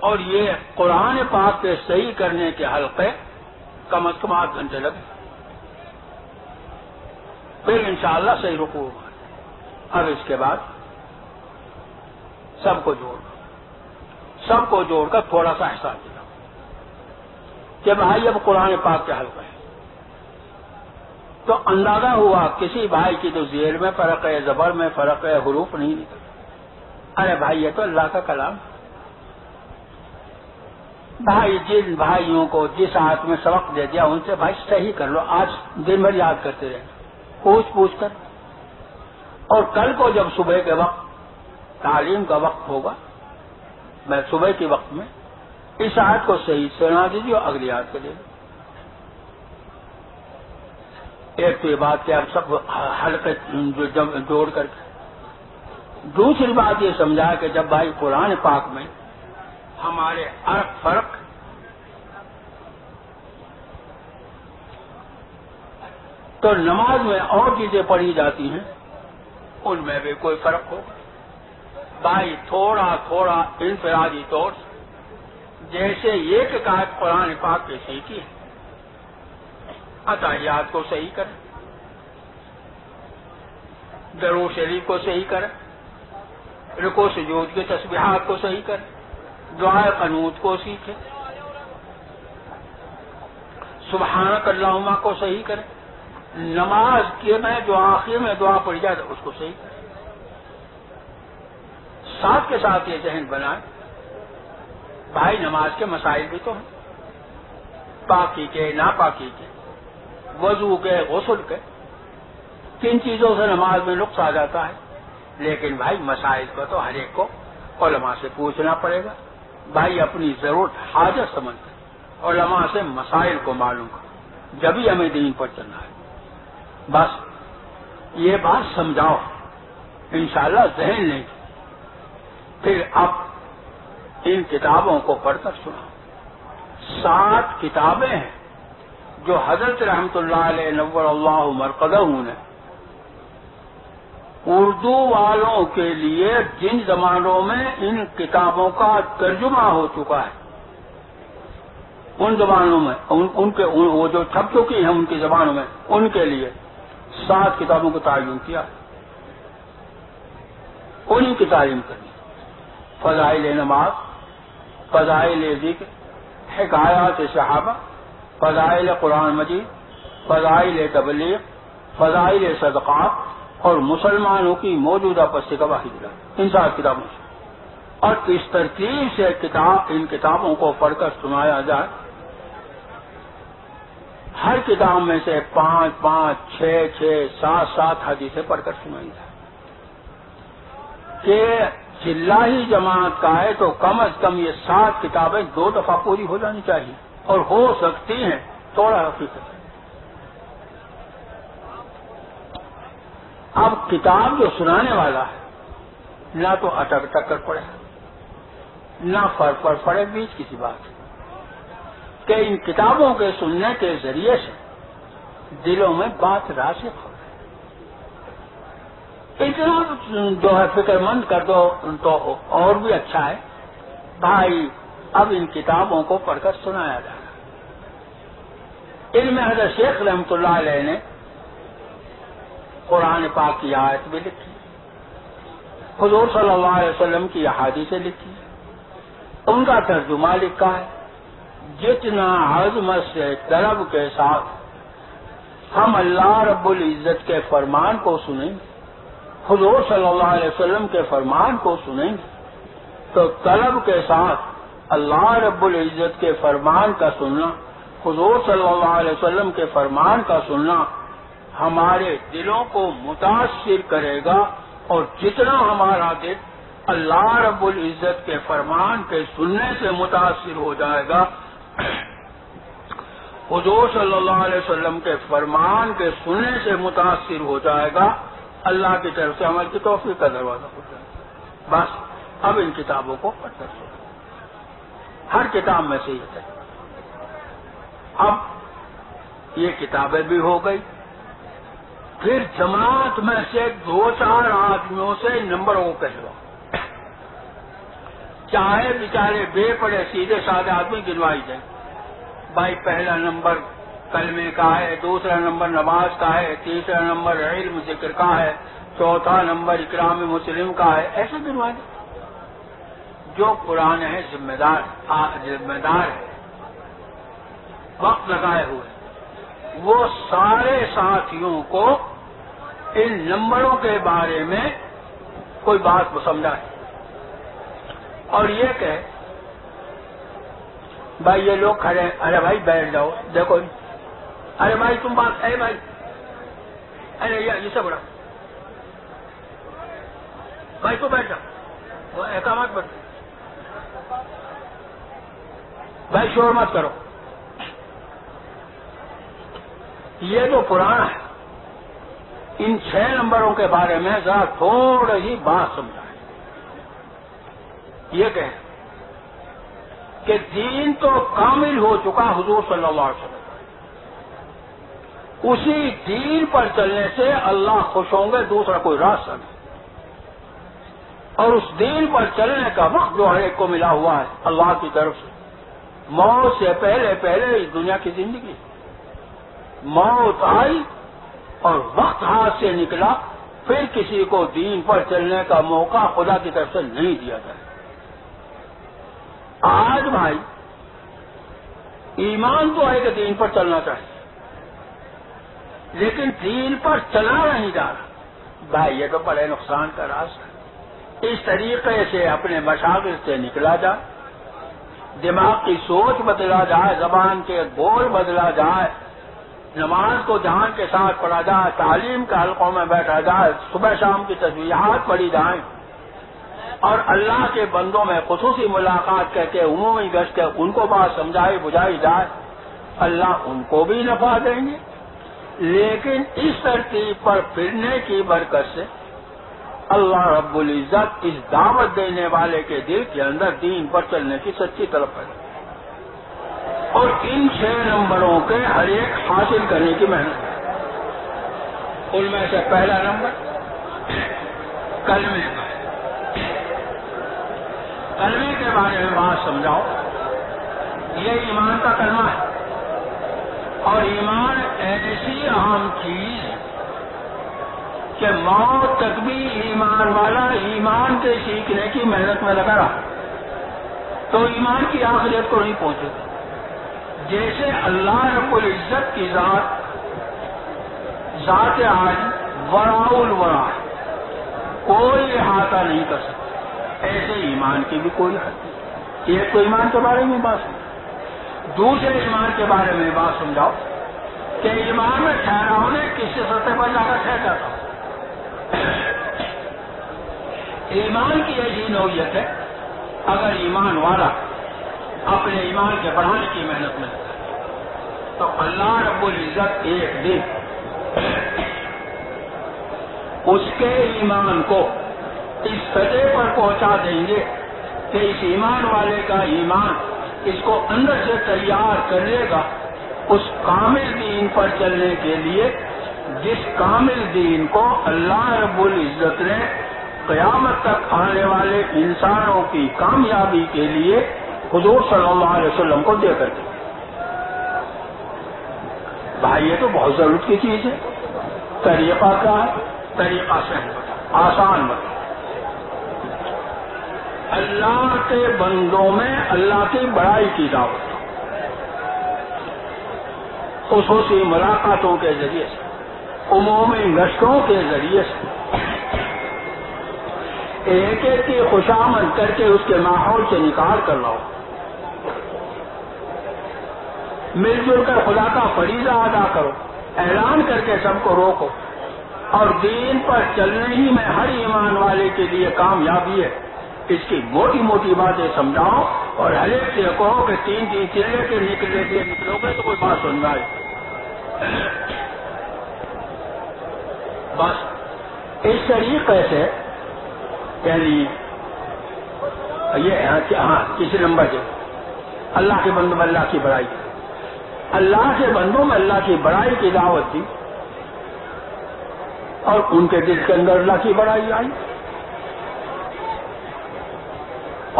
اور یہ قرآن پاک کے صحیح کرنے کے حلقے کم از کم 8 گھنٹے لگے, پھر انشاءاللہ صحیح رکوع ہوگا. اب اس کے بعد سب کو جوڑ کر تھوڑا سا احساس دیا کہ بھائی اب قرآن پاک کے حلقے ہیں. تو اندازہ ہوا کسی بھائی کی تو زیر میں فرق ہے, زبر میں فرق ہے, حروف نہیں نکل. ارے بھائی یہ تو اللہ کا کلام. بھائی جن بھائیوں کو جس ہاتھ میں سبق دے دیا ان سے بھائی صحیح کر لو, آج دن بھر یاد کرتے رہنا پوچھ کر. اور کل کو جب صبح کے وقت تعلیم کا وقت ہوگا, میں صبح کے وقت میں اس آیت کو صحیح سنا دیجیے اور اگلی آیت کو دے دو. ایک تو یہ بات کہ آپ سب حلقے جوڑ کر کے. دوسری بات یہ سمجھا کہ جب بھائی قرآن پاک میں ہمارے فرق تو نماز میں اور چیزیں پڑھی جاتی ہیں ان میں بھی کوئی فرق ہو. بھائی تھوڑا انفرادی طور سے جیسے ایک آیت قرآن پاک کے صحیح کی ہے، اتحیات کو صحیح کرے، درود شریف کو صحیح کرے، رکوع سجود کے تسبیحات کو صحیح کرے، دعائے قنوت کو سیکھے، سبحانک اللہم کو صحیح کرے، نماز کے میں جو آخر میں دعا پڑھی جائے اس کو صحیح کرے، ساتھ کے ساتھ یہ ذہن بنائے بھائی نماز کے مسائل بھی تو ہیں، پاکی کے، ناپاکی کے، وضو کے، غسل کے، کن چیزوں سے نماز میں نقص آ جاتا ہے، لیکن بھائی مسائل کو تو ہر ایک کو علماء سے پوچھنا پڑے گا، بھائی اپنی ضرورت حاجت سمجھ کر علماء سے مسائل کو معلوم کر، جبھی ہمیں دین پر چلنا ہے۔ بس یہ بات سمجھاؤ، انشاءاللہ ذہن لیں گے، پھر اب ان کتابوں کو پڑھ کر سنا۔ 7 کتابیں ہیں جو حضرت رحمت اللہ علیہ نور اللہ مرقدہ نے اردو والوں کے لیے جن زمانوں میں ان کتابوں کا ترجمہ ہو چکا ہے، ان زبانوں میں ان کے وہ جو چھپ چکی ہیں ان کی زبانوں میں، ان کے لیے 7 کتابوں کو تعین کیا، انہیں کی تعلیم کرنی، فضائل نماز، فضائل ذکر، حکایات صحابہ، فضائل قرآن مجید، فضائل تبلیغ، فضائل صدقات اور مسلمانوں کی موجودہ پستی کا واحد، ان 7 کتابوں سے، اور اس ترتیب سے ان کتابوں کو پڑھ کر سنایا جائے، ہر کتاب میں سے 5-5، 6-6، 7-7 حدیثیں پڑھ کر سنائی جائے کہ چلاہی جماعت کا ہے تو کم از کم یہ 7 کتابیں 2 دفعہ پوری ہو جانی چاہیے، اور ہو سکتی ہیں تھوڑا حقیقت۔ اب کتاب جو سنانے والا ہے نہ تو اٹک کر پڑھے، نہ فرق پر پڑے، بیچ کسی بات کہ ان کتابوں کے سننے کے ذریعے سے دلوں میں بات راسخ ہو، اتنا جو ہے فکر مند کر دو تو اور بھی اچھا ہے۔ بھائی اب ان کتابوں کو پڑھ کر سنایا جائے۔ علم حضرت شیخ رحمت اللہ علیہ نے قرآن پاک کی آیت بھی لکھی، حضور صلی اللہ علیہ وسلم کی احادیثیں لکھی، ان کا ترجمہ لکھا ہے۔ جتنا عظمت سے طلب کے ساتھ ہم اللہ رب العزت کے فرمان کو سنیں گے، حضور صلی اللہ علیہ وسلم کے فرمان کو سنیں گے، تو طلب کے ساتھ اللہ رب العزت کے فرمان کا سننا، حضور صلی اللہ علیہ وسلم کے فرمان کا سننا ہمارے دلوں کو متاثر کرے گا، اور جتنا ہمارا دل اللہ رب العزت کے فرمان کے سننے سے متاثر ہو جائے گا، حضور صلی اللہ علیہ وسلم کے فرمان کے سننے سے متاثر ہو جائے گا، اللہ کی طرف سے عمل کی توفیق کا دروازہ کھل جائے گا۔ بس اب ان کتابوں کو پڑھ کر سنو، ہر کتاب میں سے یہ ہے۔ اب یہ کتابیں بھی ہو گئی، پھر جماعت میں سے 2-4 آدمیوں سے نمبروں کو کہلو، چاہے بیچارے بے پڑھے سیدھے سادے آدمی گنوائی جائیں، بھائی پہلا نمبر کلمے کا ہے، دوسرا نمبر نماز کا ہے، تیسرا نمبر علم ذکر کا ہے، چوتھا نمبر اکرام مسلم کا ہے، ایسے گنوا دیں۔ جو قرآن ہے ذمہ دار ہے، وقت لگائے ہوئے، وہ سارے ساتھیوں کو ان نمبروں کے بارے میں کوئی بات سمجھائے، اور یہ کہ بھائی یہ لوگ کھڑے ہیں، ارے بھائی بیٹھ جاؤ، دیکھو ارے بھائی تم بات، اے بھائی ارے یہ سب بڑا بھائی تو بیٹھ جاؤ، وہ احکامات بڑھ، بھائی شور مت کرو۔ یہ جو پرانا ہے ان 6 نمبروں کے بارے میں ذرا تھوڑی ہی بات سمجھائیں۔ یہ کہ دین تو کامل ہو چکا حضور صلی اللہ علیہ وسلم، اسی دین پر چلنے سے اللہ خوش ہوں گے، دوسرا کوئی راستہ نہیں، اور اس دین پر چلنے کا وقت جو ہر ایک کو ملا ہوا ہے اللہ کی طرف سے، موت سے پہلے پہلے اس دنیا کی زندگی، موت آئی اور وقت ہاتھ سے نکلا، پھر کسی کو دین پر چلنے کا موقع خدا کی طرف سے نہیں دیا جائے۔ آج بھائی ایمان تو ہے کہ دین پر چلنا چاہیے، لیکن دین پر چلا نہیں جا رہا، بھائی یہ تو بڑے نقصان کا راستہ ہے۔ اس طریقے سے اپنے مشاغل سے نکلا جائے، دماغ کی سوچ بدلا جائے، زبان کے بول بدلا جائے، نماز کو جہان کے ساتھ پڑھا جائے، تعلیم کے حلقوں میں بیٹھا جائے، صبح شام کی تسبیحات پڑھی جائیں، اور اللہ کے بندوں میں خصوصی ملاقات کر کے عمومی گشت کے ان کو بات سمجھائی بجھائی جائے، اللہ ان کو بھی نفع دیں گے۔ لیکن اس ترتیب پر پھرنے کی برکت سے اللہ رب العزت اس دعوت دینے والے کے دل کے اندر دین پر چلنے کی سچی طلب کرے، اور ان 6 نمبروں کے ہر ایک حاصل کرنے کی محنت ہے۔ ان میں سے پہلا نمبر کلمے کا ہے۔ کلمے کے بارے میں بات سمجھاؤ۔ یہ ایمان کا کلمہ ہے، اور ایمان ایسی اہم چیز ہے کہ موت تک بھی ایمان والا ایمان کے سیکھنے کی محنت میں لگا رہا تو ایمان کی آخریت کو نہیں پہنچے گا۔ جیسے اللہ رب العزت کی ذات عالی وراء الورا، کوئی احاطہ نہیں کر سکتا، ایسے ایمان کی بھی کوئی حد نہیں۔ ایک تو ایمان کے بارے میں بات سمجھو، دوسرے ایمان کے بارے میں بات سمجھاؤ کہ ایمان میں ٹھہرا ہونے کس سطح پر جا کر ٹھہر جاتا ہوں۔ ایمان کی ایسی نوعیت ہے، اگر ایمان والا اپنے ایمان کے بڑھانے کی محنت میں لگا تو اللہ رب العزت ایک دن اس کے ایمان کو اس سطح پر پہنچا دیں گے کہ اس ایمان والے کا ایمان اس کو اندر سے تیار کر لے گا اس کامل دین پر چلنے کے لیے، جس کامل دین کو اللہ رب العزت نے قیامت تک آنے والے انسانوں کی کامیابی کے لیے حضور صلی اللہ علیہ وسلم کو دے کر دیا۔ بھائی یہ تو بہت ضرورت کی چیز ہے۔ طریقہ کیا ہے؟ طریقہ سہل بتا، آسان بتا۔ اللہ کے بندوں میں اللہ کی بڑائی کی دعوت، خصوصی ملاقاتوں کے ذریعے سے، عمومی گشتوں کے ذریعے سے، ایک ایک کی خوشامد کر کے اس کے ماحول سے نکال کر لاؤ، مل جل کر خدا کا فریضہ ادا کرو، اعلان کر کے سب کو روکو، اور دین پر چلنے ہی میں ہر ایمان والے کے لیے کامیابی ہے، اس کی موٹی موٹی باتیں سمجھاؤ، اور ہر ایک سے کہو کہ 3 چلے کے نکلو گے تو کوئی بات سن رہا ہے۔ بس اس طریقے سے یعنی یہ کسی نمبر سے اللہ کے بندوں میں اللہ کی بڑائی، اللہ کے بندوں میں اللہ کی بڑائی کی دعوت دی، اور ان کے دل کے اندر اللہ کی بڑائی آئی،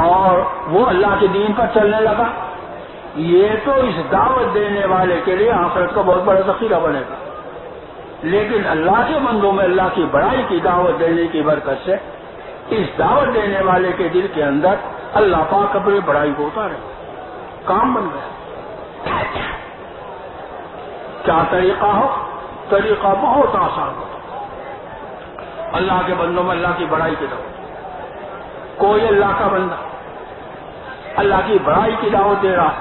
اور وہ اللہ کے دین پر چلنے لگا۔ یہ تو اس دعوت دینے والے کے لیے آخرت کا بہت بڑا ذخیرہ بنے گا، لیکن اللہ کے بندوں میں اللہ کی بڑائی کی دعوت دینے کی برکت سے اس دعوت دینے والے کے دل کے اندر اللہ پاک اپنی بڑائی کو اتارے، کام بن گیا۔ کیا طریقہ ہو؟ طریقہ بہت آسان ہو، اللہ کے بندوں میں اللہ کی بڑائی کی دعوت۔ کوئی اللہ کا بندہ اللہ کی بڑائی کی دعوت دے رہا،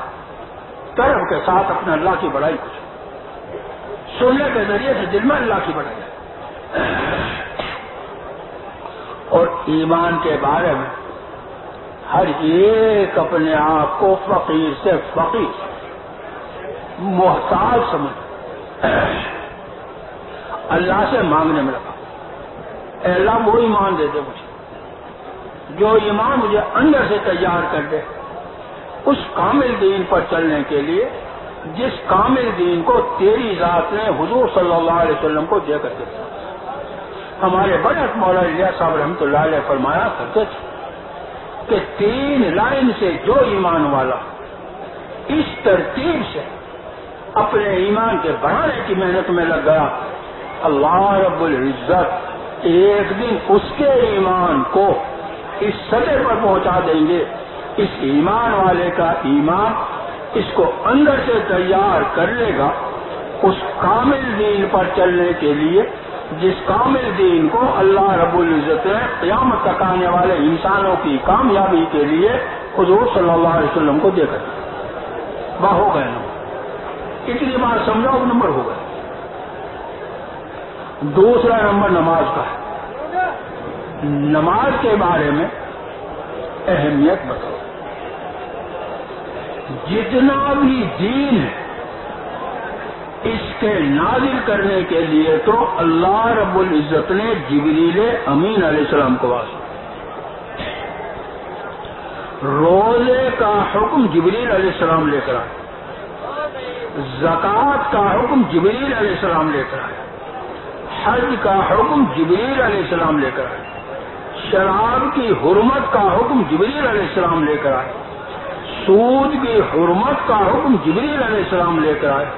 طرف کے ساتھ اپنے اللہ کی بڑائی کو سننے کے ذریعے سے دل میں اللہ کی بڑائی ہے۔ اور ایمان کے بارے میں ہر ایک اپنے آپ کو فقیر سے فقیر محتاج سمجھ اللہ سے مانگنے میں لگا، اے اللہ وہ ایمان دے دے مجھے جو ایمان مجھے اندر سے تیار کر دے اس کامل دین پر چلنے کے لیے جس کامل دین کو تیری ذات نے حضور صلی اللہ علیہ وسلم کو دے کر دیا۔ ہمارے بڑے مولانا الیاس صاحب رحمۃ اللہ علیہ فرمایا کرتے تھے کہ 3 لائن سے جو ایمان والا اس ترتیب سے اپنے ایمان کے بڑھانے کی محنت میں لگ گیا، اللہ رب العزت ایک دن اس کے ایمان کو اس سطح پر پہنچا دیں گے، اس ایمان والے کا ایمان اس کو اندر سے تیار کر لے گا اس کامل دین پر چلنے کے لیے، جس کامل دین کو اللہ رب العزت نے قیامت تک آنے والے انسانوں کی کامیابی کے لیے حضور صلی اللہ علیہ وسلم کو دے کر ہو گئے نمبر۔ اتنی بات سمجھاؤ، نمبر ہو گئے۔ دوسرا نمبر نماز کا ہے، نماز کے بارے میں اہمیت بتاؤ۔ جتنا بھی دین ہے اس کے نازل کرنے کے لیے تو اللہ رب العزت نے جبریل امین علیہ السلام کو واسطہ، روزے کا حکم جبریل علیہ السلام لے کر آئے، زکوٰۃ کا حکم جبریل علیہ السلام لے کر آئے، حج کا حکم جبریل علیہ السلام لے کر آئے، شراب کی حرمت کا حکم جبریل علیہ السلام لے کر آئے، سود کی حرمت کا حکم جبریل علیہ السلام لے کر آئے،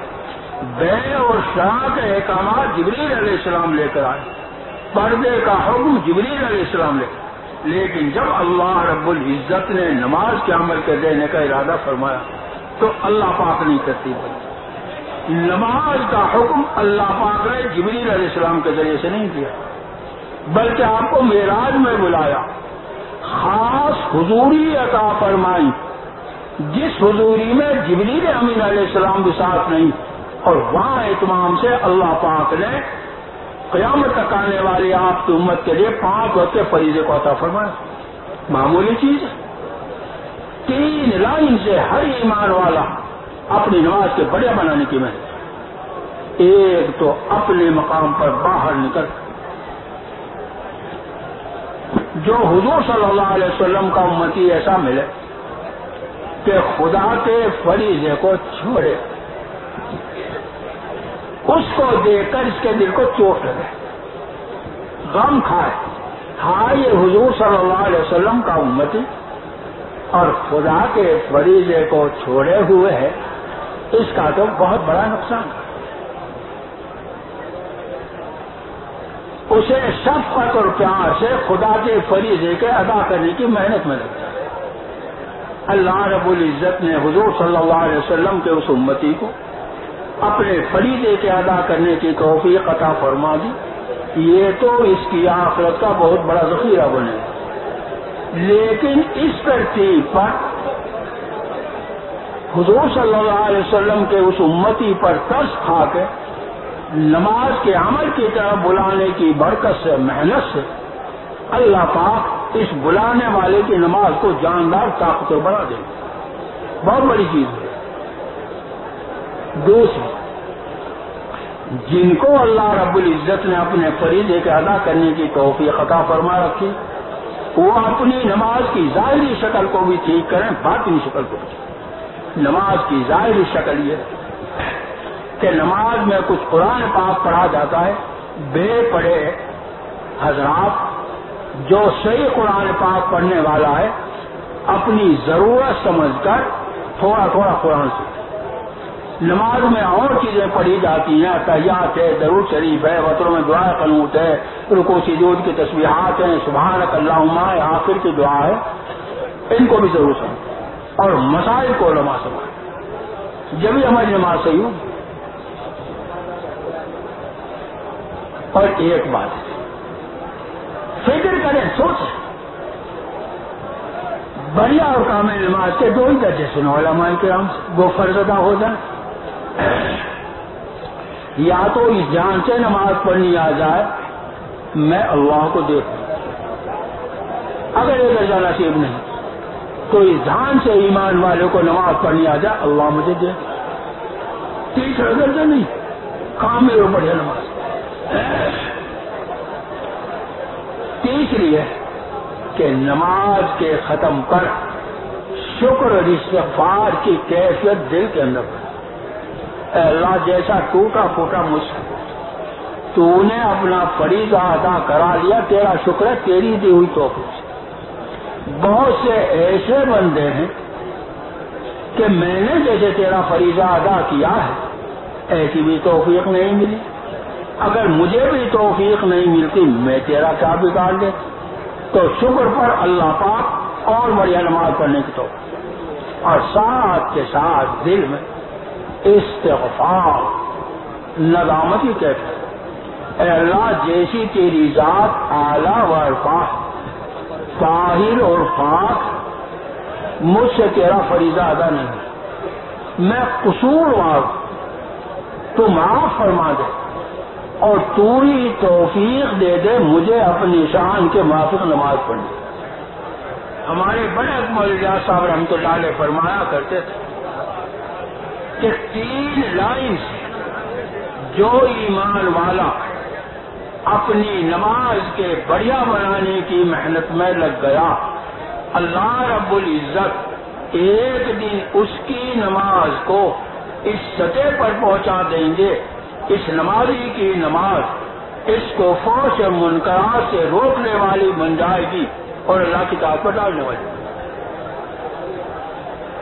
بیع اور شراء کے احکامات جبریل علیہ السلام لے کر آئے، پردے کا حکم جبریل علیہ السلام لے کر آئے۔ لیکن جب اللہ رب العزت نے نماز کے عمل کے دینے کا ارادہ فرمایا تو اللہ پاک نہیں کرتی بنی، نماز کا حکم اللہ پاک نے جبریل علیہ السلام کے ذریعے سے نہیں دیا، بلکہ آپ کو معراج میں بلایا، خاص حضوری عطا فرمائی، جس حضوری میں جبریل امین علیہ السلام بھی ساتھ نہیں، اور وہاں اتمام سے اللہ پاک نے قیامت تک آنے والی آپ کی امت کے لیے 5 وقت کے فریضے کو عطا فرمایا۔ معمولی چیز ہے، 3 لائن سے ہر ایمان والا اپنی نماز کے بڑے بنانے کی محنت، ایک تو اپنے مقام پر باہر نکل جو حضور صلی اللہ علیہ وسلم کا امتی ایسا ملے کہ خدا کے فریضے کو چھوڑے، اس کو دیکھ کر اس کے دل کو چوٹ لگے، غم کھائے، ہاں یہ حضور صلی اللہ علیہ وسلم کا امتی اور خدا کے فریضے کو چھوڑے ہوئے ہے، اس کا تو بہت بڑا نقصان ہے۔ اسے شفقت اور پیار سے خدا کے فریضے کے ادا کرنے کی محنت میں لگتا ہے۔ اللہ رب العزت نے حضور صلی اللہ علیہ وسلم کے اس امتی کو اپنے فریضے کے ادا کرنے کی توفیق عطا فرما دی، یہ تو اس کی آخرت کا بہت بڑا ذخیرہ بنے، لیکن اس ترتیب پر حضور صلی اللہ علیہ وسلم کے اس امتی پر ترس کھا کے نماز کے عمل کی طرف بلانے کی برکت سے، محنت سے اللہ پاک اس بلانے والے کی نماز کو جاندار طاقتور بنا دے، بہت بڑی چیز ہے۔ دوسری، جن کو اللہ رب العزت نے اپنے فریضے کے ادا کرنے کی توفیق عطا فرما رکھی، وہ اپنی نماز کی ظاہری شکل کو بھی ٹھیک کریں، باطنی شکل کو بھی۔ نماز کی ظاہری شکل یہ کہ نماز میں کچھ قرآن پاک پڑھا جاتا ہے، بے پڑھے حضرات جو صحیح قرآن پاک پڑھنے والا ہے اپنی ضرورت سمجھ کر تھوڑا تھوڑا قرآن سے، نماز میں اور چیزیں پڑھی جاتی ہیں، تحیات ہے، درود شریف ہے، وتروں میں دعا قنوت ہے، رکوع سجود کی تسبیحات ہیں، سبحانک اللہم ہے، آخر کی دعا ہے، ان کو بھی ضرور سمجھ اور مسائل کو علماء سمجھ، جبھی ہماری نماز صحیح ہوگی۔ اور ایک بات فکر کریں، سوچیں، بڑھیا اور کامل نماز کے 2 ہی درجے سنو علماء کرام سے، وہ فرض ادا ہو جائے، یا تو اس جان سے نماز پڑھنی آ جائے میں اللہ کو دیکھوں، اگر یہ درجہ نصیب نہیں تو اس جان سے ایمان والے کو نماز پڑھنی آ جائے اللہ مجھے دیکھ، تیسرا درجہ نہیں، کامل اور بڑھیا نماز۔ تیسری ہے کہ نماز کے ختم پر شکر اور استغفار کی کیفیت دل کے اندر، اے اللہ جیسا ٹوٹا پھوٹا مجھ سے تو نے اپنا فریضہ ادا کرا لیا، تیرا شکر ہے، تیری دی ہوئی توفیق سے۔ بہت سے ایسے بندے ہیں کہ میں نے جیسے تیرا فریضہ ادا کیا ہے ایسی بھی توفیق نہیں ملی، اگر مجھے بھی توفیق نہیں ملتی میں تیرا کیا بگاڑ دے؟ تو شکر پر اللہ پاک اور بڑھیا نماز پڑھنے کی توفیق، اور ساتھ کے ساتھ دل میں استغفار ندامت ہی کہتے ہیں، اے اللہ جیسی تیری ذات اعلیٰ و ارفع طاہر اور پاک، مجھ سے تیرا فریضہ ادا نہیں، میں قصوروار، تو معاف فرما دے اور تو ہی توفیق دے دے مجھے اپنی شان کے موافق نماز پڑھنی۔ ہمارے بڑے اکمل الیاس صاحب رحمۃ اللہ علیہ فرمایا کرتے تھے کہ 3 لائن سے جو ایمان والا اپنی نماز کے بڑھیا بنانے کی محنت میں لگ گیا، اللہ رب العزت ایک دن اس کی نماز کو اس سطح پر پہنچا دیں گے، اس نمازی کی نماز اس کو فحش منکرات سے روکنے والی بن جائے گی اور اللہ کی طاعت پر ڈالنے والی۔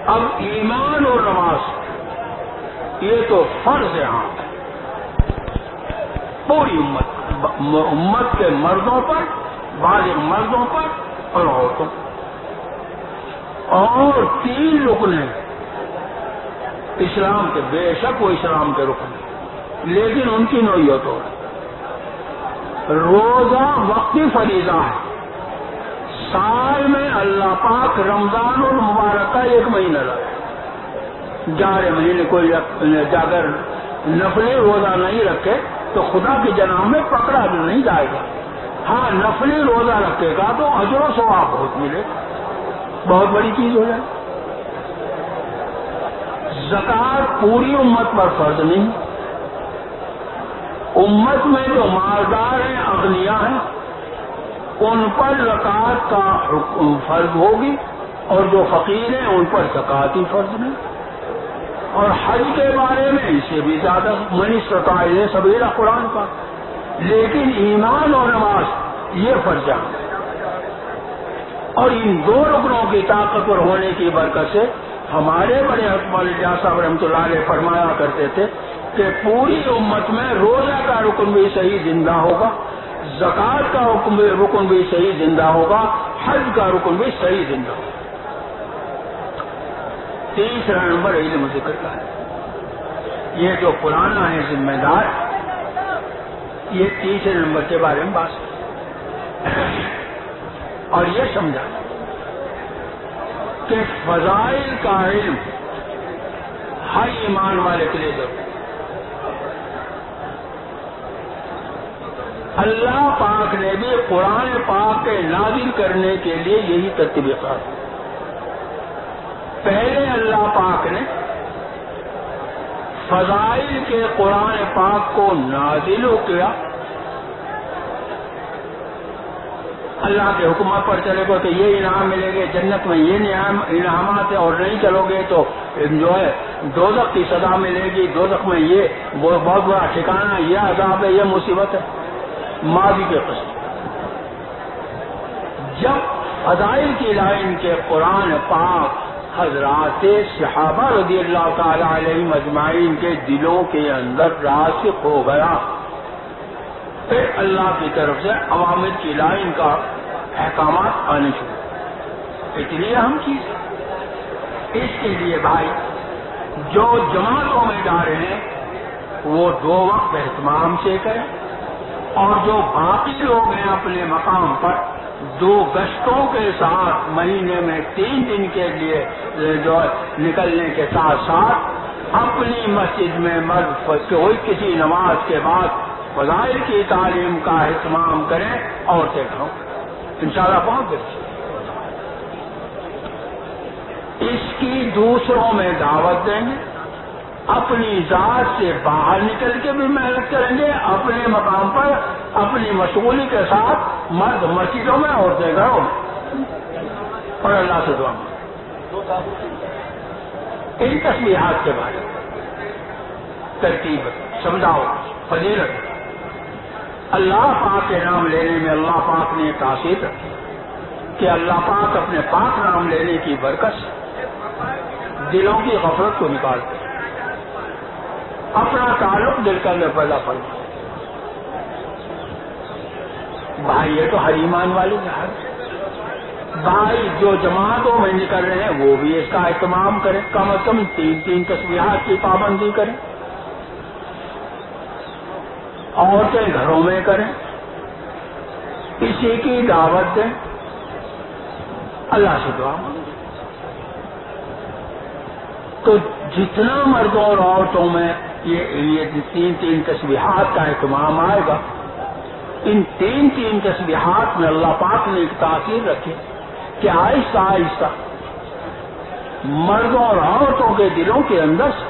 اب ایمان اور نماز یہ تو فرض عام ہے پوری امت کے مردوں پر، بالغ مردوں پر اور عورتوں پر، اور 3 رکن ہیں اسلام کے، بے شک وہ اسلام کے رکن ہیں لیکن ان کی نوعیت ہو رہی۔ روزہ وقتی فریضہ ہے، سال میں اللہ پاک رمضان المبارک کا 1 مہینہ لگا، 11 مہینے کوئی اگر نفلی روزہ نہیں رکھے تو خدا کی جناب میں پکڑا نہیں جائے گا، ہاں نفلی روزہ رکھے گا تو اجر و ثواب بہت ملے، بہت بڑی چیز ہو جائے۔ زکوٰۃ پوری امت پر فرض نہیں، امت میں جو مالدار ہیں، اغنیاء ہیں، ان پر زکوٰۃ کا حکم فرض ہوگی، اور جو فقیر ہیں ان پر زکوٰۃ ہی فرض نہیں۔ اور حج کے بارے میں اس سے بھی زیادہ من استطاع الیہ سبیلا قرآن کا، لیکن ایمان اور نماز یہ فرض ہے، اور ان 2 رکنوں کی طاقتور ہونے کی برکت سے ہمارے بڑے حکمت الیاس صاحب رحمۃ اللہ علیہ فرمایا کرتے تھے کہ پوری امت میں روزہ کا رکن بھی صحیح زندہ ہوگا، زکوٰۃ کا رکن بھی صحیح زندہ ہوگا، حج کا رکن بھی صحیح زندہ ہوگا۔ تیسرا نمبر علم ذکر کا ہے، یہ جو پرانا ہے ذمہ دار، یہ تیسرے نمبر کے بارے میں بات اور یہ سمجھا کہ فضائل کا علم ہر ایمان والے کے لیے ضروری۔ اللہ پاک نے بھی قرآن پاک کے نازل کرنے کے لیے یہی ترتیب اختیار کی۔ پہلے اللہ پاک نے فضائل کے قرآن پاک کو نازل کیا، اللہ کے حکمات پر چلے گا تو یہ انعام ملے گے، جنت میں یہ انعامات ہیں، اور نہیں چلو گے تو جو ہے دوزخ کی سزا ملے گی، دوزخ میں یہ بہت بڑا ٹھکانہ، یہ عذاب ہے، یہ مصیبت ہے، ماضی کے قسم۔ جب فضائل کی لائن کے قرآن پاک حضرات صحابہ رضی اللہ تعالی علیہم اجمعین کے دلوں کے اندر راسخ ہو گیا، پھر اللہ کی طرف سے عوامل کی لائن کا احکامات آنے شروع، اتنی اہم چیز ہے۔ اس کے لیے بھائی جو جماعتوں میں جا رہے ہیں وہ 2 وقت اہتمام سے کریں، اور جو باقی لوگ ہیں اپنے مقام پر 2 گشتوں کے ساتھ مہینے میں 3 دن کے لیے جو نکلنے کے ساتھ ساتھ اپنی مسجد میں کوئی کسی نماز کے بعد فضائل کی تعلیم کا اہتمام کریں، عورتیں گھروں انشاءاللہ پہنچ گئی۔ اس کی دوسروں میں دعوت دیں گے، اپنی ذات سے باہر نکل کے بھی محنت کریں گے، اپنے مقام پر اپنی مشغولی کے ساتھ مرد مسجدوں میں، عورتیں گھروں میں، اور اللہ سے دعا مانگیں۔ ان تسبیحات کے بارے میں ترتیب سمجھاؤ، فضیلت، اللہ پاک کے نام لینے میں اللہ پاک نے تاثیر رکھی کہ اللہ پاک اپنے پاک نام لینے کی برکت سے دلوں کی غفلت کو نکالتے ہیں، اپنا تعلق دل کے اندر پیدا کرتے ہیں۔ بھائی یہ تو ہر ایمان والے جہاز، بھائی جو جماعتوں میں نکل رہے ہیں وہ بھی اس کا اہتمام کریں، کم از کم 3 تسبیحات کی پابندی کریں، عورتیں گھروں میں کریں، کسی کی دعوت دیں، اللہ سے دعا مانگیں۔ تو جتنا مردوں اور عورتوں میں یہ 3 تسبیحات کا اہتمام آئے گا، ان 3 تسبیحات میں اللہ پاک نے ایک تاثیر رکھی کہ آہستہ آہستہ مردوں اور عورتوں کے دلوں کے اندر سے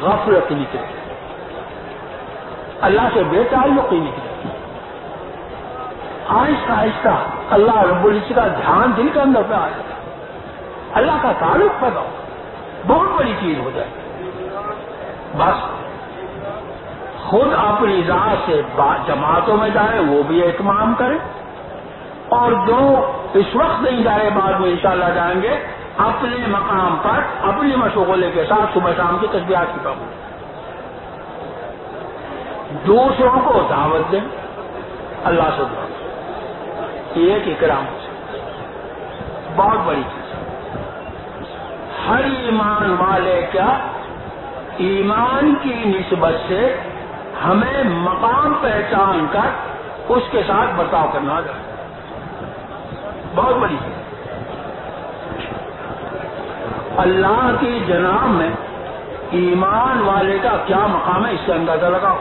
غفلت نکلے، اللہ سے بے تعلقی نکلے، آہستہ آہستہ اللہ رب العزت کا دھیان دل کے اندر پہ آئے، اللہ کا تعلق پیدا ہو، بہت بڑی چیز ہو جائے۔ بس خود اپنی ذات سے جماعتوں میں جائیں، وہ بھی اہتمام کریں، اور جو اس وقت نہیں جائے بعد میں انشاءاللہ جائیں گے، اپنے مقام پر اپنی مشغولے کے ساتھ صبح شام کی تسبیحات کی پابندی، دوسروں کو دعوت دیں، اللہ سے دعا یہ ایک اکرام بہت بڑی چیز ہے۔ ہر ایمان والے کیا ایمان کی نسبت سے ہمیں مقام پہچان کر اس کے ساتھ برتاؤ کرنا جائے، بہت بڑی چیز۔ اللہ کی جناب میں ایمان والے کا کیا مقام ہے، اس سے اندازہ لگاؤ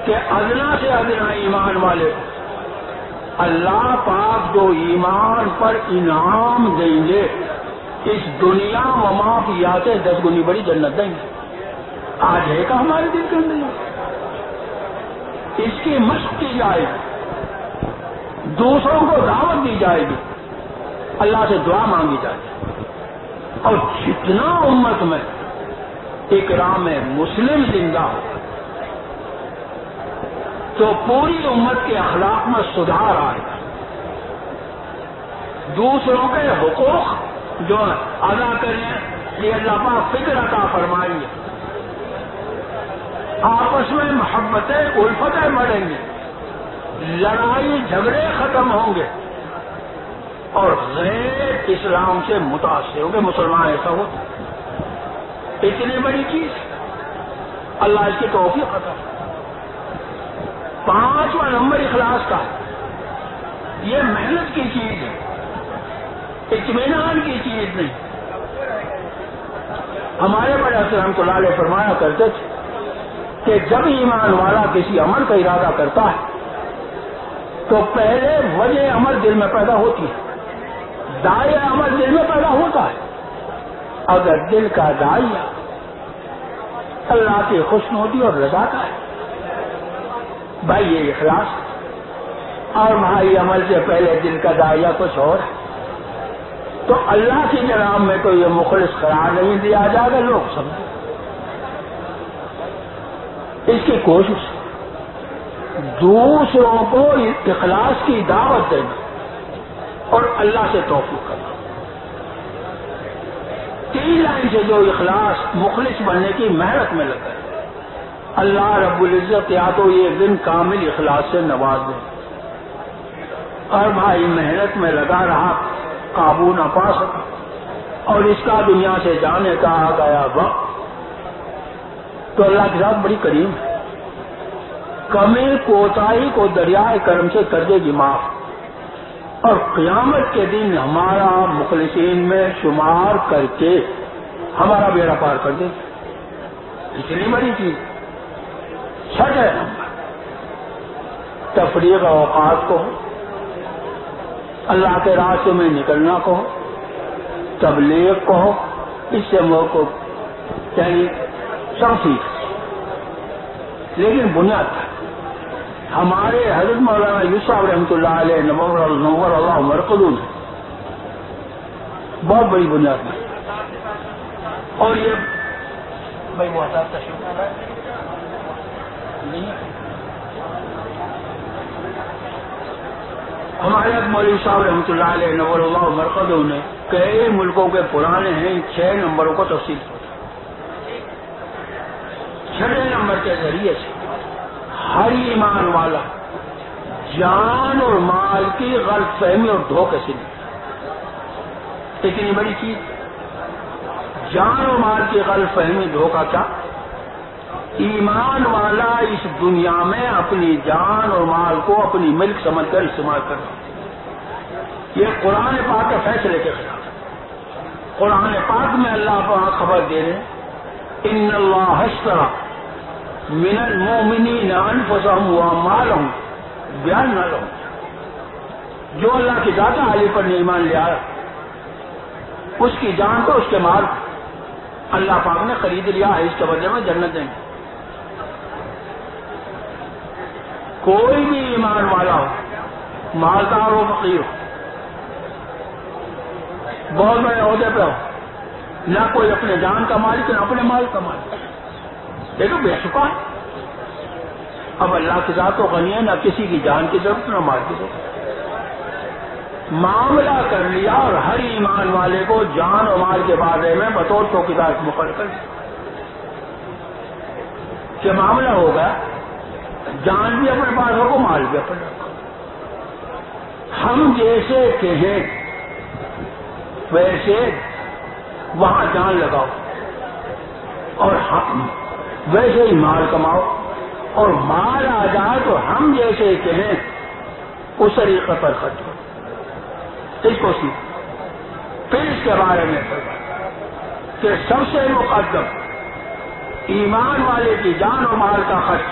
کہ ادنا سے ادنا ایمان والے کو اللہ پاک جو ایمان پر انعام دیں گے، اس دنیا و ما فیہا سے 10 گنی بڑی جنت دیں گے۔ آج ہے کہ ہمارے دل کے اندر اس کی مشق کی جائے گی، دوسروں کو دعوت دی جائے گی، اللہ سے دعا مانگی جائے گی، اور جتنا امت میں اکرام مسلم زندہ ہو تو پوری امت کے اخلاق میں سدھار آئے گا، دوسروں کے حقوق جو ادا کریں یہ اللہ پاک فکر عطا فرمائیں گے، آپس میں محبتیں الفتیں بڑھیں گی، لڑائی جھگڑے ختم ہوں گے، اور غیر اسلام سے متاثر ہوں گے۔ مسلمان ایسا ہو اتنی بڑی چیز اللہ اس کی توفیق عطا۔ 5واں نمبر اخلاص کا ہے، یہ محنت کی چیز ہے، اطمینان کی چیز نہیں۔ ہمارے بڑے حضرت رحمۃ اللہ علیہ فرمایا کرتے تھے کہ جب ایمان والا کسی عمل کا ارادہ کرتا ہے تو پہلے وجہ عمل دل میں پیدا ہوتی ہے، داعی عمل دل میں پیدا ہوتا ہے۔ اگر دل کا داعیہ اللہ کی خوشنودی اور رضا کا ہے، بھائی یہ اخلاص، اور بھائی عمل سے پہلے دل کا داعیہ کچھ اور ہے، تو اللہ کی جناب میں تو یہ مخلص قرار نہیں دیا جائے گا، لوگ سمجھیں۔ اس کی کوشش دوسروں کو اخلاص کی دعوت دینا اور اللہ سے توفیق کرنا۔ 3 لائن سے جو اخلاص مخلص بننے کی محنت میں لگا ہے، اللہ رب العزت یا تو یہ دن کامل اخلاص سے نواز دے، اور بھائی محنت میں لگا رہا قابو نہ پا سکا اور اس کا دنیا سے جانے کا آ گیا وقت، تو اللہ کے ساتھ بڑی کریم ہے، کمی کوتاہی کو دریائے کرم سے کر دے گی معاف، اور قیامت کے دن ہمارا مخلصین میں شمار کر کے ہمارا بیڑا پار کر دے گی۔ اتنی بڑی چیز۔ 6 تفریق اوقات کو، اللہ کے راستے میں نکلنا کو، تبلیغ کو، اس سے موقع یعنی سب چیز، لیکن بنیاد تھا ہمارے حضرت مولانا یوسف صاحب رحمۃ اللہ علیہ نور اللہ مرقدون بہت بڑی بنیاد ہے، اور یہ بھائی وہ حساب تشریف نہیں ہمارے مولوی صاحب رحمۃ اللہ علیہ نور اللہ مرکز نے کئی ملکوں کے پرانے ہیں 6 نمبروں کو تفصیل کیا. 6 نمبر کے ذریعے سے ہر ایمان والا جان اور مال کی غلط فہمی اور دھوکے سے اتنی بڑی چیز. جان اور مال کی غلط فہمی دھوکہ کیا؟ ایمان والا اس دنیا میں اپنی جان اور مال کو اپنی ملک سمجھ کر استعمال کرنا. یہ قرآن پاک کے فیصلے کے خلاف. قرآن پاک میں اللہ پاک خبر دے رہے ان اللہ اشترى من المؤمنین انفسهم واموالهم بان لهم. جو اللہ کی ذات عالی پر ایمان لے آیا اس کی جان کو اس کے مال اللہ پاک نے خرید لیا ہے، اس کے بدلے میں جنت دیں گے. کوئی بھی ایمان والا ہو، مالدار ہو، فقیر ہو، بہت بڑے عہدے پہ ہو، نہ کوئی اپنے جان کا مالک نہ اپنے مال کا مالک، یہ تو بے شکار. اب اللہ کی ذات تو غنی ہے، نہ کسی کی جان کی ضرورت نہ مال کی ضرورت. معاملہ کر لیا اور ہر ایمان والے کو جان و مال کے بارے میں بطور چوکیدار مقرر کر دیا کہ معاملہ ہوگا جان بھی اپنے پاس ہوگا، مال بھی اپنے پاس. ہم جیسے کہیں ویسے وہاں جان لگاؤ اور ہم ویسے ہی مال کماؤ، اور مال آ جائے تو ہم جیسے کہیں اس طریقے پر خرچ کرو. اس کو سیکھ. پھر اس کے بارے میں کہ سب سے مقدم ایمان والے کی جان و مال کا خرچ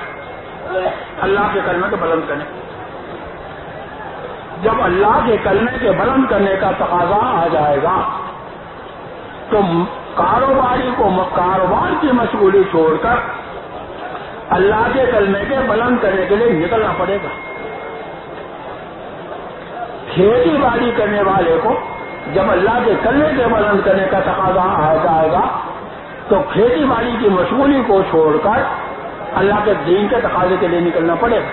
اللہ کے کلمے کو بلند کرنے. جب اللہ کے کلمے کے بلند کرنے کا تقاضا آ جائے گا تو کاروباری کو کاروبار کی مشغولی چھوڑ کر اللہ کے کلمے کے بلند کرنے کے لیے نکلنا پڑے گا. کھیتی باڑی کرنے والے کو جب اللہ کے کلمے کے بلند کرنے کا تقاضا آ جائے گا تو کھیتی باڑی کی مشغولی کو چھوڑ کر اللہ کے دین کے تقاضے کے لیے نکلنا پڑے گا.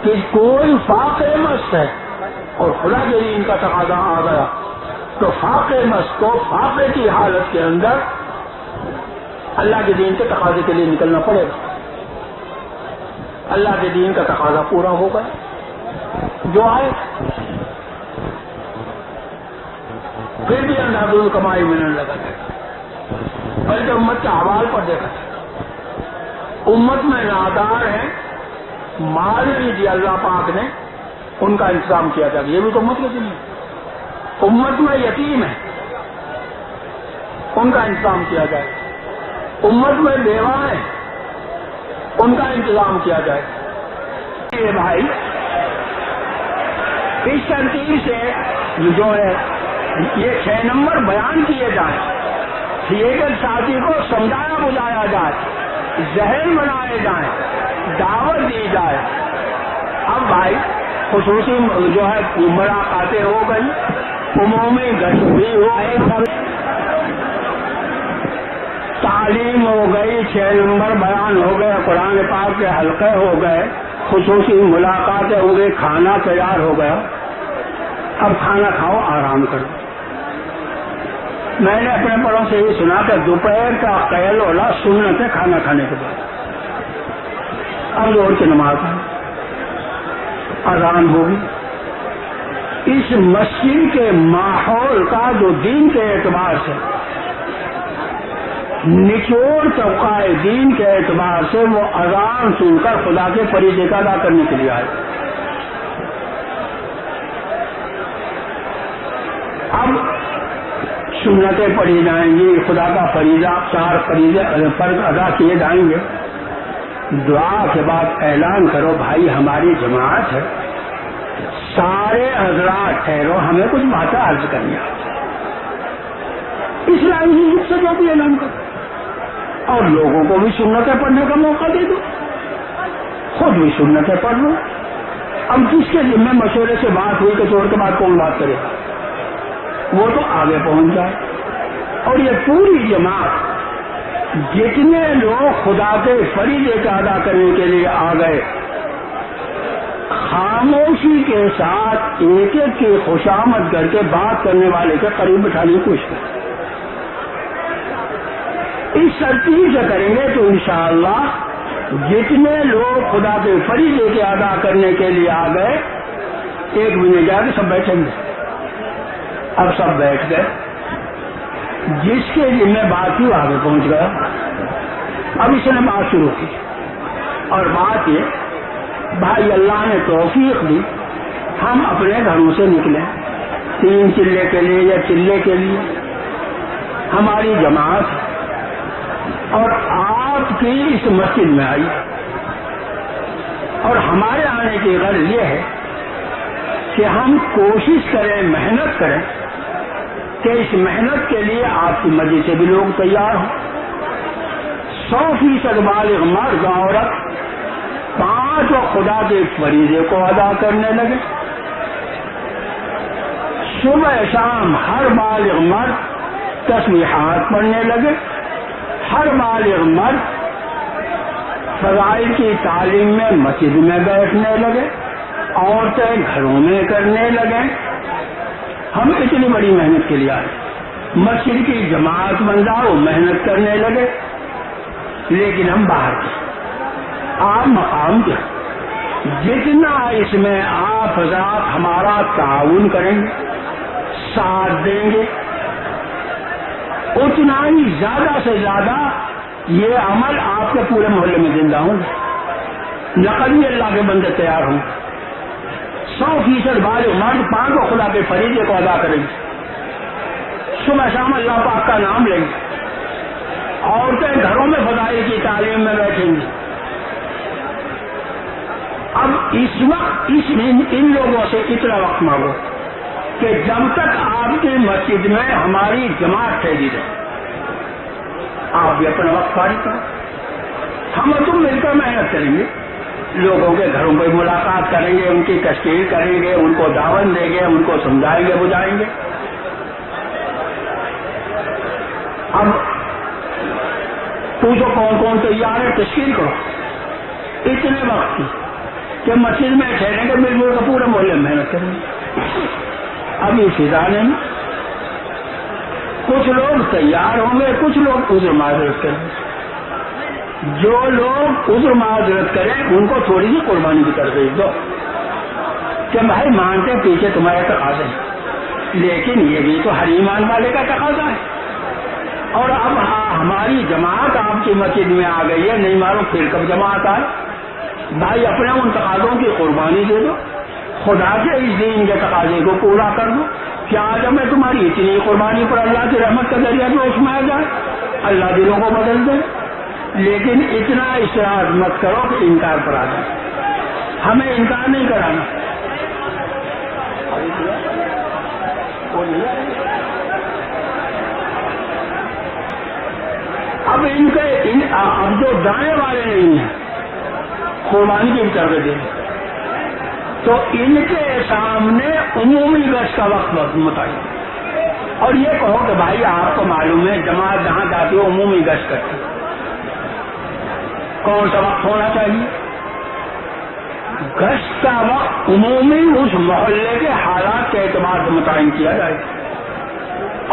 کہ کوئی فاقے مست ہے اور خدا کے دین کا تقاضا آ گیا تو فاقے مست کو فاقے کی حالت کے اندر اللہ کے دین کے تقاضے کے لیے نکلنا پڑے گا. اللہ کے دین کا تقاضا پورا ہو گیا جو آئے، پھر بھی اندازوں کمائی ملنے لگا ہے. بلکہ امت کے حوال پر دیکھا ہے، امت میں نادار ہیں، مال نہیں دیا اللہ پاک نے، ان کا انتظام کیا جائے. یہ بھی تو امت کے دن ہے. امت میں یتیم ہے، ان کا انتظام کیا جائے. امت میں بیوہ ہے، ان کا انتظام کیا جائے. یہ بھائی اس ترتیب سے جو ہے یہ 6 نمبر بیان کیے جائیں، ایک ساتھی کو سمجھایا بجھایا جائے، ذہن بنائے جائیں، دعوت دی جائے. اب بھائی خصوصی جو ہے ملاقاتیں ہو گئی، عمومی گشت بھی ہو گئی، تعلیم ہو گئی، 6 نمبر بیان ہو گئے، قرآن پاک کے حلقے ہو گئے، خصوصی ملاقاتیں ہو گئی، کھانا تیار ہو گیا. اب کھانا کھاؤ، آرام کرو. میں نے اپنے بڑوں سے یہ سنا کہ دوپہر کا قیل اولا سنت ہے کھانا کھانے کے بعد. اب زور کی نماز اذان ہوگی. اس مسجد کے ماحول کا جو دین کے اعتبار سے نچوڑ طبقہ دین کے اعتبار سے وہ اذان سن کر خدا کے فریضے کا ادا کرنے کے لیے آئے. اب سنتیں پڑھی جائیں گی، خدا کا فریضہ 4 فریضے فرض ادا کیے جائیں گے. دعا کے بعد اعلان کرو بھائی ہماری جماعت ہے، سارے حضرات ٹھہرو، ہمیں کچھ باتیں عرض کرنی ہے. اسلامی حزب سے جو بھی اعلان کرو اور لوگوں کو بھی سنتیں پڑھنے کا موقع دے دو، خود بھی سنتیں پڑھ لو. اب جس کے ذمہ مشورے سے بات ہوئی کہ چھوڑ کے بعد کون بات کرے گا، وہ تو آگے پہنچ جائے. اور یہ پوری جماعت جتنے لوگ خدا کے فریضے کا ادا کرنے کے لیے آ گئے، خاموشی کے ساتھ ایک ایک کی خوشامد کر کے بات کرنے والے کے قریب بٹھانے کی کوشش کریں. اس ترتیب سے کریں گے تو انشاءاللہ جتنے لوگ خدا کے فریضے کے ادا کرنے کے لیے آ گئے ایک مہینے جا کے سب بیٹھیں گے. اب سب بیٹھ گئے. جس کے ذمہ بات تھی وہ آگے پہنچ گیا. اب اس نے بات شروع کی اور بات یہ بھائی اللہ نے توفیق دی ہم اپنے گھروں سے نکلے 3 چلے کے لیے یا چلے کے لیے ہماری جماعت اور آپ کی اس مسجد میں آئی اور ہمارے آنے کی غرض یہ ہے کہ ہم کوشش کریں محنت کریں کہ اس محنت کے لیے آپ کی مرضی سے بھی لوگ تیار ہوں. 100% بالغ مرد عورت 5 وقت خدا کے فریضے کو ادا کرنے لگے. صبح شام ہر بالغ مرد تسبیحات پڑھنے لگے. ہر بالغ مرد فضائل کی تعلیم میں مسجد میں بیٹھنے لگے. عورتیں گھروں میں کرنے لگے. ہم اتنی بڑی محنت کے لیے آئے. مسجد کی جماعت بندہ وہ محنت کرنے لگے لیکن ہم باہر تھے. آپ مقام کیا جتنا اس میں آپ حضرات ہمارا تعاون کریں گے ساتھ دیں گے اتنا ہی زیادہ سے زیادہ یہ عمل آپ کے پورے محلے میں زندہ ہوں. نقلی اللہ کے بندے تیار ہوں. 100% بالغ مرد 5 کو خدا کے فریضے کو ادا کریں گے. صبح شام اللہ پاک کا نام لیں گے. عورتیں گھروں میں فضائل کی تعلیم میں بیٹھیں گی. اب اس وقت ان لوگوں سے اتنا وقت مانگو کہ جب تک آپ کی مسجد میں ہماری جماعت ٹھہری رہے آپ بھی اپنا وقت فارغ کریں. ہم اور تم مل کر محنت کریں گے. لوگوں کے گھروں پہ ملاقات کریں گے ان کی تشکیل کریں گے ان کو دعوت دیں گے ان کو سمجھائیں گے بجھائیں گے. اب پوچھو کون کون تیار ہے تشکیل کرو. اتنے وقت کی کہ مسجد میں ٹھہریں گے مل جل کر پورے محلے میں محنت کریں گے. ابھی فضا نہیں. کچھ لوگ تیار ہوں گے کچھ لوگ عذر معذرت کریں گے. جو لوگ عذر معذرت کریں ان کو تھوڑی سی قربانی کی طرف دو کہ بھائی مانتے پیچھے تمہارے تقاضے ہیں لیکن یہ بھی تو ہر ایمان والے کا تقاضا ہے. اور اب ہماری جماعت آپ کی مسجد میں آ گئی ہے نہیں معلوم پھر کب جماعت آئے. بھائی اپنے ان تقاضوں کی قربانی دے دو. خدا کے اس دین کے تقاضے کو پورا کر دو. کیا جب میں تمہاری اتنی قربانی پر اللہ کی رحمت کا ذریعہ جوش میں آ جائے اللہ دلوں کو بدل دے. لیکن اتنا اصرار مت کرو کہ انکار پر آ جائے. ہمیں انکار نہیں کرانا. اب اب جو دائیں والے نہیں ہیں قربانی کی طرف دیں تو ان کے سامنے عمومی گشت کا وقت متعین اور یہ کہو کہ بھائی آپ کو معلوم ہے جماعت جہاں جاتی ہے عمومی گشت کرتی ہے. کون سا وقت ہونا چاہیے؟ گشت کا وقت عمومی اس محلے کے حالات کے اعتبار سے متعین کیا جائے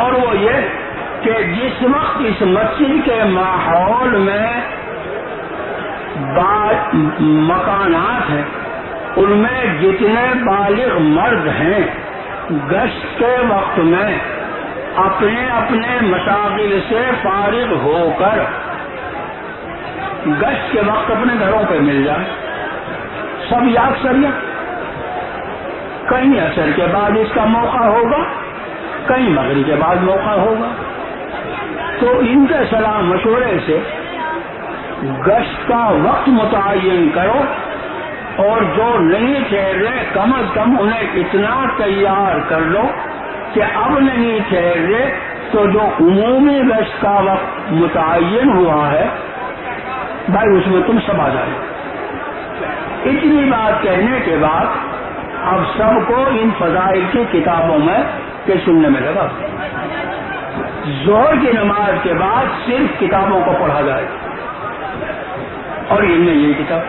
اور وہ یہ کہ جس وقت اس مسجد کے ماحول میں مکانات ہیں ان میں جتنے بالغ مرد ہیں گشت کے وقت میں اپنے اپنے مشاغل سے فارغ ہو کر گشت کے وقت اپنے گھروں پہ مل جائے. سب یکسریت کہیں عصر کے بعد اس کا موقع ہوگا کہیں مغرب کے بعد موقع ہوگا تو ان کے صلاح مشورے سے گشت کا وقت متعین کرو اور جو نہیں ٹھہر رہے کم از کم انہیں اتنا تیار کر لو کہ اب نہیں ٹھہر رہے تو جو عمومی گشت کا وقت متعین ہوا ہے بھائی اس میں تم سب آ جائے. اتنی بات کہنے کے بعد اب سب کو ان فضائل کی کتابوں میں کہ سننے میں لگا. ظہر کی نماز کے بعد صرف کتابوں کو پڑھا جائے اور ان میں یہ کتاب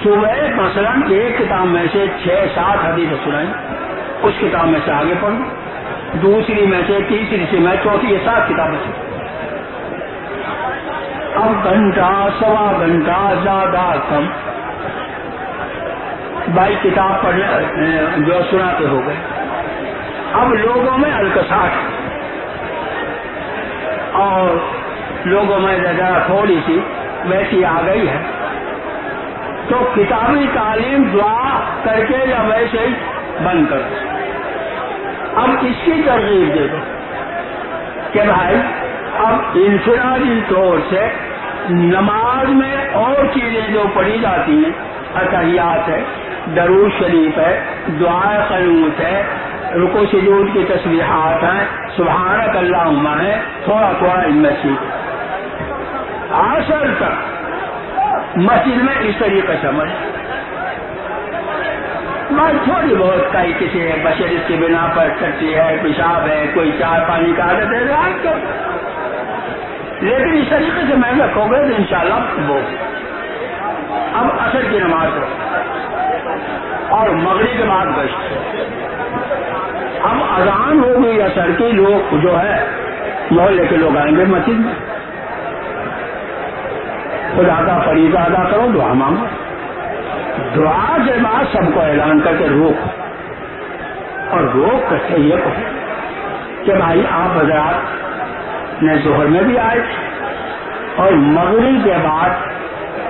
صبح مثلاً ایک کتاب میں سے 6-7 حدیث سنائیں، اس کتاب میں سے آگے پڑھوں، دوسری میں سے، تیسری سے میں، چوتھی، یہ 7 کتابیں سے اب گھنٹہ سوا گھنٹہ زیادہ کم بھائی کتاب پڑھنے جو سناتے ہو گئے. اب لوگوں میں الکساٹ اور لوگوں میں ذرا تھوڑی سی ویسی آ گئی ہے، تو کتابی تعلیم دعا کر کے یا ویسے ہی بند کر دو. اب اس کی ترغیب دے دو کہ بھائی اب انفرادی طور سے نماز میں اور چیزیں جو پڑھی جاتی ہیں، اتحیات ہے، درود شریف ہے، دعائے قنوت ہے، رکوع سجود کی تسبیحات ہیں، سبحانک اللہم ہے، تھوڑا تھوڑا ان میں سیکھو. عصر تک مسجد میں اس طریقے سے عمل، بس تھوڑی بہت کئی کسی بشر اس کی بنا پر کرتی ہے، پیشاب ہے، کوئی چائے پانی کا عادت ہے، لیکن اس طریقے سے میں رکھو گے تو انشاءاللہ وہ. اب عصر کی نماز اور مغرب کے بعد گشت. اب اذان ہو گئی عصر کی، لوگ جو ہے محلے کے لوگ آئیں گے مسجد میں، خدا کا فریضہ ادا کرو، دعا مانگو. دعا کے بعد سب کو اعلان کر کے روک، اور روک کر کے یہ کہو کہ بھائی آپ حضرات نے ظہر میں بھی آئے اور مغرب کے بعد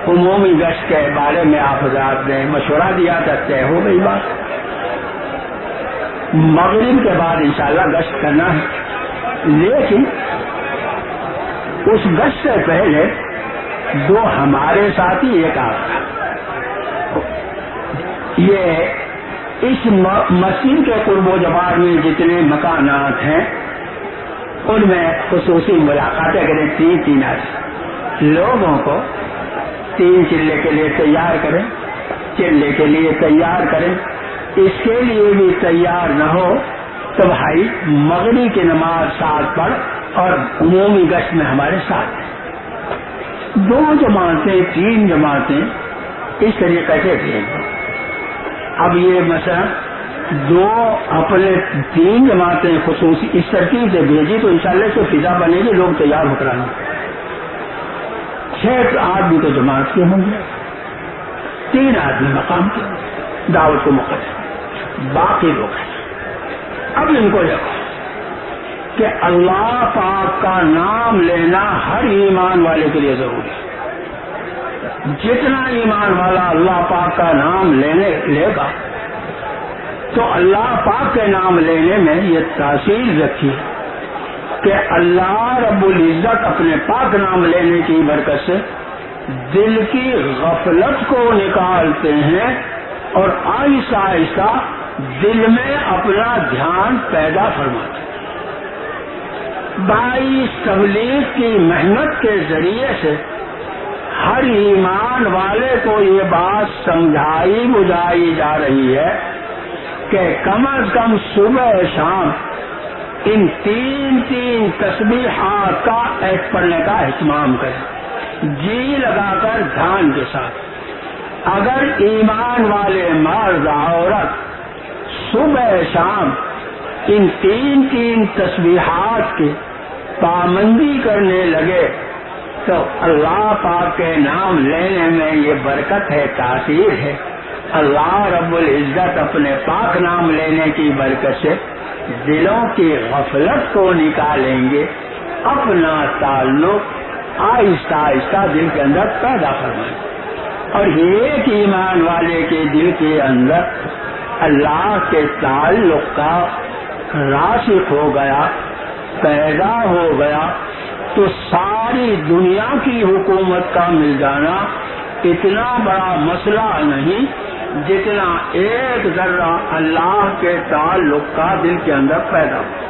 عمومی گشت کے بارے میں آپ حضرات نے مشورہ دیا تھا، طے ہو گئی بات. مغرب کے بعد انشاءاللہ گشت کرنا ہے، لیکن اس گشت سے پہلے دو ہمارے ساتھی ایک آپ کا، یہ اس مسجد کے قرب و جوار میں جتنے مکانات ہیں ان میں خصوصی ملاقاتیں کریں. 3 آدمی لوگوں کو 3 چلے کے لیے تیار کریں، چلے کے لیے تیار کریں. اس کے لیے بھی تیار نہ ہو تو بھائی مغرب کی نماز ساتھ پڑھ اور عمومی گشت میں ہمارے ساتھ. 2 جماعتیں 3 جماعتیں اس طریقے سے بھیج. اب یہ مسئلہ 2 اپنے 3 جماعتیں خصوصی اس ترتیب سے بھیجی تو انشاءاللہ سے فضا بنے گی، لوگ تیار ہو کر آئیں گے. 6 آدمی تو جماعت کے ہوں گے، 3 آدمی مقام کے دعوت کو مقدم، باقی لوگ ہیں. اب ان کو دیکھو کہ اللہ پاک کا نام لینا ہر ایمان والے کے لیے ضروری ہے. جتنا ایمان والا اللہ پاک کا نام لے گا تو اللہ پاک کے نام لینے میں یہ تاثیر رکھی کہ اللہ رب العزت اپنے پاک نام لینے کی برکت سے دل کی غفلت کو نکالتے ہیں اور آہستہ آہستہ دل میں اپنا دھیان پیدا فرماتے ہیں. بھائی تبلیغ کی محنت کے ذریعے سے ہر ایمان والے کو یہ بات سمجھائی بجھائی جا رہی ہے کہ کم از کم صبح شام ان 3 تسبیحات کا پڑھنے کا اہتمام کریں، جی لگا کر دھیان کے ساتھ. اگر ایمان والے مرد عورت صبح شام ان 3 تسبیحات کی پابندی کرنے لگے تو اللہ پاک کے نام لینے میں یہ برکت ہے، تاثیر ہے. اللہ رب العزت اپنے پاک نام لینے کی برکت سے دلوں کی غفلت کو نکالیں گے، اپنا تعلق آہستہ آہستہ دل کے اندر پیدا فرمائیں. اور ایک ایمان والے کے دل کے اندر اللہ کے تعلق کا راسخ ہو گیا، پیدا ہو گیا تو ساری دنیا کی حکومت کا مل جانا اتنا بڑا مسئلہ نہیں جتنا ایک ذرہ اللہ کے تعلق کا دل کے اندر پیدا ہو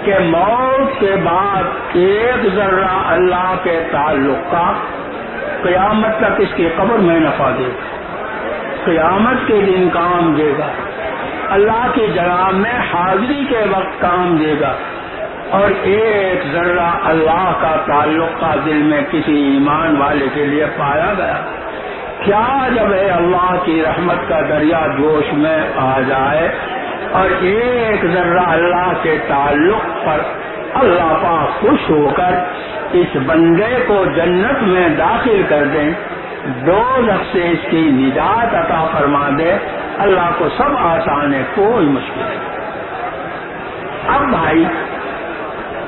کہ موت کے بعد ایک ذرہ اللہ کے تعلق کا قیامت تک اس کی قبر میں نفع دے گا، قیامت کے دن کام دے گا، اللہ کی جناب میں حاضری کے وقت کام دے گا. اور ایک ذرہ اللہ کا تعلق کا دل میں کسی ایمان والے کے لیے پایا گیا کیا جب ہے اللہ کی رحمت کا دریا جوش میں آ جائے اور ایک ذرہ اللہ کے تعلق پر اللہ پاک خوش ہو کر اس بندے کو جنت میں داخل کر دیں، دوزخ سے اس کی نجات عطا فرما دے، اللہ کو سب آسان ہے، کوئی مشکل نہیں۔ اب بھائی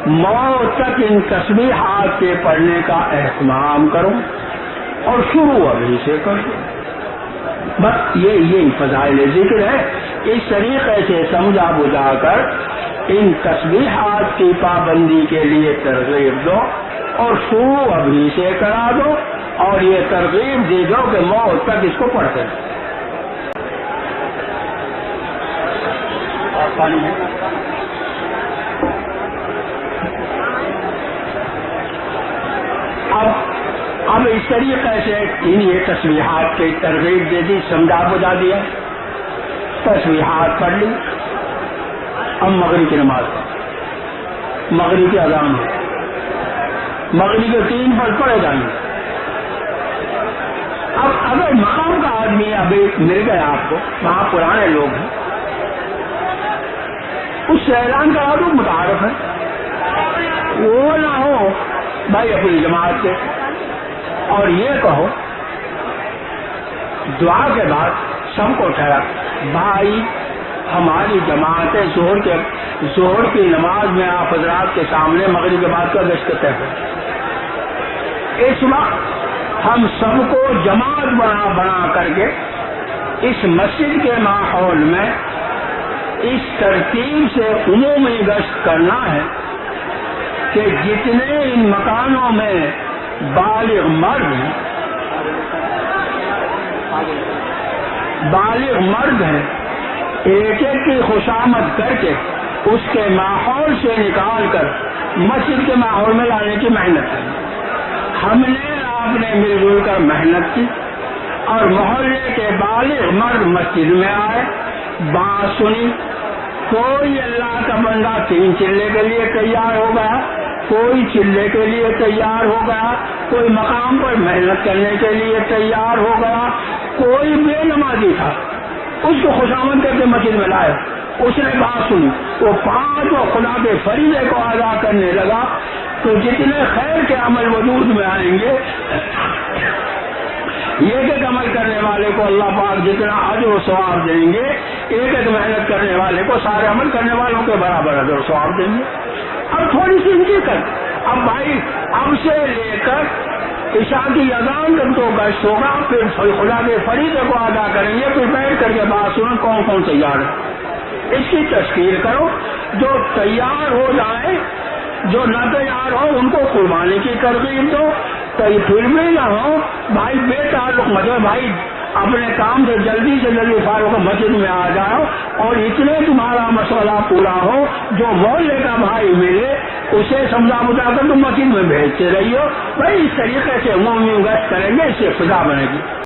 موت تک ان تسبیحات کے پڑھنے کا اہتمام کرو اور شروع ابھی سے کرو، بس یہی فضائل ذکر ہے۔ اس طریقے سے سمجھا بجھا کر ان تسبیحات کی پابندی کے لیے ترغیب دو اور شروع ابھی سے کرا دو، اور یہ ترغیب دے دو کہ موت تک اس کو پڑھتے رہو۔ اب اس طریقے سے یہ تسبیحات کی ترغیب دے دی، سمجھا بجھا دیا، تسبیحات پڑھ لی۔ اب مغرب کی نماز، مغرب کی اذان ہے، مغرب کے 3 فرض پڑھے جائیں گے۔ اب اگر مقام کا آدمی ابھی مل گیا آپ کو، وہاں پرانے لوگ ہیں، اس سے اعلان کرا دو متعارف ہے، وہ نہ ہو بھائی اپنی جماعت کے، اور یہ کہو دعا کے بعد سب کو ٹھہرا، بھائی ہماری جماعت ظہر کی نماز میں آپ حضرات کے سامنے مغرب کے بعد کا گشت طے ہے۔ اس وقت ہم سب کو جماعت بنا کر کے اس مسجد کے ماحول میں اس ترتیب سے عمومی گشت کرنا ہے کہ جتنے ان مکانوں میں بالغ مرد ہیں، ایک ایک کی خوشامد کر کے اس کے ماحول سے نکال کر مسجد کے ماحول میں لانے کی محنت کی۔ ہم نے آپ نے مل جل کر محنت کی اور محلے کے بالغ مرد مسجد میں آئے، بات سنی، کوئی اللہ کا بندہ 3 چلے کے لیے تیار ہو گیا، کوئی چلے کے لیے تیار ہو گیا، کوئی مقام پر محنت کرنے کے لیے تیار ہو گیا، کوئی بے نمازی تھا اس کو خوشامد کر کے مسجد میں لائے، اس نے بات سنی، وہ 5 خدا کے فریضے کو ادا کرنے لگا، تو جتنے خیر کے عمل وجود میں آئیں گے، ایک عمل کرنے والے کو اللہ پاک جتنا اجر و ثواب دیں گے، ایک محنت کرنے والے کو سارے عمل کرنے والوں کے برابر اجر و ثواب دیں گے۔ اب تھوڑی سی ان کی کر، اب بھائی اب سے لے کر عشاء کی اذان تک تو گشت ہوگا، پھر خدا کے فریضے کو ادا کریں گے، پھر بیٹھ کر کے بات سنیں کون کون تیار ہے، اس کی تشکیل کرو، جو تیار ہو جائے، جو نہ تیار ہو ان کو قربانی کی ترغیب دو، پھر بھی نہ ہو بھائی بے تعلق مطلب بھائی اپنے کام سے جلدی فارغ مسجد میں آ جاؤ، اور اتنے تمہارا مسئلہ پورا ہو، جو محلے کا بھائی ملے اسے سمجھا بجھا کر تم مسجد میں بھیجتے رہیے۔ بھائی اس طریقے سے عمومی گشت کریں گے، اس سے فضا بنے گی۔